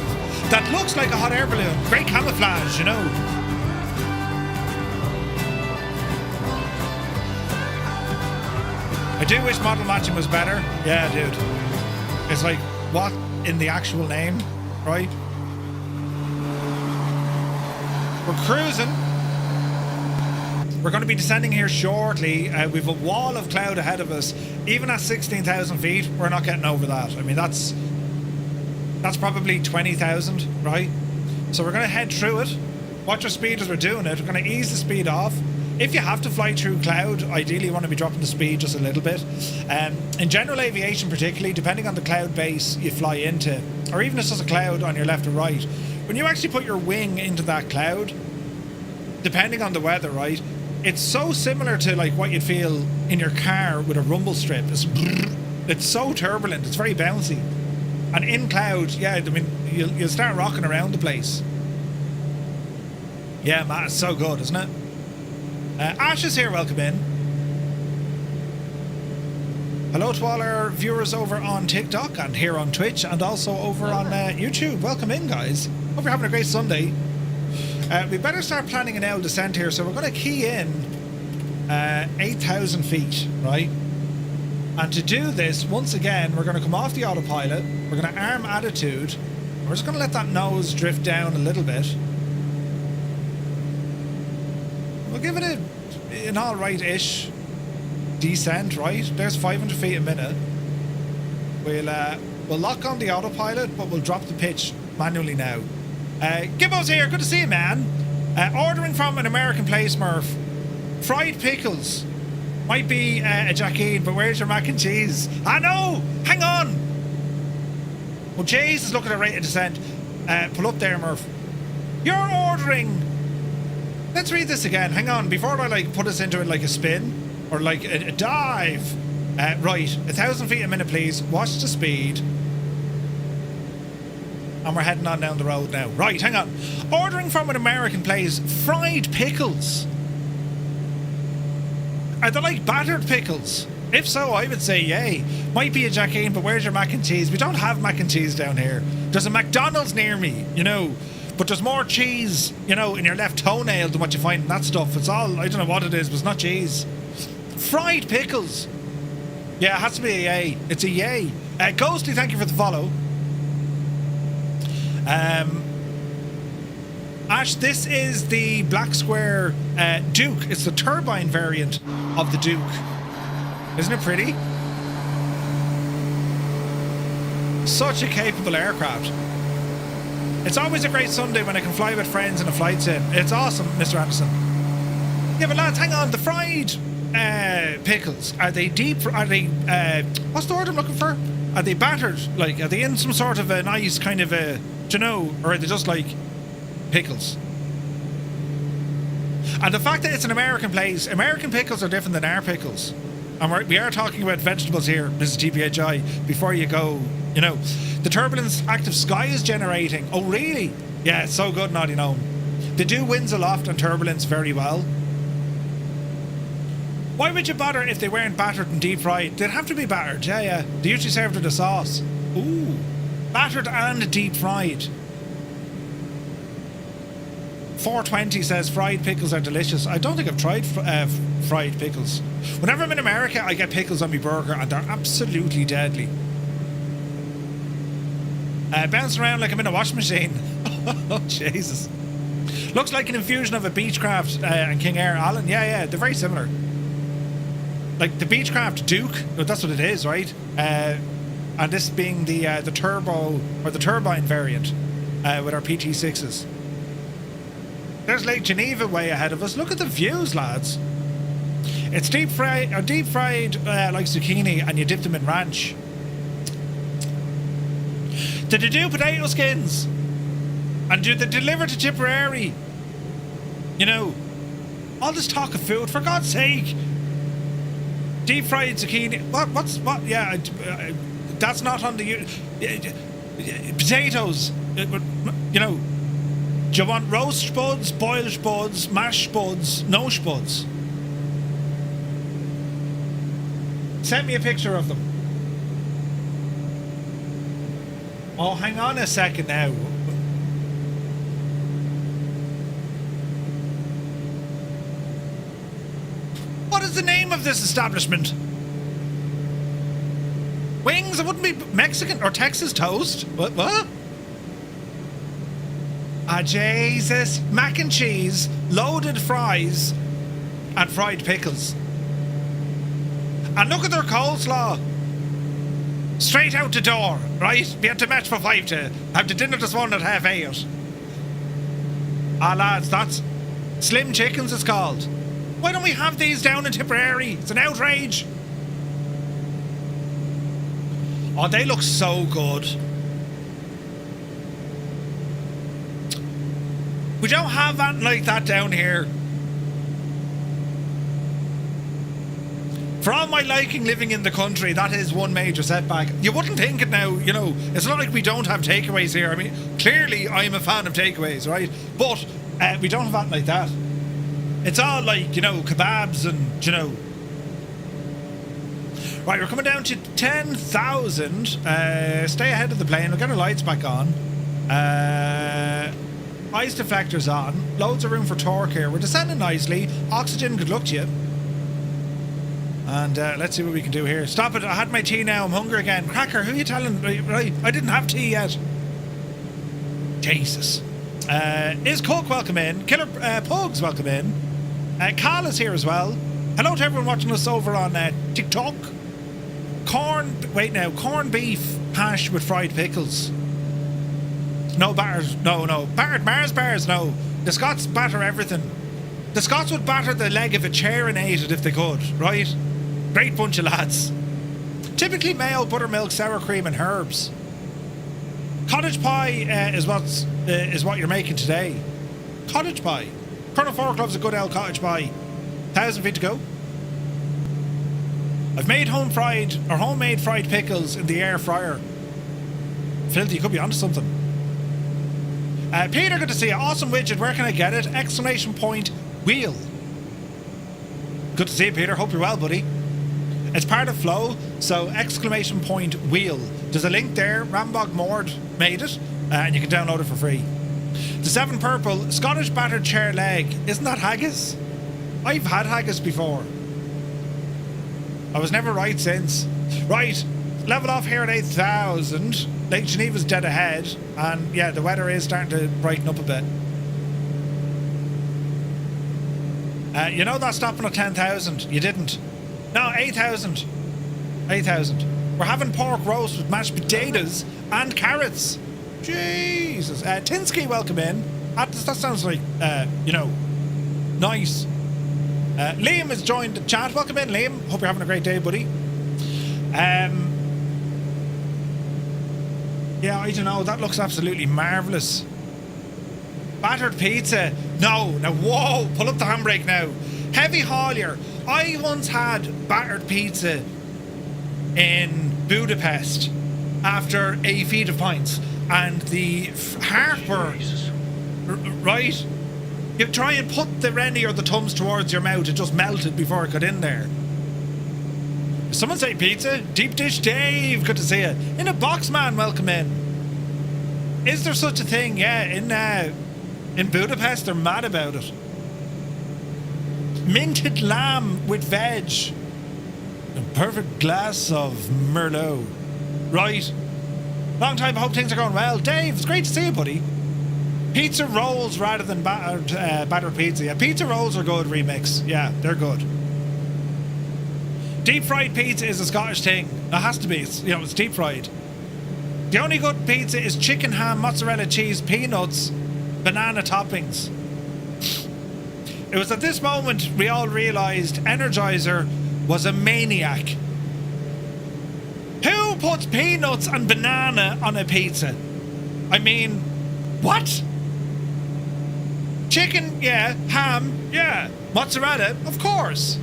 that looks like a hot air balloon. Great camouflage, you know. I do wish model matching was better. Yeah, dude. It's like, what in the actual name, right? We're cruising. We're going to be descending here shortly. We've a wall of cloud ahead of us. Even at 16,000 feet, we're not getting over that. I mean, that's probably 20,000, right? So we're going to head through it. Watch your speed as we're doing it. We're going to ease the speed off. If you have to fly through cloud, ideally you want to be dropping the speed just a little bit. In general aviation particularly, depending on the cloud base you fly into, or even if it's just a cloud on your left or right, when you actually put your wing into that cloud, depending on the weather, right, it's so similar to like what you'd feel in your car with a rumble strip. It's so turbulent, it's very bouncy. And in cloud, yeah, I mean, you'll start rocking around the place. Yeah, man, it's so good, isn't it? Ash is here, welcome in. Hello to all our viewers over on TikTok and here on Twitch and also over on YouTube. Welcome in, guys. Hope you're having a great Sunday. We better start planning an L descent here, so we're going to key in 8,000 feet, right? And to do this, once again, we're going to come off the autopilot, we're going to arm attitude, we're just going to let that nose drift down a little bit. We'll give it an alright-ish descent, right? There's 500 feet a minute. We'll lock on the autopilot, but we'll drop the pitch manually now. Gibbo's here, good to see you, man. Ordering from an American place, Murph. Fried pickles. Might be a Jackeen, but where's your mac and cheese? I know! Hang on! Well, Jays is looking at rate of descent. Pull up there, Murph. You're ordering... Let's read this again. Hang on, before I like put us into it like a spin or like a dive. Right, 1,000 feet a minute, please. Watch the speed. And we're heading on down the road now. Right, hang on. Ordering from an American place, fried pickles. Are they like battered pickles? If so, I would say yay. Might be a Jackeen, but where's your mac and cheese? We don't have mac and cheese down here. There's a McDonald's near me, you know. But there's more cheese, you know, in your left toenail than what you find in that stuff. It's all, I don't know what it is, but it's not cheese. Fried pickles. Yeah, it has to be a yay. It's a yay. Ghostly, thank you for the follow. Ash, this is the Black Square Duke. It's the turbine variant of the Duke. Isn't it pretty? Such a capable aircraft. It's always a great Sunday when I can fly with friends in a flight sim. It's awesome, Mr. Anderson. Yeah, but lads, hang on. The fried pickles, are they deep? Are they, what's the word I'm looking for? Are they battered? Like, are they in some sort of a nice kind of a, do you know, or are they just like pickles? And the fact that it's an American place, American pickles are different than our pickles. And we are talking about vegetables here, Mrs. TPHI, before you go, you know. The turbulence active sky is generating. Oh, really? Yeah, it's so good, Naughty Gnome. They do winds aloft and turbulence very well. Why would you bother if they weren't battered and deep fried? They'd have to be battered, yeah. They usually served with a sauce. Ooh, battered and deep fried. 420 says fried pickles are delicious. I don't think I've tried fried pickles. Whenever I'm in America, I get pickles on my burger and they're absolutely deadly. Bouncing around like I'm in a washing machine. Oh, Jesus. Looks like an infusion of a Beechcraft and King Air. Alan, yeah, they're very similar. Like the Beechcraft Duke, that's what it is, right? And this being the turbo or the turbine variant with our PT6s. There's Lake Geneva way ahead of us. Look at the views, lads. It's deep fried like zucchini, and you dip them in ranch. Did they do potato skins? And do they deliver to Tipperary? You know, all this talk of food, for God's sake. Deep fried zucchini. What? Yeah, that's not on the potatoes. You know, do you want roast spuds, boiled spuds, mashed spuds, no spuds? Send me a picture of them. Oh, hang on a second now. What is the name of this establishment? Wings? It wouldn't be Mexican or Texas toast. What? Ah, Jesus. Mac and cheese, loaded fries, and fried pickles. And look at their coleslaw. Straight out the door, right? Be at the match for 5 to have the dinner this morning at 8:30. Ah, lads, that's Slim Chickens it's called. Why don't we have these down in Tipperary? It's an outrage. Oh, they look so good. We don't have anything like that down here. For all my liking living in the country, that is one major setback. You wouldn't think it now, you know. It's not like we don't have takeaways here. I mean, clearly I'm a fan of takeaways, right? But we don't have anything like that. It's all like, you know, kebabs and, you know. Right, we're coming down to 10,000. Stay ahead of the plane. We'll get our lights back on. Ice deflectors on. Loads of room for torque here. We're descending nicely. Oxygen, good luck to you. And let's see what we can do here. Stop it. I had my tea now. I'm hungry again. Cracker, who are you telling? Right, I didn't have tea yet. Jesus. Is Coke welcome in? Killer Pugs welcome in. Carl is here as well. Hello to everyone watching us over on TikTok. Corned beef hash with fried pickles. No batters. No. Battered Mars bars, no. The Scots batter everything. The Scots would batter the leg of a chair and ate it if they could, right? Great bunch of lads. Typically mayo, buttermilk, sour cream and herbs. Cottage pie is what you're making today. Cottage pie. Colonel Fourclove's a good old cottage pie. 1,000 feet to go. I've made homemade fried pickles in the air fryer. Filthy, you could be onto something. Peter, good to see you. Awesome widget. Where can I get it? Exclamation point wheel. Good to see you, Peter. Hope you're well, buddy. It's part of Flow, so exclamation point wheel. There's a link there. Rambog Mord made it, and you can download it for free. The 7 Purple Scottish battered chair leg. Isn't that haggis? I've had haggis before. I was never right since. Right, level off here at 8,000. Lake Geneva's dead ahead. And yeah, the weather is starting to brighten up a bit. You know that stopping at 10,000? You didn't. No, 8,000. 8,000. We're having pork roast with mashed potatoes and carrots. Jesus. Tinsky, welcome in. That sounds like, you know, nice. Liam has joined the chat. Welcome in, Liam. Hope you're having a great day, buddy. Yeah, I don't know. That looks absolutely marvellous. Battered pizza. No, now, whoa. Pull up the handbrake now. Heavy haulier. I once had battered pizza in Budapest after a feed of pints. And the heartburn, right? You try and put the rennie or the Tums towards your mouth, it just melted before it got in there. Someone say pizza? Deep Dish Dave, good to see you. In a box, man, welcome in. Is there such a thing? Yeah, in Budapest, they're mad about it. Minted lamb with veg. A perfect glass of Merlot. Right. Long time, I hope things are going well. Dave, it's great to see you, buddy. Pizza rolls rather than battered pizza. Yeah, pizza rolls are good, remix. Yeah, they're good. Deep fried pizza is a Scottish thing. It has to be. It's, you know, it's deep fried. The only good pizza is chicken, ham, mozzarella cheese, peanuts, banana toppings. It was at this moment we all realised Energizer was a maniac. Who puts peanuts and banana on a pizza? I mean, what? Chicken, yeah. Ham, yeah. Mozzarella, of course.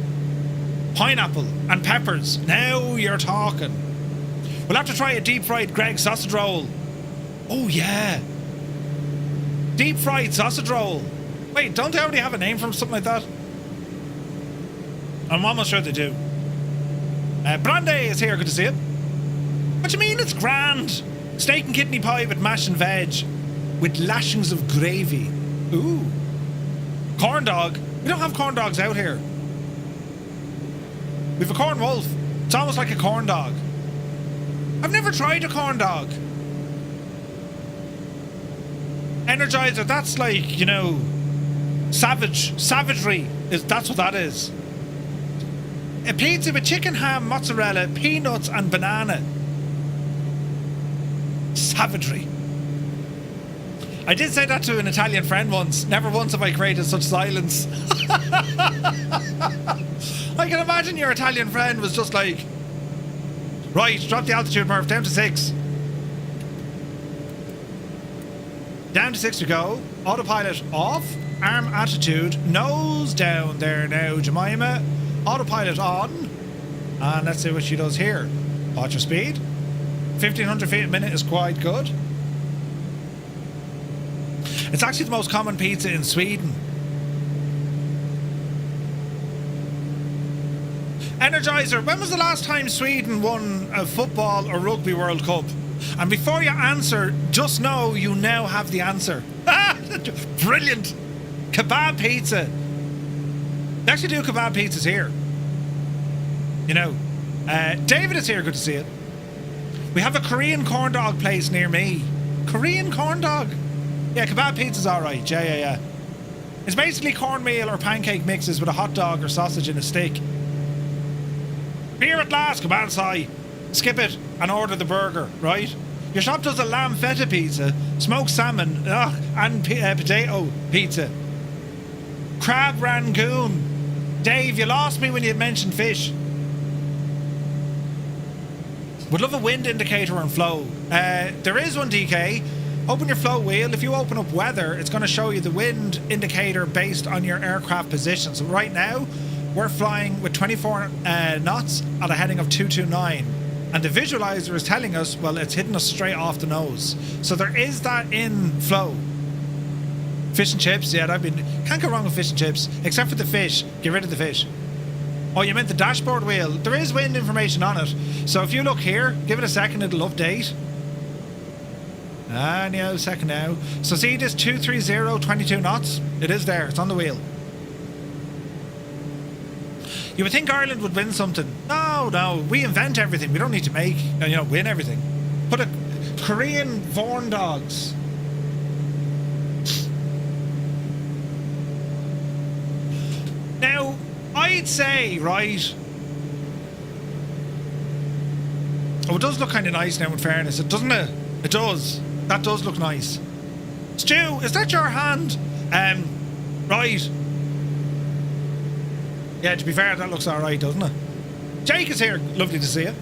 Pineapple and peppers. Now you're talking. We'll have to try a deep fried Greg sausage roll. Oh, yeah. Deep fried sausage roll. Wait, don't they already have a name for something like that? I'm almost sure they do. Brande is here, good to see you. What do you mean it's grand? Steak and kidney pie with mash and veg with lashings of gravy. Ooh. Corn dog. We don't have corn dogs out here. We've a corn wolf. It's almost like a corn dog. I've never tried a corn dog. Energizer, that's like, you know, savagery. That's what that is. A pizza with chicken, ham, mozzarella, peanuts and banana. Savagery. I did say that to an Italian friend once. Never once have I created such silence. I can imagine your Italian friend was just like, right, drop the altitude, Murph, down to 6. Down to 6 we go. Autopilot off. Arm attitude. Nose down there now, Jemima. Autopilot on. And let's see what she does here. Watch your speed. 1,500 feet a minute is quite good. It's actually the most common pizza in Sweden. Energizer, when was the last time Sweden won a football or rugby World Cup? And before you answer, just know you now have the answer. Brilliant. Kebab pizza. They actually do kebab pizzas here. You know. David is here, good to see you. We have a Korean corn dog place near me. Korean corn dog? Yeah, kebab pizza's alright. Yeah. It's basically cornmeal or pancake mixes with a hot dog or sausage in a stick. Beer at last, Kabansai. Skip it and order the burger, right? Your shop does a lamb feta pizza, smoked salmon, and potato pizza. Crab rangoon. Dave, you lost me when you mentioned fish. Would love a wind indicator and flow. There is one, DK. Open your flow wheel. If you open up weather, it's going to show you the wind indicator based on your aircraft position. So right now, we're flying with 24 knots at a heading of 229. And the visualizer is telling us, well, it's hitting us straight off the nose. So there is that in flow. Fish and chips, yeah, can't go wrong with fish and chips. Except for the fish. Get rid of the fish. Oh, you meant the dashboard wheel. There is wind information on it. So if you look here, give it a second, it'll update. A second now. So see this 230, 22 knots? It is there. It's on the wheel. You would think Ireland would win something. No, we invent everything. We don't need to make, win everything. Put a Korean Vorn dogs. Now, I'd say, right. Oh, it does look kind of nice now, in fairness. It doesn't it? It does. That does look nice. Stu, is that your hand? Right. Yeah, to be fair, that looks alright, doesn't it? Jake is here. Lovely to see you.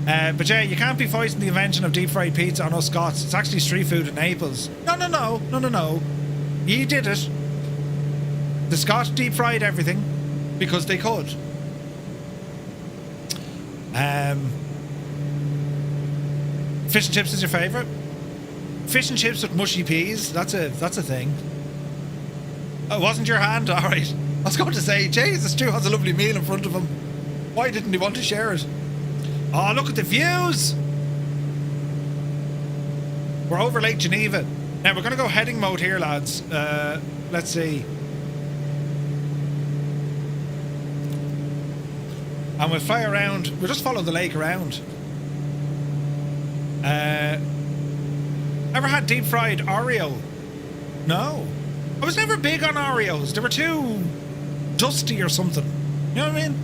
But yeah, you can't be foisting the invention of deep fried pizza on us Scots. It's actually street food in Naples. No. Ye did it. The Scots deep fried everything because they could. Fish and chips is your favourite? Fish and chips with mushy peas. That's a thing. Oh, wasn't your hand? All right. I was going to say, Jesus, Stu has a lovely meal in front of him. Why didn't he want to share it? Oh, look at the views. We're over Lake Geneva. Now, we're going to go heading mode here, lads. Let's see. And we'll fly around. We'll just follow the lake around. Ever had deep fried Oreo? No. I was never big on Oreos. They were too dusty or something. You know what I mean?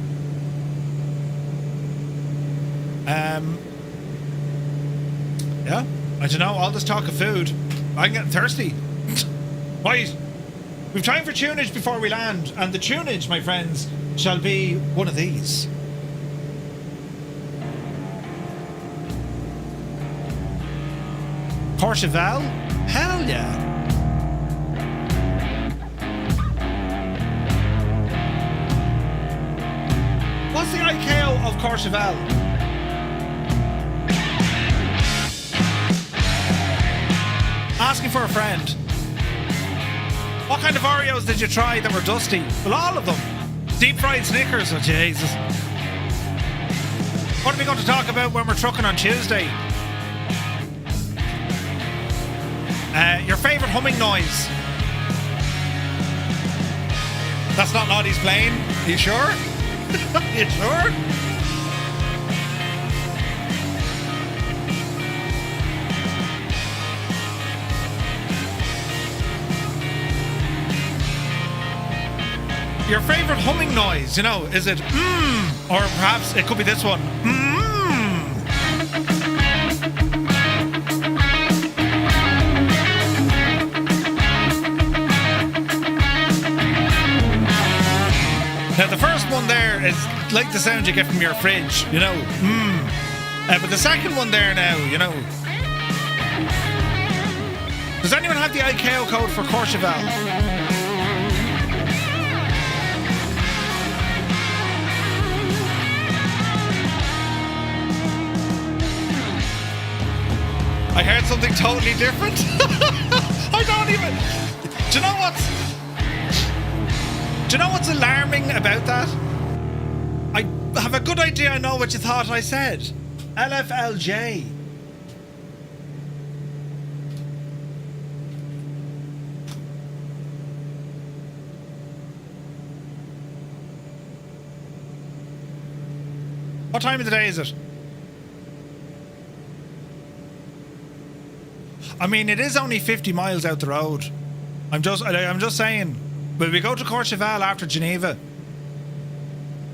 Yeah. I don't know. All this talk of food. I'm getting thirsty. Right. We've time for tunage before we land. And the tunage, my friends, shall be one of these. Courchevel? Hell yeah. What's the ICAO of Courchevel? Asking for a friend. What kind of Oreos did you try that were dusty? Well, all of them. Deep fried Snickers. Oh, Jesus. What are we going to talk about when we're trucking on Tuesday? Your favourite humming noise. That's not Noddy's plane. Are you sure? You sure? Your favourite humming noise, is it or perhaps it could be this one. Now the first one there is like the sound you get from your fridge, but the second one there now, Does anyone have the ICAO code for Courchevel? I heard something totally different. I don't even... Do you know what's alarming about that? I have a good idea I know what you thought I said. LFLJ. What time of the day is it? I mean, it is only 50 miles out the road. I'm just saying. Will we go to Courchevel after Geneva?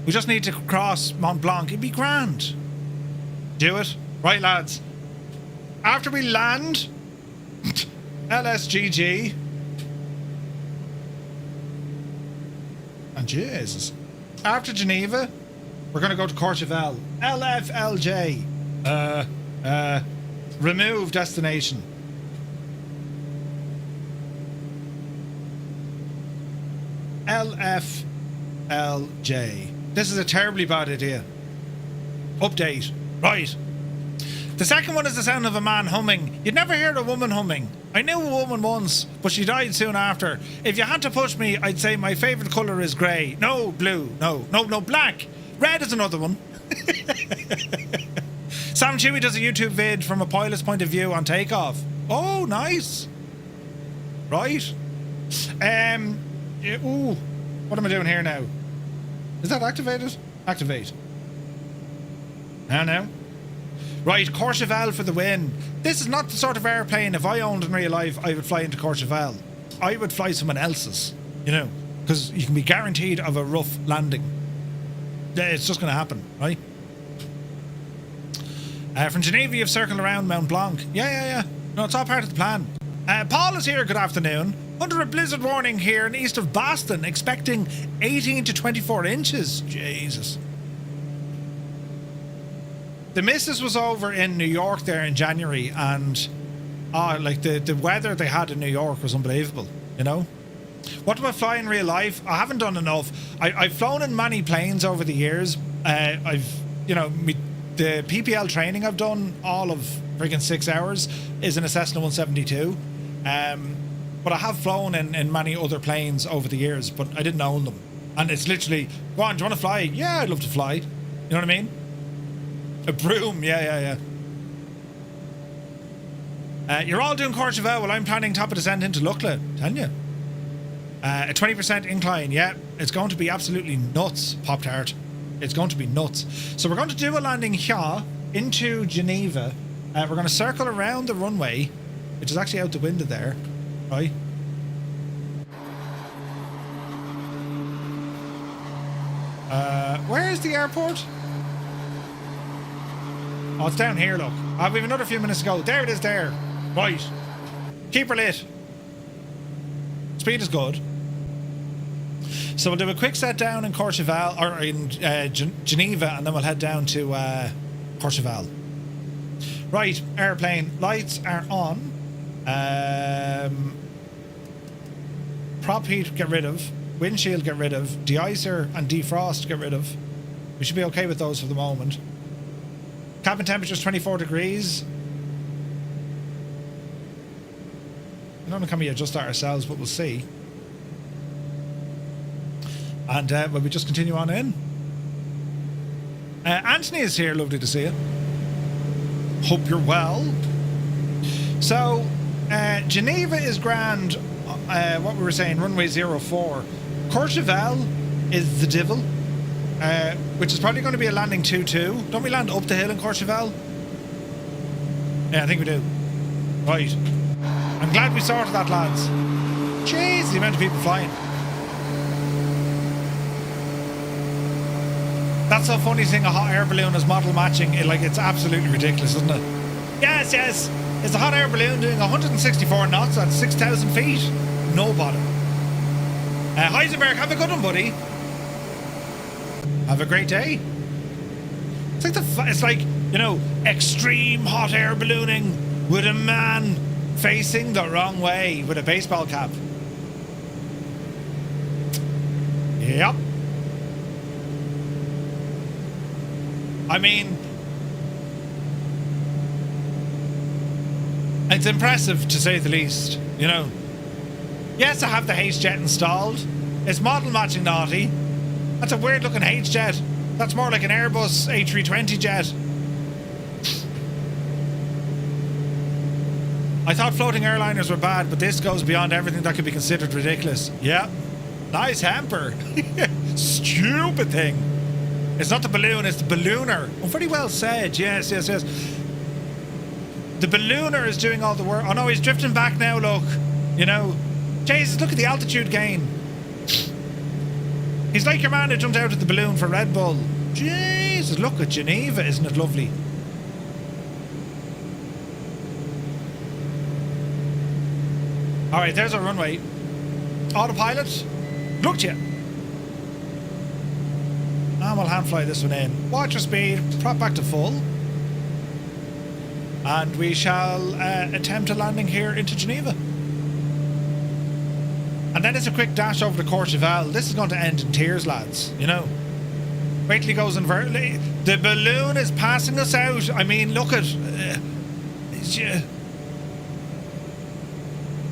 We just need to cross Mont Blanc. It'd be grand. Do it. Right, lads. After we land, LSGG. And Jesus. After Geneva, we're going to go to Courchevel. LFLJ. Remove destination. LFLJ. This is a terribly bad idea. Update. Right. The second one is the sound of a man humming. You'd never heard a woman humming. I knew a woman once, but she died soon after. If you had to push me, I'd say my favourite colour is grey. No, blue. No, black. Red is another one. Sam Chewy does a YouTube vid from a pilot's point of view on takeoff. Oh, nice. Right. Ooh, what am I doing here now? Is that activated? Activate. Now. Right, Courchevel for the win. This is not the sort of airplane, if I owned in real life, I would fly into Courchevel. I would fly someone else's, you know, because you can be guaranteed of a rough landing. It's just going to happen, right? From Geneva, you've circled around Mount Blanc. Yeah. No, it's all part of the plan. Paul is here, good afternoon. Under a blizzard warning here in east of Boston, expecting 18 to 24 inches. Jesus. The missus was over in New York there in January, and like the weather they had in New York was unbelievable, you know? What do I fly in real life? I haven't done enough. I've flown in many planes over the years. The PPL training I've done, all of friggin' 6 hours, is in a Cessna 172. But I have flown in many other planes over the years, but I didn't own them. And it's literally, go on, do you want to fly? Yeah, I'd love to fly. You know what I mean? A broom, yeah. You're all doing Courchevel while I'm planning top of descent into Luckla, telling you. A 20% incline, yeah. It's going to be absolutely nuts, Pop-Tart. It's going to be nuts. So we're going to do a landing here into Geneva. We're going to circle around the runway, which is actually out the window there, right? Where is the airport? Oh, it's down here, look. We have another few minutes to go. There it is there. Right. Keep her lit. Speed is good. So we'll do a quick set down in Courchevel, or in Geneva, and then we'll head down to Courchevel. Right, airplane. Lights are on. Prop heat, get rid of. Windshield, get rid of. De-icer and defrost, get rid of. We should be okay with those for the moment. Cabin temperature is 24 degrees. I don't know can we adjust that ourselves, but we'll see. And will we just continue on in? Anthony is here, lovely to see you. Hope you're well. So, Geneva is grand, what we were saying, runway 04. Courchevel is the devil. Which is probably going to be a landing 2-2. Don't we land up the hill in Courchevel? Yeah, I think we do. Right. I'm glad we sorted that, lads. Jeez, the amount of people flying. That's a funny thing, a hot air balloon is model matching. It's absolutely ridiculous, isn't it? Yes. It's a hot air balloon doing 164 knots at 6,000 feet. No bother. Heisenberg, have a good one, buddy. Have a great day. It's like, you know, extreme hot air ballooning with a man facing the wrong way with a baseball cap. Yep. I mean, it's impressive to say the least, you know. Yes, I have the H-Jet installed. It's model matching naughty. That's a weird looking H-Jet. That's more like an Airbus A320 jet. I thought floating airliners were bad, but this goes beyond everything that could be considered ridiculous. Yeah. Nice hamper. Stupid thing. It's not the balloon, it's the ballooner. Oh, very well said. Yes. The ballooner is doing all the work. Oh no, he's drifting back now, look. You know. Jesus, look at the altitude gain. He's like your man who jumped out of the balloon for Red Bull. Jesus, look at Geneva, isn't it lovely? Alright, there's our runway. Autopilot, look to you. And we'll hand fly this one in. Watch your speed, prop back to full. And we shall attempt a landing here into Geneva. And then it's a quick dash over to Courchevel. This is going to end in tears, lads, you know. Wait till he goes invertly. The balloon is passing us out. I mean, look at...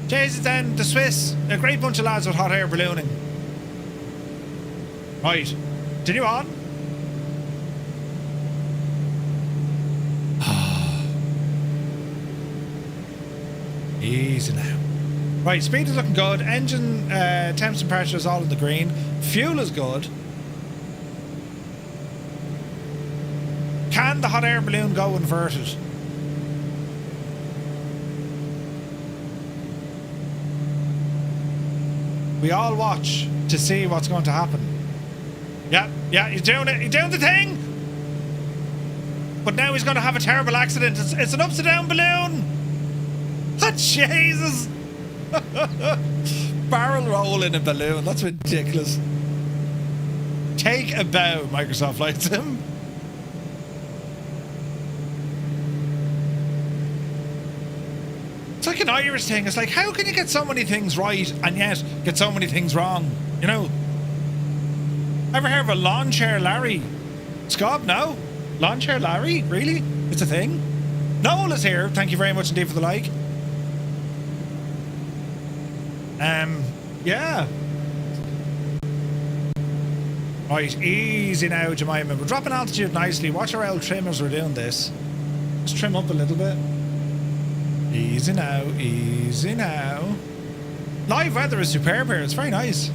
Jesus, then, the Swiss. A great bunch of lads with hot air ballooning. Right. Continue on. Easy now. Right, speed is looking good. Engine temps and pressure is all in the green. Fuel is good. Can the hot air balloon go inverted? We all watch to see what's going to happen. Yeah, he's doing it. He's doing the thing. But now he's going to have a terrible accident. It's an upside down balloon. Oh, Jesus. Barrel roll in a balloon. That's ridiculous. Take a bow, Microsoft Flight Sim. It's like an Irish thing. It's like, how can you get so many things right and yet get so many things wrong? You know? Ever heard of a lawn chair Larry? Scob, no? Lawn chair Larry? Really? It's a thing? Noel is here. Thank you very much indeed for the like. Yeah. Right, easy now, Jemima. We're dropping altitude nicely. Watch our old trim as we're doing this. Just trim up a little bit. Easy now, easy now. Live weather is superb here. It's very nice.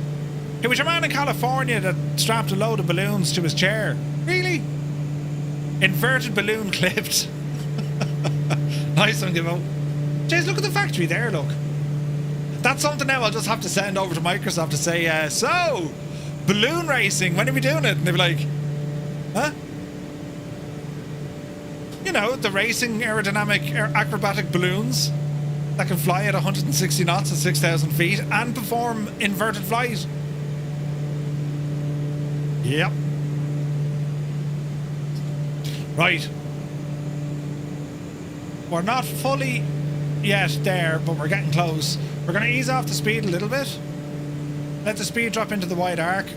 It was your man in California that strapped a load of balloons to his chair. Really? Inverted balloon clipped. Nice one, Gimmo. Jeez, look at the factory there, look. That's something now I'll just have to send over to Microsoft to say, so, balloon racing, when are we doing it? And they'll be like, huh? You know, the racing aerodynamic acrobatic balloons that can fly at 160 knots at 6,000 feet and perform inverted flight. Yep. Right. We're not fully yet there, but we're getting close. We're going to ease off the speed a little bit. Let the speed drop into the wide arc.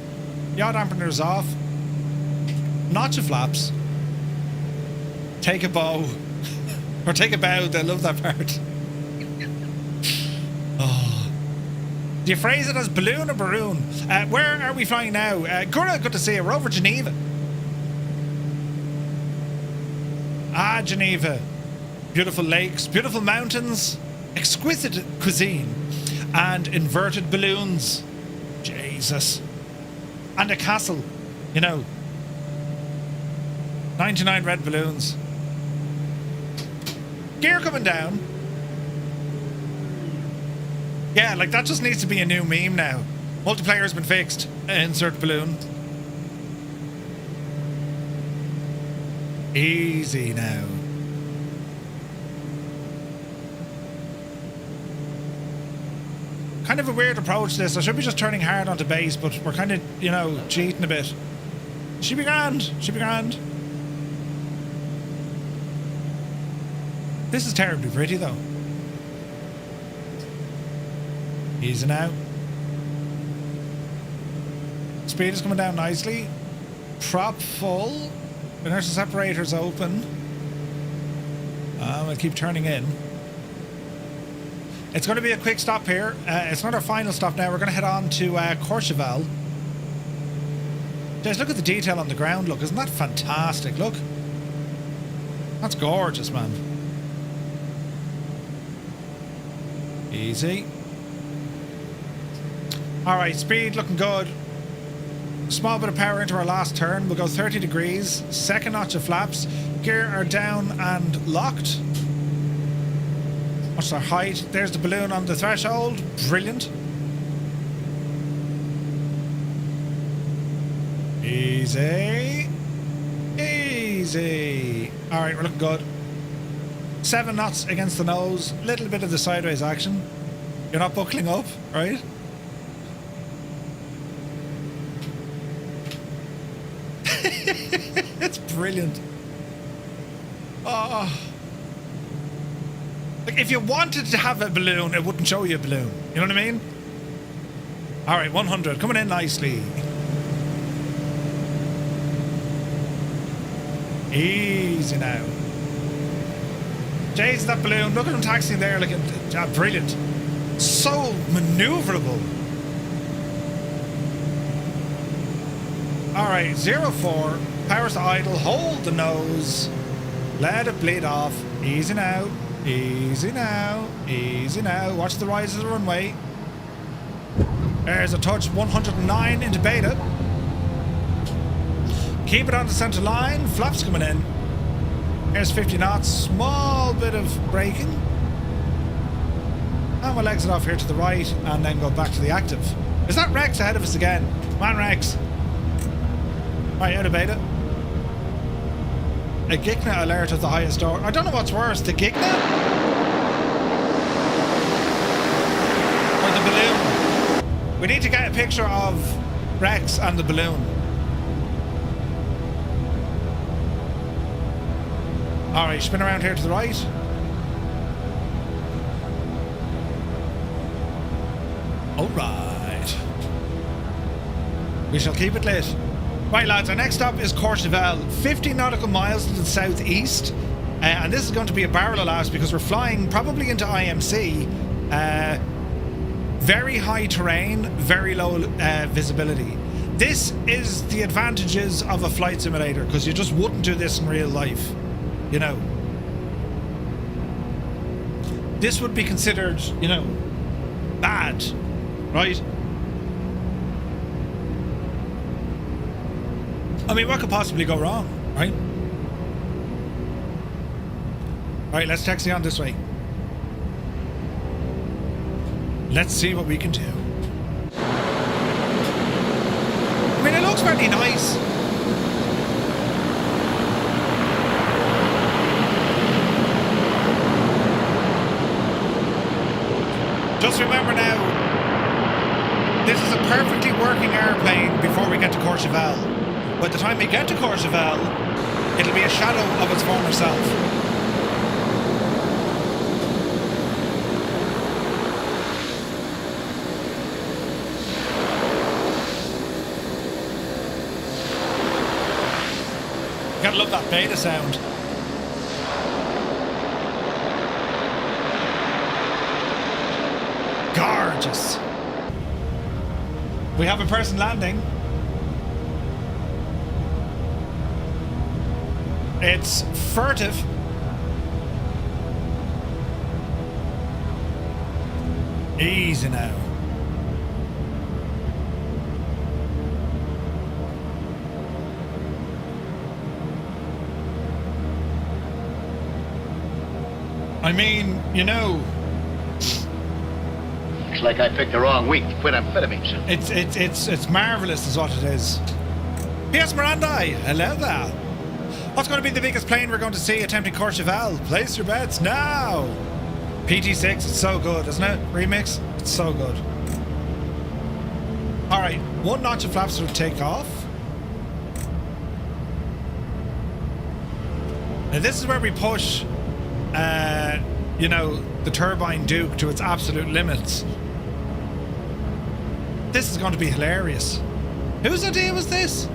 Yaw dampener's off. Notch of flaps. Take a bow. Or take a bow. They love that part. Oh. Do you phrase it as balloon or baroon? Where are we flying now? Gura, good to see you. We're over Geneva. Ah, Geneva. Beautiful lakes, beautiful mountains, exquisite cuisine, and inverted balloons. Jesus. And a castle, you know. 99 red balloons. Gear coming down. Yeah, like that just needs to be a new meme now. Multiplayer's been fixed. Insert balloon. Easy now. Kind of a weird approach this. I should be just turning hard onto base, but we're kind of, you know, cheating a bit. Should be grand. Should be grand. This is terribly pretty though. Easy now. Speed is coming down nicely. Prop full. Inertial separator's open. We'll keep turning in. It's going to be a quick stop here. It's not our final stop now. We're going to head on to Courchevel. Just look at the detail on the ground. Look, isn't that fantastic? Look. That's gorgeous, man. Easy. Alright, speed looking good. Small bit of power into our last turn. We'll go 30 degrees. Second notch of flaps. Gear are down and locked. What's our height? There's the balloon on the threshold. Brilliant. Easy. Easy. Alright, we're looking good. 7 knots against the nose. Little bit of the sideways action. You're not buckling up, right? It's brilliant. Oh. Like, if you wanted to have a balloon, it wouldn't show you a balloon. You know what I mean? Alright, 100. Coming in nicely. Easy now. Jeez, that balloon. Look at him taxiing there. Like, brilliant. So maneuverable. Alright, 04. Powers to idle. Hold the nose. Let it bleed off. Easy now. Easy now. Easy now. Watch the rise of the runway. There's a touch. 109 into beta. Keep it on the center line. Flaps coming in. There's 50 knots, small bit of braking. And we'll exit off here to the right and then go back to the active. Is that Rex ahead of us again? Come on, Rex. Right, out of beta. A Gigna alert at the highest door. I don't know what's worse, the Gigna? Or the balloon? We need to get a picture of Rex and the balloon. Alright, spin around here to the right. Alright. We shall keep it lit. Right, lads, our next stop is Courchevel, 50 nautical miles to the southeast. And this is going to be a barrel of laughs because we're flying probably into IMC. Very high terrain, very low visibility. This is the advantages of a flight simulator because you just wouldn't do this in real life. You know. This would be considered, you know, bad, right? I mean, what could possibly go wrong, right? Right, let's taxi on this way. Let's see what we can do. I mean, it looks very nice. Just remember now, this is a perfectly working airplane before we get to Courchevel. By the time we get to Courchevel, it'll be a shadow of its former self. You gotta love that beta sound. Gorgeous. We have a person landing. It's furtive. Easy now. I mean, you know, Looks like I picked the wrong week to quit amphetamines. it's marvelous is what it is. Yes, Miranda, hello there. What's going to be the biggest plane we're going to see attempting Courchevel? Place your bets now. PT6, it's so good, isn't it? Remix, it's so good. Alright, one notch of flaps will take off. Now this is where we push, you know, the Turbine Duke to its absolute limits. This is going to be hilarious. Whose idea was this?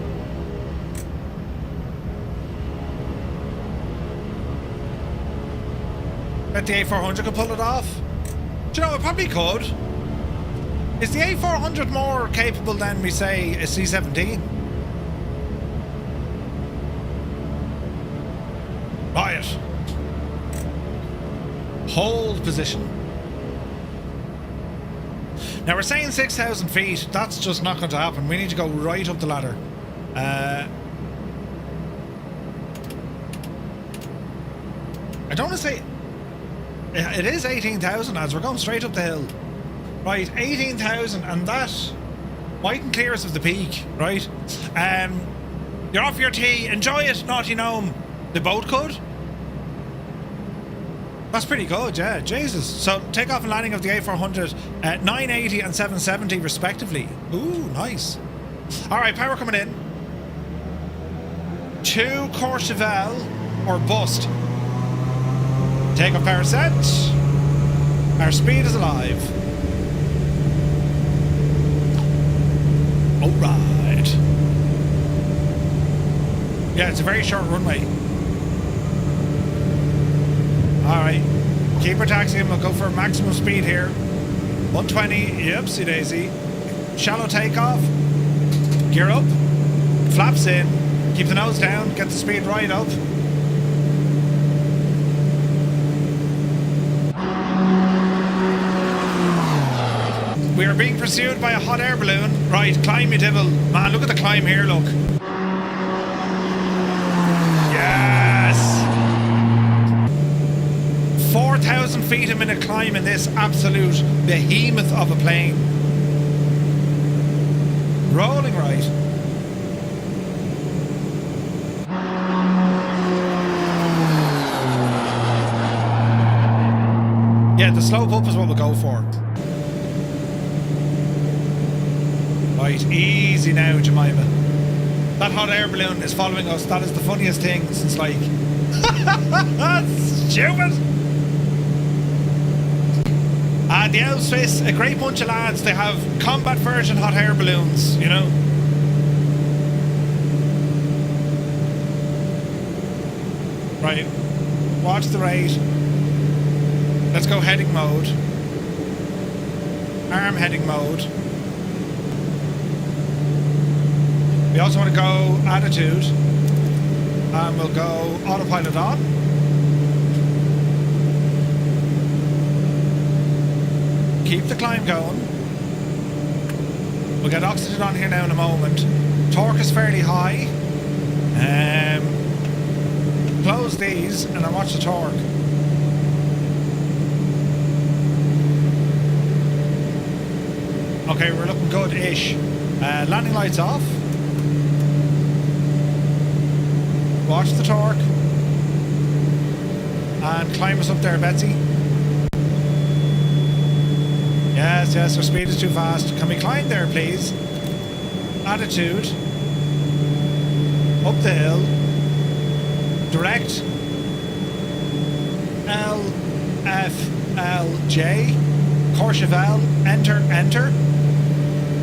Bet the A400 could pull it off. Do you know, it probably could. Is the A400 more capable than, we say, a C-17? Right. Hold position. Now we're saying 6,000 feet. That's just not going to happen. We need to go right up the ladder. I don't want to say... It is 18,000 as we're going straight up the hill. Right, 18,000, and that white and clear us of the peak, right? You're off your tee. Enjoy it, naughty gnome. The boat could. That's pretty good, yeah. Jesus. So takeoff and landing of the A400 at 980 and 770 respectively. Ooh, nice. All right, power coming in. To Courchevel or bust. Takeoff power set. Our speed is alive. All right. Yeah, it's a very short runway. Alright, keep her taxiing, we'll go for maximum speed here. 120, yipsy daisy. Shallow takeoff. Gear up. Flaps in. Keep the nose down, get the speed right up. We are being pursued by a hot air balloon. Right, climb you devil. Man, look at the climb here, look. Yes! feet a minute climb in this absolute behemoth of a plane. Rolling right. Yeah, the slope up is what we'll go for. Right, easy now, Jemima. That hot air balloon is following us. That is the funniest thing since, like... That's stupid! The Alps, a great bunch of lads. They have combat version hot air balloons, you know. Right, watch the rate. Let's go heading mode. Arm heading mode. We also want to go attitude. And we'll go autopilot on. Keep the climb going. We'll get oxygen on here now in a moment. Torque is fairly high. Close these and then watch the torque. Okay, we're looking good-ish. Landing lights off. Watch the torque. And climb us up there, Betsy. Yes, yes, our speed is too fast. Can we climb there, please? Attitude. Up the hill. Direct. L, F, L, J. Courchevel. Enter, enter.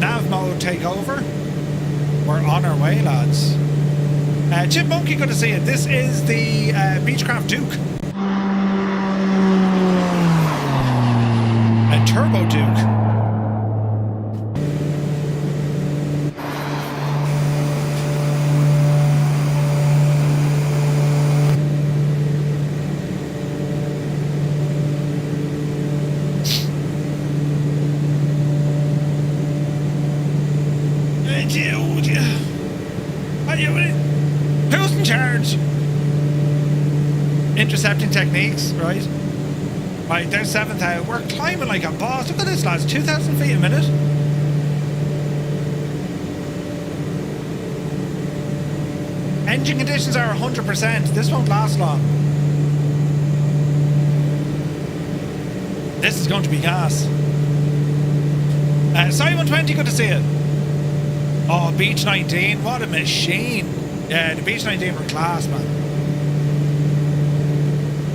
Nav mode, take over. We're on our way, lads. Chip Monkey, good to see you. This is the Beechcraft Duke. A Turbo Duke. Who's in charge? Intercepting techniques, right? Right, there's 7,000. We're climbing like a boss. Look at this, lads. 2,000 feet a minute. Engine conditions are 100%. This won't last long. This is going to be gas. Simon 20, good to see you. Oh, Beach 19, what a machine. Yeah, the Beach 19 were class, man.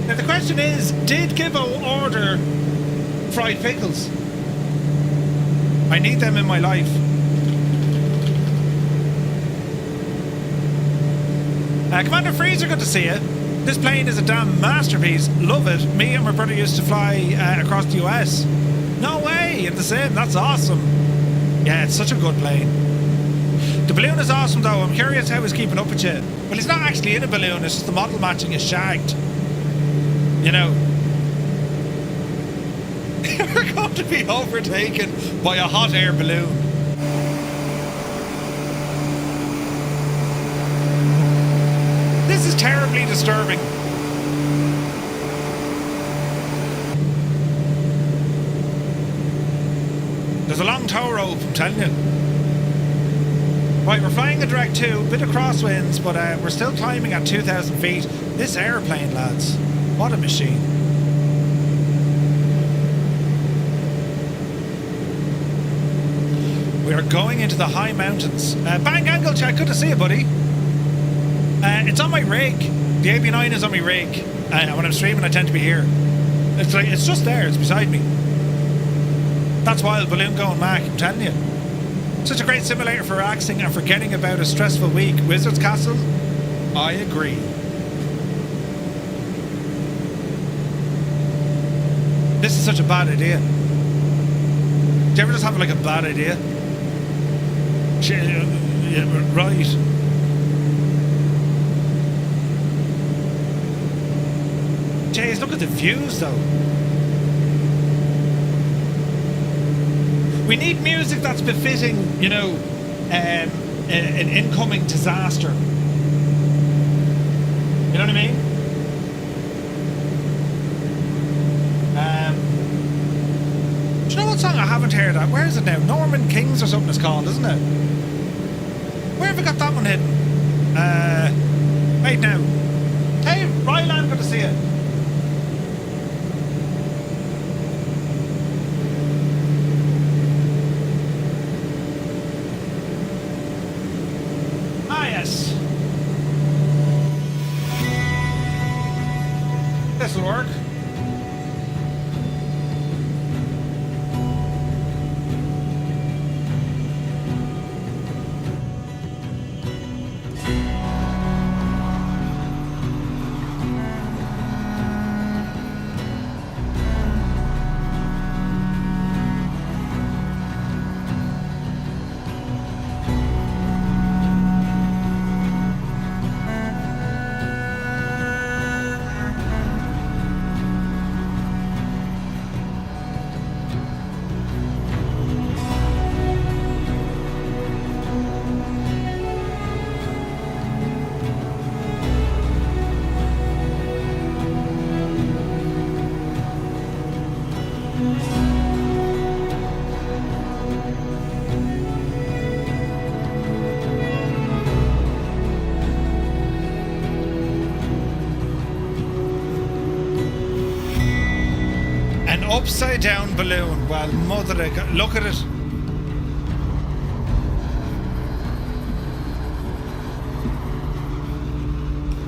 Now the question is, did Gibbo order fried pickles? I need them in my life. Commander Freezer, good to see you. This plane is a damn masterpiece. Love it. Me and my brother used to fly across the US. No way, in the same. That's awesome. Yeah, it's such a good plane. The balloon is awesome though. I'm curious how he's keeping up with you. Well, he's not actually in a balloon. It's just the model matching is shagged. You know. We're going to be overtaken by a hot air balloon. This is terribly disturbing. There's a long tow rope, I'm telling you. Right, we're flying a direct 2, bit of crosswinds, but we're still climbing at 2,000 feet. This airplane, lads, what a machine. We are going into the high mountains. Bang Angle Chat, good to see you, buddy. It's on my rig. The AB9 is on my rig. When I'm streaming, I tend to be here. It's just there, it's beside me. That's wild, balloon going Mac, I'm telling you. Such a great simulator for relaxing and forgetting about a stressful week. Wizard's Castle? I agree. This is such a bad idea. Do you ever just have like a bad idea? Yeah, right. Jeez, look at the views though. We need music that's befitting, you know, an incoming disaster. You know what I mean? What song I haven't heard that? Where is it now? Norman Kings or something it's called, isn't it? Where have we got that one hidden? Wait now. Hey, Ryland, good to see you. Ah, yes. This'll work. Upside down balloon. Well, mother of God, look at it.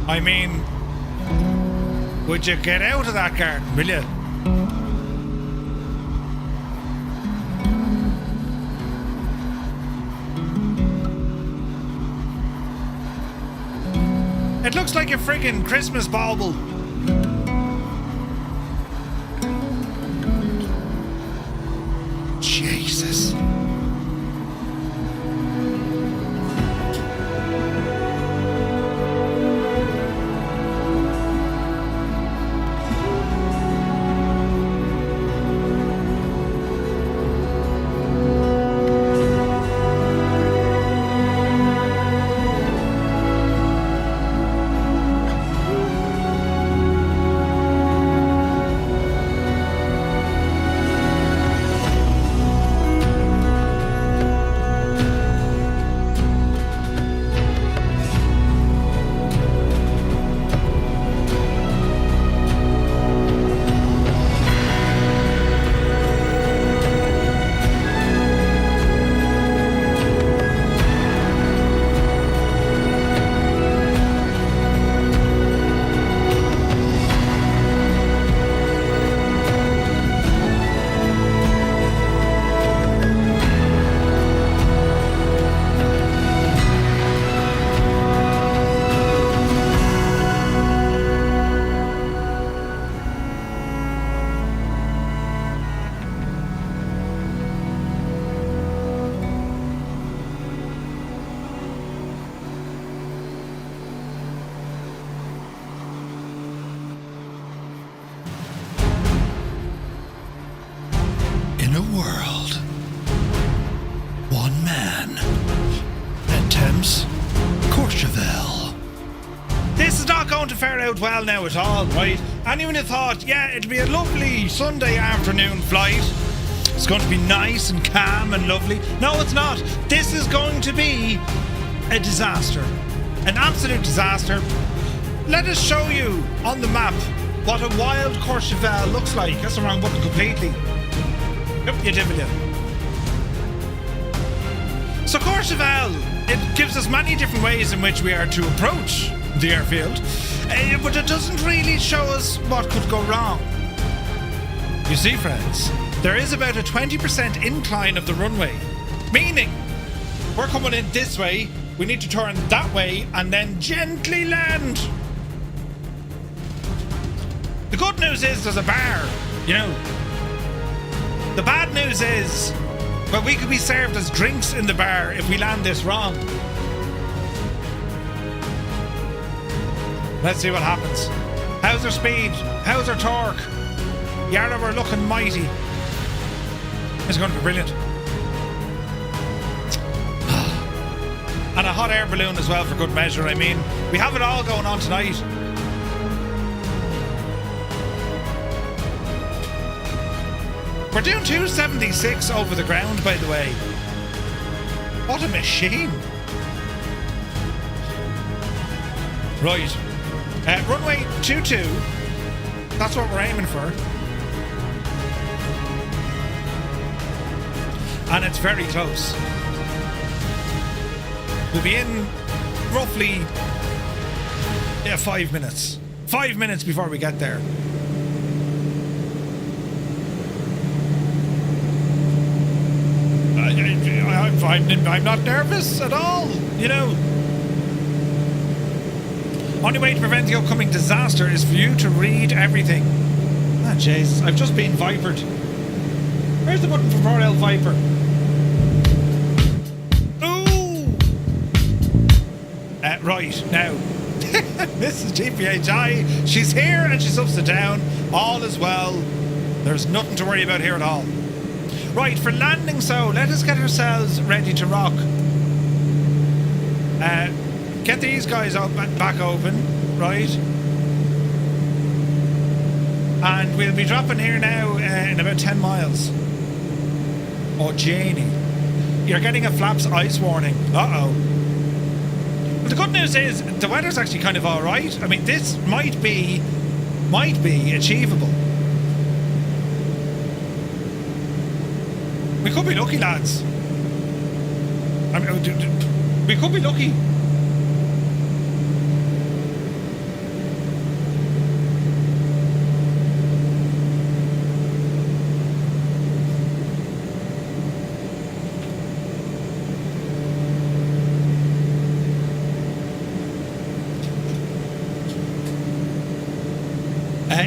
I mean, would you get out of that garden, will you? It looks like a friggin' Christmas bauble. Jesus. Well now at all, right? Anyone who thought, yeah, it'll be a lovely Sunday afternoon flight, it's going to be nice and calm and lovely. No, it's not. This is going to be a disaster. An absolute disaster. Let us show you on the map what a wild Courchevel looks like. That's the wrong button completely. Yep, you did it. So Courchevel, it gives us many different ways in which we are to approach the airfield. But it doesn't really show us what could go wrong. You see, friends, there is about a 20% incline of the runway, meaning we're coming in this way, we need to turn that way and then gently land. The good news is there's a bar, you know. The bad news is, well, we could be served as drinks in the bar if we land this wrong. Let's see what happens. How's our speed? How's our torque? Yarra, we're looking mighty. It's going to be brilliant. And a hot air balloon as well for good measure. I mean, we have it all going on tonight. We're doing 276 over the ground, by the way. What a machine. Right. Runway 22. That's what we're aiming for. And it's very close. We'll be in roughly 5 minutes. 5 minutes before we get there. I'm not nervous at all, you know. Only way to prevent the upcoming disaster is for you to read everything. Ah, jeez, I've just been vipered. Where's the button for 4L Viper? Ooh! Right, now. Mrs. GPHI, she's here and she's upside down. All is well. There's nothing to worry about here at all. Right, for landing, so let us get ourselves ready to rock. Get these guys back open, right? And we'll be dropping here now in about 10 miles. Oh, Janie. You're getting a flaps ice warning. Uh-oh. But the good news is, the weather's actually kind of alright. I mean, this might be achievable. We could be lucky, lads. I mean, we could be lucky.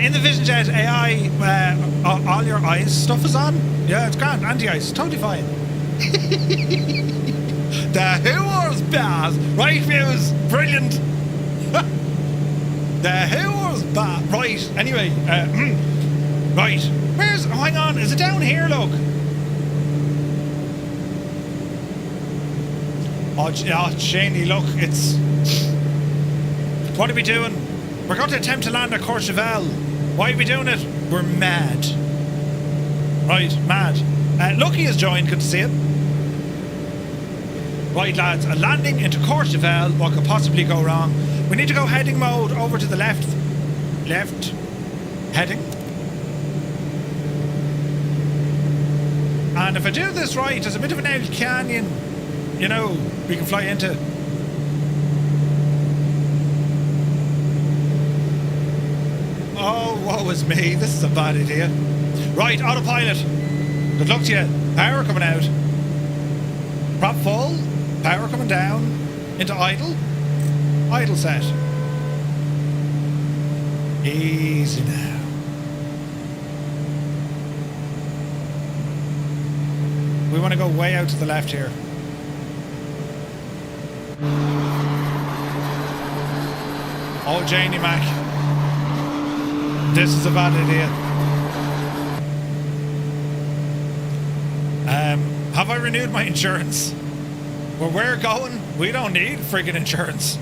In the Vision Jet AI, all your eyes stuff is on. Yeah, it's grand. Anti-ice, totally fine. The Who's bad. Right, views, brilliant. The Who's bad. Right, anyway, right. Where's? Oh, hang on. Is it down here? Look. Oh, Shaney, look. It's. What are we doing? We're going to attempt to land at Courchevel. Why are we doing it? We're mad. Right, mad. Lucky has joined, good to see him. Right, lads, a landing into Courchevel. What could possibly go wrong? We need to go heading mode over to the left. Left. Heading. And if I do this right, there's a bit of an old canyon, you know, we can fly into. Oh, woe is me. This is a bad idea. Right, autopilot. Good luck to you. Power coming out. Prop full. Power coming down. Into idle. Idle set. Easy now. We want to go way out to the left here. Oh, Janie Mac. This is a bad idea. Have I renewed my insurance? Where we're going, we don't need friggin' insurance.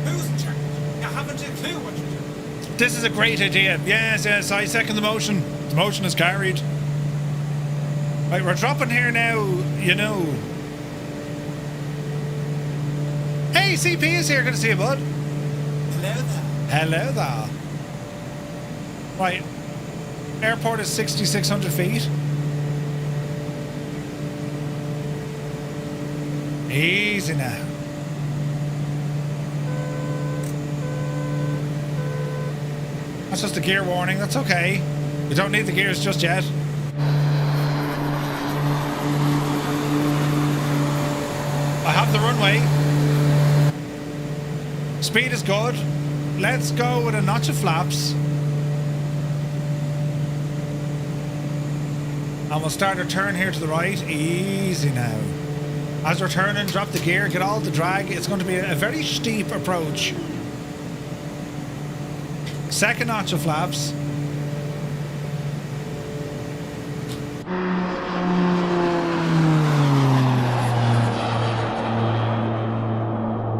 Who's in charge? You haven't a clue what you're doing. This is a great idea. Yes, yes, I second the motion. The motion is carried. Right, we're dropping here now, you know. Hey, CP is here. Good to see you, bud. Hello there. Hello there. Right. Airport is 6,600 feet. Easy now. That's just a gear warning. That's okay. We don't need the gears just yet. I have the runway. Speed is good. Let's go with a notch of flaps. And we'll start our turn here to the right. Easy now. As we're turning, drop the gear, get all the drag. It's going to be a very steep approach. Second notch of flaps.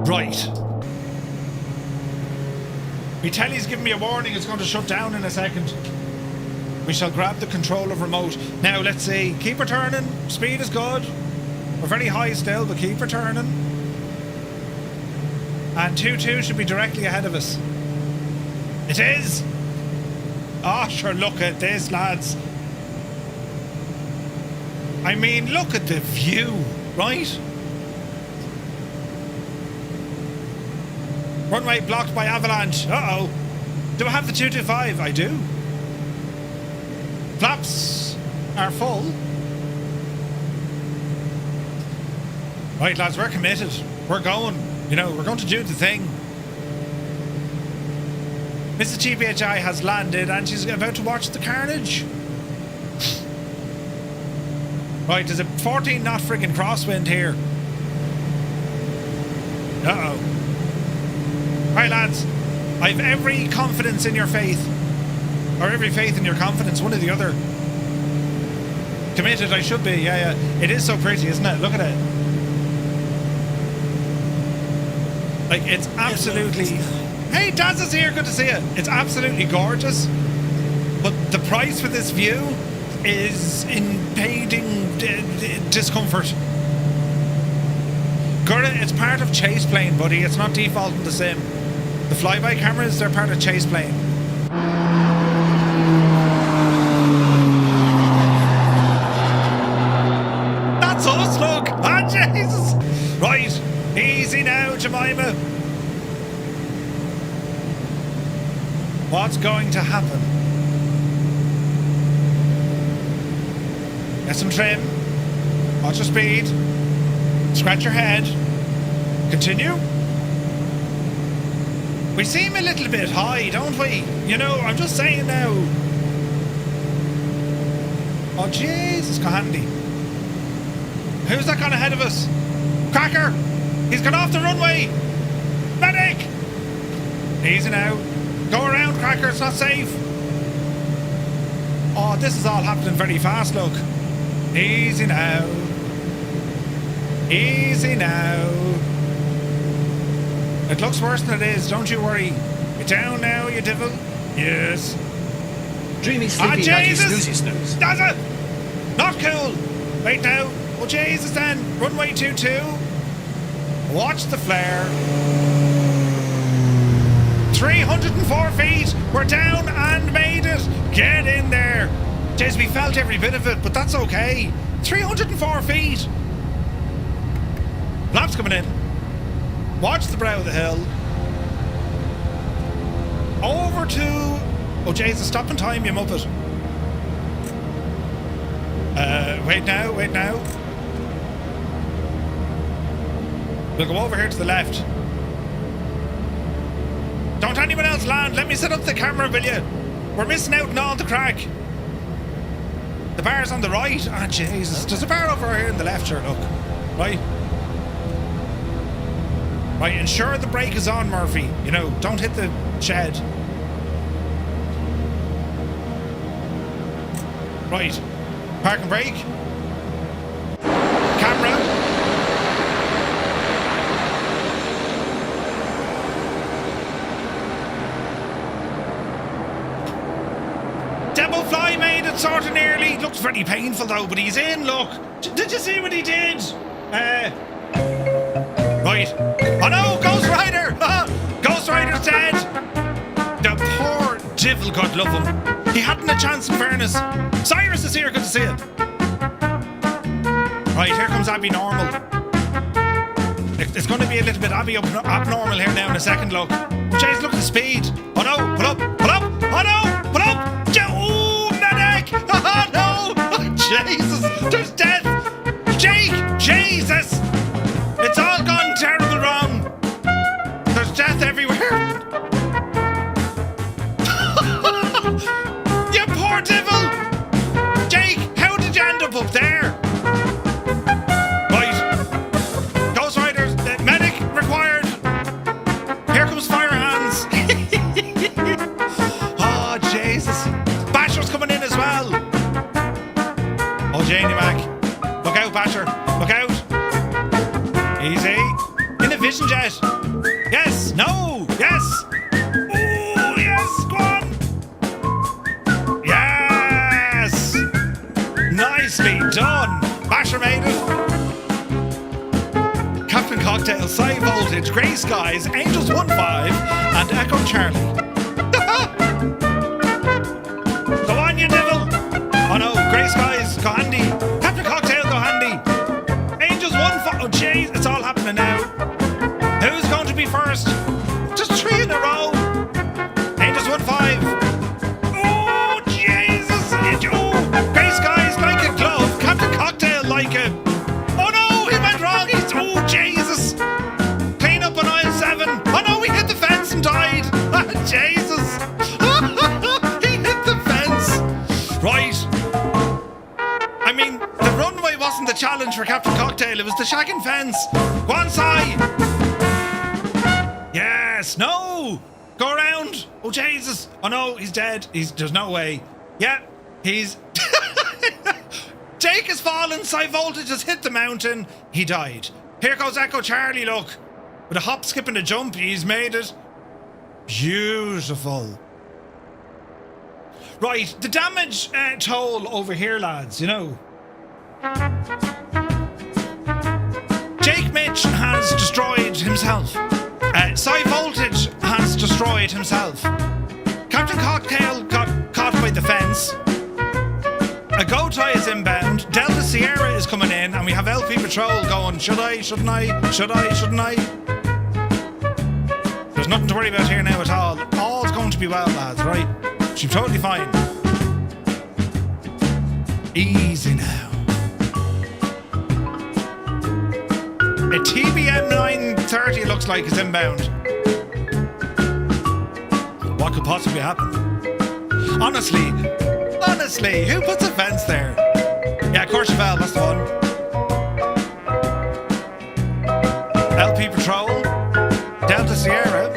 Right. My telly's giving me a warning. It's going to shut down in a second. We shall grab the controller remote. Now, let's see. Keep her turning. Speed is good. We're very high still, but keep her turning. And 2-2 should be directly ahead of us. It is. Oh, sure, look at this, lads. I mean, look at the view, right? Runway blocked by avalanche. Uh-oh. Do I have the 225? I do. Flaps are full. Right, lads, we're committed. We're going. You know, we're going to do the thing. Mrs. GBHI has landed and she's about to watch the carnage. Right, there's a 14 knot friggin' crosswind here. Uh-oh. Right, lads. I've every confidence in your faith. Or every faith in your confidence, one or the other. Committed, I should be, yeah. It is so pretty, isn't it? Look at it. Like, it's absolutely... Hey, Daz is here, good to see you. It's absolutely gorgeous. But the price for this view is impeding discomfort. Gurra, it's part of chase plane, buddy. It's not defaulting the sim. The flyby cameras, they're part of chase plane. That's us, look! Ah, Jesus! Right, easy now, Jemima. What's going to happen? Get some trim. Watch your speed. Scratch your head. Continue. We seem a little bit high, don't we? You know, I'm just saying now. Oh, Jesus, go handy. Who's that gone ahead of us? Cracker! He's gone off the runway! Medic! Easy now. Go around, Cracker, it's not safe. Oh, this is all happening very fast, look. Easy now. Easy now. It looks worse than it is, don't you worry. You're down now, you devil. Yes. Dreamy sleepy like you snoozy snooze. Does it? Not cool. Wait now. Oh, Jesus then. Runway 22. Watch the flare. 304 feet. We're down and made it. Get in there. Jeez, we felt every bit of it, but that's okay. 304 feet. Flaps coming in. Watch the brow of the hill. Over to... Oh, Jesus, stop in time, you muppet. Wait now. We'll go over here to the left. Don't anyone else land. Let me set up the camera, will you? We're missing out on all the crack. The bar's on the right. Ah, Jesus. There's a bar over here on the left, sure, look. Right. Right, ensure the brake is on, Murphy. You know, don't hit the shed. Right. Park and brake. Camera. Double fly made it sort of nearly. Looks very painful though, but he's in, look. Did you see what he did? Right. Oh no, Ghost Rider! Ghost Rider's dead! The poor devil, God love him. He hadn't a chance in fairness. Cyrus is here, good to see you. Right, here comes Abby Normal. It's going to be a little bit abnormal here now in a second, look. Jeez, look at the speed. Oh no, pull up. Oh no, pull up. Oh, medic! Oh no! Oh, Jesus, there's death! Jake! Jesus! It's all gone terrible wrong. There's death everywhere. You poor devil! Jake, how did you end up there? Right. Ghost Riders, medic required. Here comes fire hands. Oh, Jesus. Basher's coming in as well. Oh, Janie Mac. Look out, Basher. Look out. Easy. In the vision jet. Yes. No. Yes. Oh, yes. Go on. Yeah. done. Basher made it. Captain Cocktail, Sci Voltage, Grey Skies, Angels 1-5, and Echo Charlie. Go on, you devil. Oh no, Grey Skies, go handy. Captain Cocktail, go handy. Angels 1-5. Oh jeez, it's all happening now. Who's going to be first? Just 3 in a row. Angels 1-5. Oh Jesus. Oh, Grey Skies like a glove. Captain Cocktail like a... Oh no, he went wrong. He's... Oh Jesus. Clean up on aisle 7. Oh no, he hit the fence and died. Jesus. He hit the fence. Right. I mean, the runway wasn't the challenge for Captain Cocktail. It was the shagging fence. Go on, Si. Yes. No. Go around. Oh Jesus. Oh no, he's dead. There's no way. Yeah, he's... Jake has fallen. Sci Voltage has hit the mountain. He died. Here goes Echo Charlie, look. With a hop, skip and a jump, he's made it. Beautiful. Right, the damage toll over here, lads, you know. Jake Mitch has destroyed himself. Sci Voltage has destroyed himself. Captain Cocktail got caught by the fence. A go tie is inbound. Delta Sierra is coming in, and we have LP Patrol going. Should I? Shouldn't I? Should I? Shouldn't I? There's nothing to worry about here now at all. All's going to be well, lads, right? She's totally fine. Easy now. A TBM 930 looks like is inbound. What could possibly happen? Honestly, who puts a fence there? Yeah, Courchevel, that's the one. LP Patrol, Delta Sierra.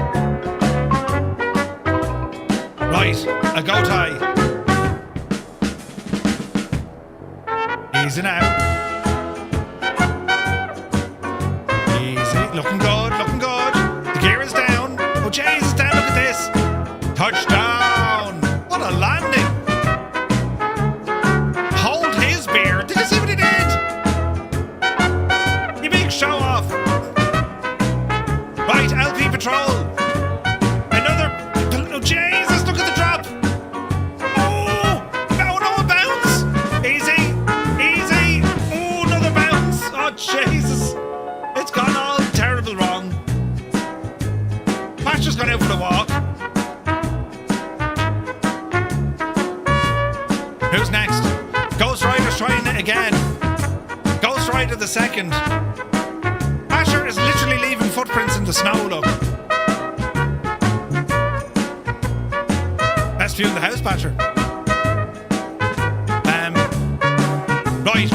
Right, a go tie. Easy now. Easy, looking good, looking good. The gear is down. Oh, Jesus, down, look at this. Touchdown. What a landing. Hold his beer. Did you see what he did? You big show off. Right, LP Patrol. Another. Oh, Jesus, look at the drop. Oh, no, a bounce. Easy. Oh, another bounce. Oh, Jesus. It's gone all terrible wrong. Pat's just gone out for the walk. Who's next? Ghost Rider's trying it again. Ghost Rider the second. Asher is literally leaving footprints in the snow, look. Best view in the house, Basher. Right.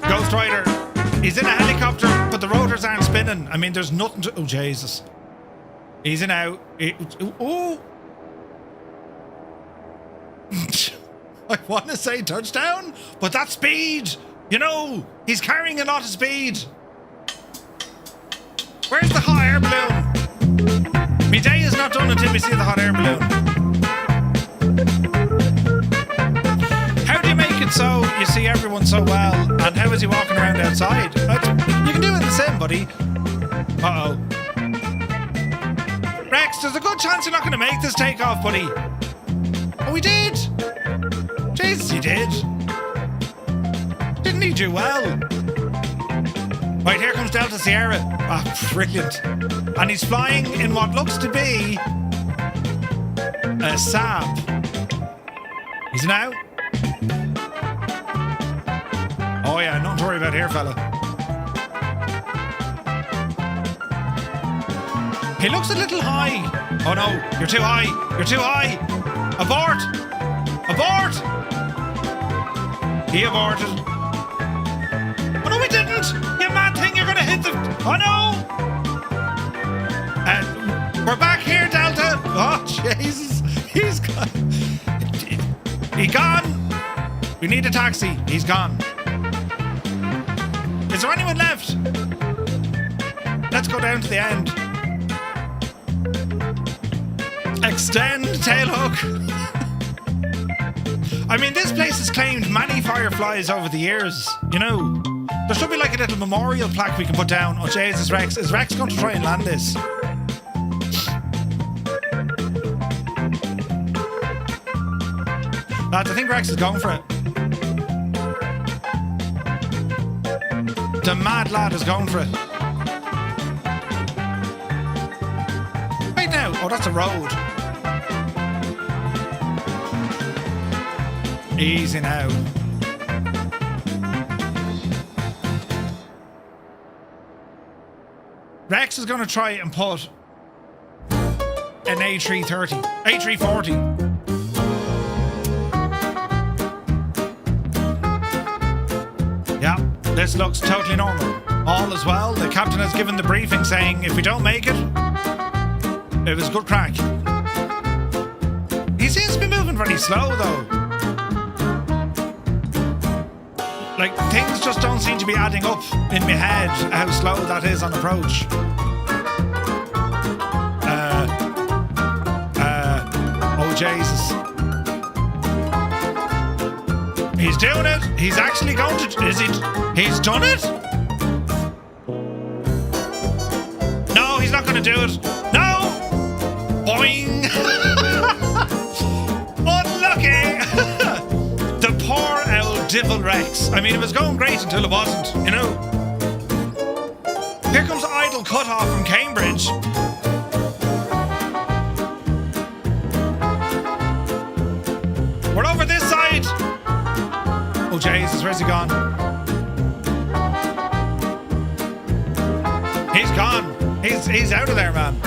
Ghost Rider. He's in a helicopter, but the rotors aren't spinning. I mean, there's nothing to... Oh, Jesus. He's in out. Oh. I want to say touchdown, but that's speed. You know, he's carrying a lot of speed. Where's the hot air balloon? My day is not done until we see the hot air balloon. How do you make it so you see everyone so well, and how is he walking around outside? You can do it in the sim, buddy. Uh-oh. Rex, there's a good chance you're not going to make this takeoff, buddy. Oh, he did. Jesus, he did. Didn't he do well? Right, here comes Delta Sierra. Ah, brilliant. And he's flying in what looks to be a Saab. He's an out. Oh yeah, nothing to worry about here, fella. He looks a little high. Oh no, you're too high. You're too high. Abort! Abort! He aborted. Oh no, he didn't! You mad thing, you're gonna hit the... Oh no! We're back here, Delta! Oh, Jesus! He's gone. He's gone! We need a taxi. He's gone. Is there anyone left? Let's go down to the end. Extend tailhook. I mean, this place has claimed many fireflies over the years, you know. There should be like a little memorial plaque we can put down. Oh, Jesus, Rex. Is Rex going to try and land this? Lads, I think Rex is going for it. The mad lad is going for it. Right now. Oh, that's a road. Easy now. Rex is going to try and put an A330, A340. Yeah, this looks totally normal. All is well. The captain has given the briefing saying if we don't make it, it was good crack. He seems to be moving very slow though. Like, things just don't seem to be adding up in my head how slow that is on approach. Oh Jesus. He's doing it. He's actually going to... Is it? He's done it? No, he's not going to do it. No! Boing! Unlucky! The poor old Divil Rex. I mean, it was going great until it wasn't, you know. Here comes Idle Cutoff from Cambridge. We're over this side. Oh, Jesus, where's he gone? He's gone. He's out of there, man.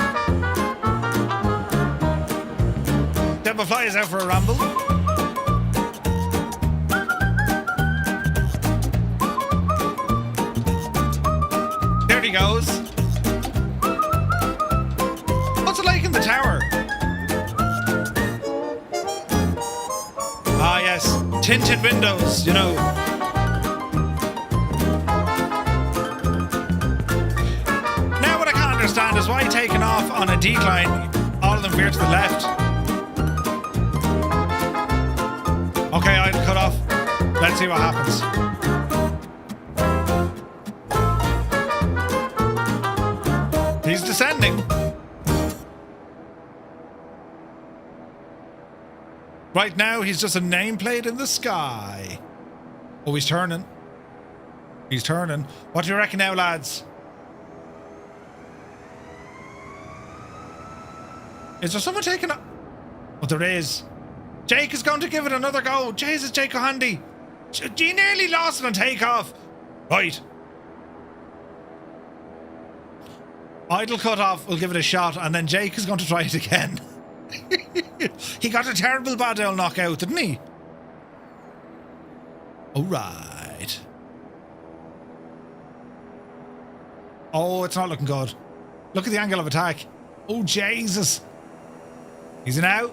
Devil Fly is out for a ramble. There he goes. What's it like in the tower? Ah, yes. Tinted windows, you know. Now what I can't understand is why taking off on a decline, all of them veer to the left. Okay, I'll cut off. Let's see what happens. He's descending. Right now, he's just a nameplate in the sky. Oh, he's turning. He's turning. What do you reckon now, lads? Is there someone taking a... Oh, there is. Jake is going to give it another go. Jesus, Jake O'Handy. You nearly lost it on takeoff. Right. Idle Cutoff will give it a shot, and then Jake is going to try it again. He got a terrible bad old knockout, didn't he? All right. Oh, it's not looking good. Look at the angle of attack. Oh, Jesus. Easy now.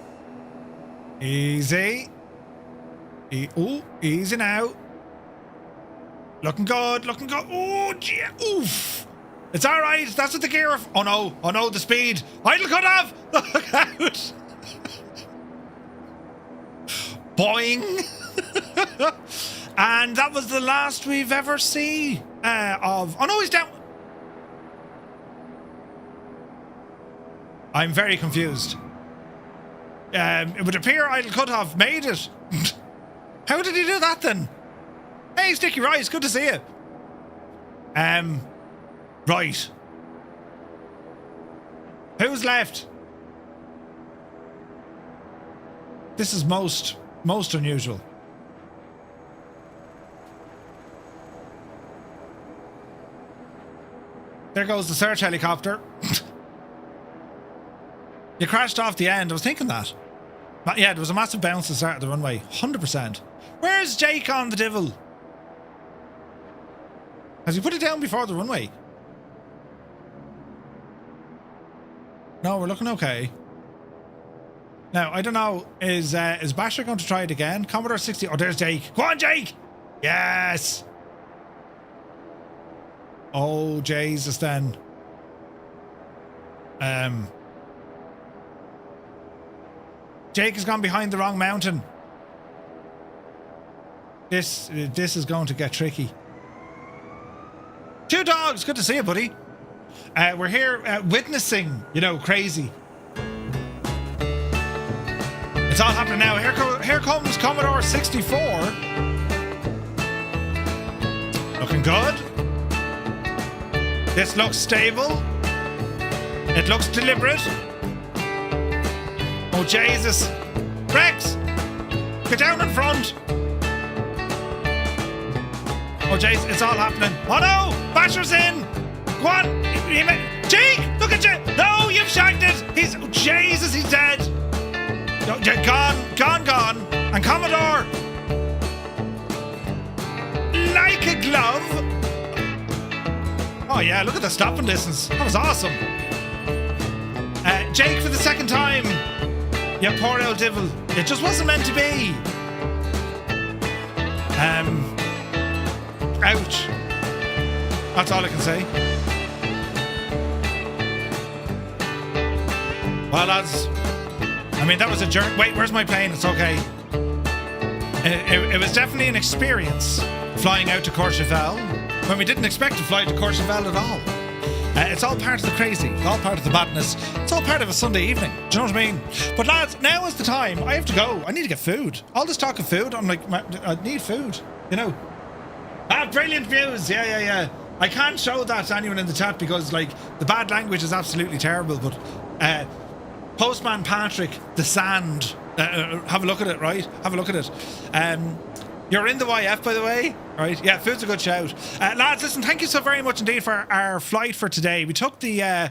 Easy. Easy now. Looking good, looking good. Oh, yeah. Oof. It's all right. That's what the gear... Oh, no. Oh, no, the speed. Idle Cutoff. Look out. Boing. And that was the last we've ever seen of... Oh, no, he's down. I'm very confused. It would appear Idle Cutoff made it. How did he do that then? Hey, Sticky Rice, good to see you. Right. Who's left? This is most unusual. There goes the search helicopter. You crashed off the end. I was thinking that. But yeah, there was a massive bounce to the start of the runway. 100%. Where's Jake on the Divil? Has he put it down before the runway? No, we're looking okay. Now, I don't know. Is Basher going to try it again? Commodore 60. Oh, there's Jake. Go on, Jake! Yes! Oh, Jesus, then. Jake has gone behind the wrong mountain. This is going to get tricky. Two dogs, good to see you, buddy. We're here witnessing, crazy. It's all happening now. Here comes Commodore 64. Looking good. This looks stable. It looks deliberate. Oh, Jesus. Rex, get down in front. Oh, jeez, it's all happening. Oh, no, Basher's in. Go on. Jake, look at you. No, you've shagged it. Oh, Jesus, he's dead. No, gone. And Commodore, like a glove. Oh, yeah, look at the stopping distance. That was awesome. Jake for the second time. Yeah, poor old devil. It just wasn't meant to be. Ouch. That's all I can say. Well, lads, that was a journey. Wait, where's my plane? It's okay. It was definitely an experience flying out to Courchevel when we didn't expect to fly to Courchevel at all. It's all part of the crazy. It's all part of the madness. It's all part of a Sunday evening. Do you know what I mean? But lads, now is the time. I have to go. I need to get food. All this talk of food, I'm like, I need food. Brilliant views. Yeah. I can't show that to anyone in the chat because, the bad language is absolutely terrible. But Postman Patrick, the sand. Have a look at it, right? Have a look at it. You're in the YF, by the way. Right? Yeah, food's a good shout. Lads, listen, thank you so very much indeed for our flight for today. We took the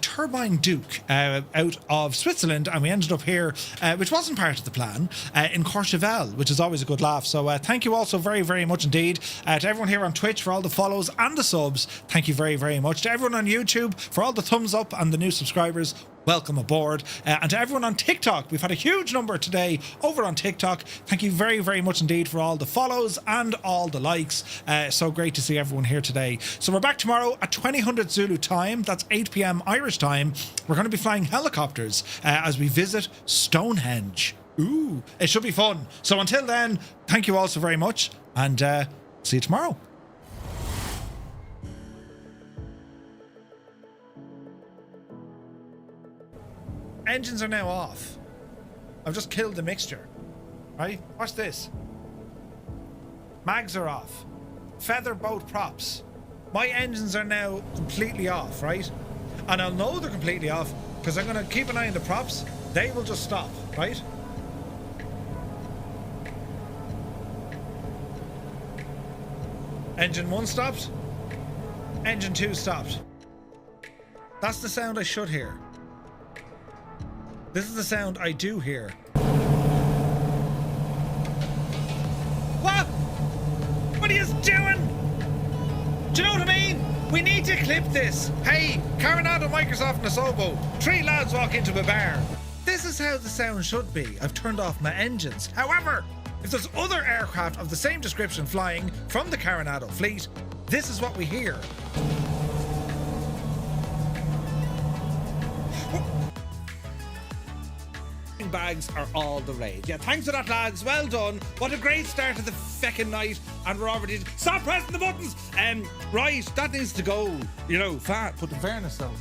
Turbine Duke out of Switzerland, and we ended up here, which wasn't part of the plan, in Courchevel, which is always a good laugh. So thank you all so very, very much indeed. To everyone here on Twitch for all the follows and the subs, thank you very, very much. To everyone on YouTube for all the thumbs up and the new subscribers, welcome aboard. And to everyone on TikTok, we've had a huge number today over on TikTok. Thank you very, very much indeed for all the follows and all the likes. So great to see everyone here today. So we're back tomorrow at 2000 Zulu time. That's 8 p.m. Irish time. We're going to be flying helicopters as we visit Stonehenge. Ooh, it should be fun. So until then, thank you all so very much, and see you tomorrow. Engines are now off. I've just killed the mixture. Right? Watch this. Mags are off. Feather boat props. My engines are now completely off, right? And I'll know they're completely off because I'm going to keep an eye on the props. They will just stop, right? Engine 1 stopped. Engine 2 stopped. That's the sound I should hear. This is the sound I do hear. What? What are you doing? Do you know what I mean? We need to clip this. Hey, Coronado, Microsoft and Asobo. 3 lads walk into a bar. This is how the sound should be. I've turned off my engines. However, if there's other aircraft of the same description flying from the Coronado fleet, this is what we hear. Bags are all the rage. Yeah, thanks for that, lads. Well done. What a great start to the feckin' night. And we're already... Stop pressing the buttons! Right, that needs to go. Fat. But in fairness, though,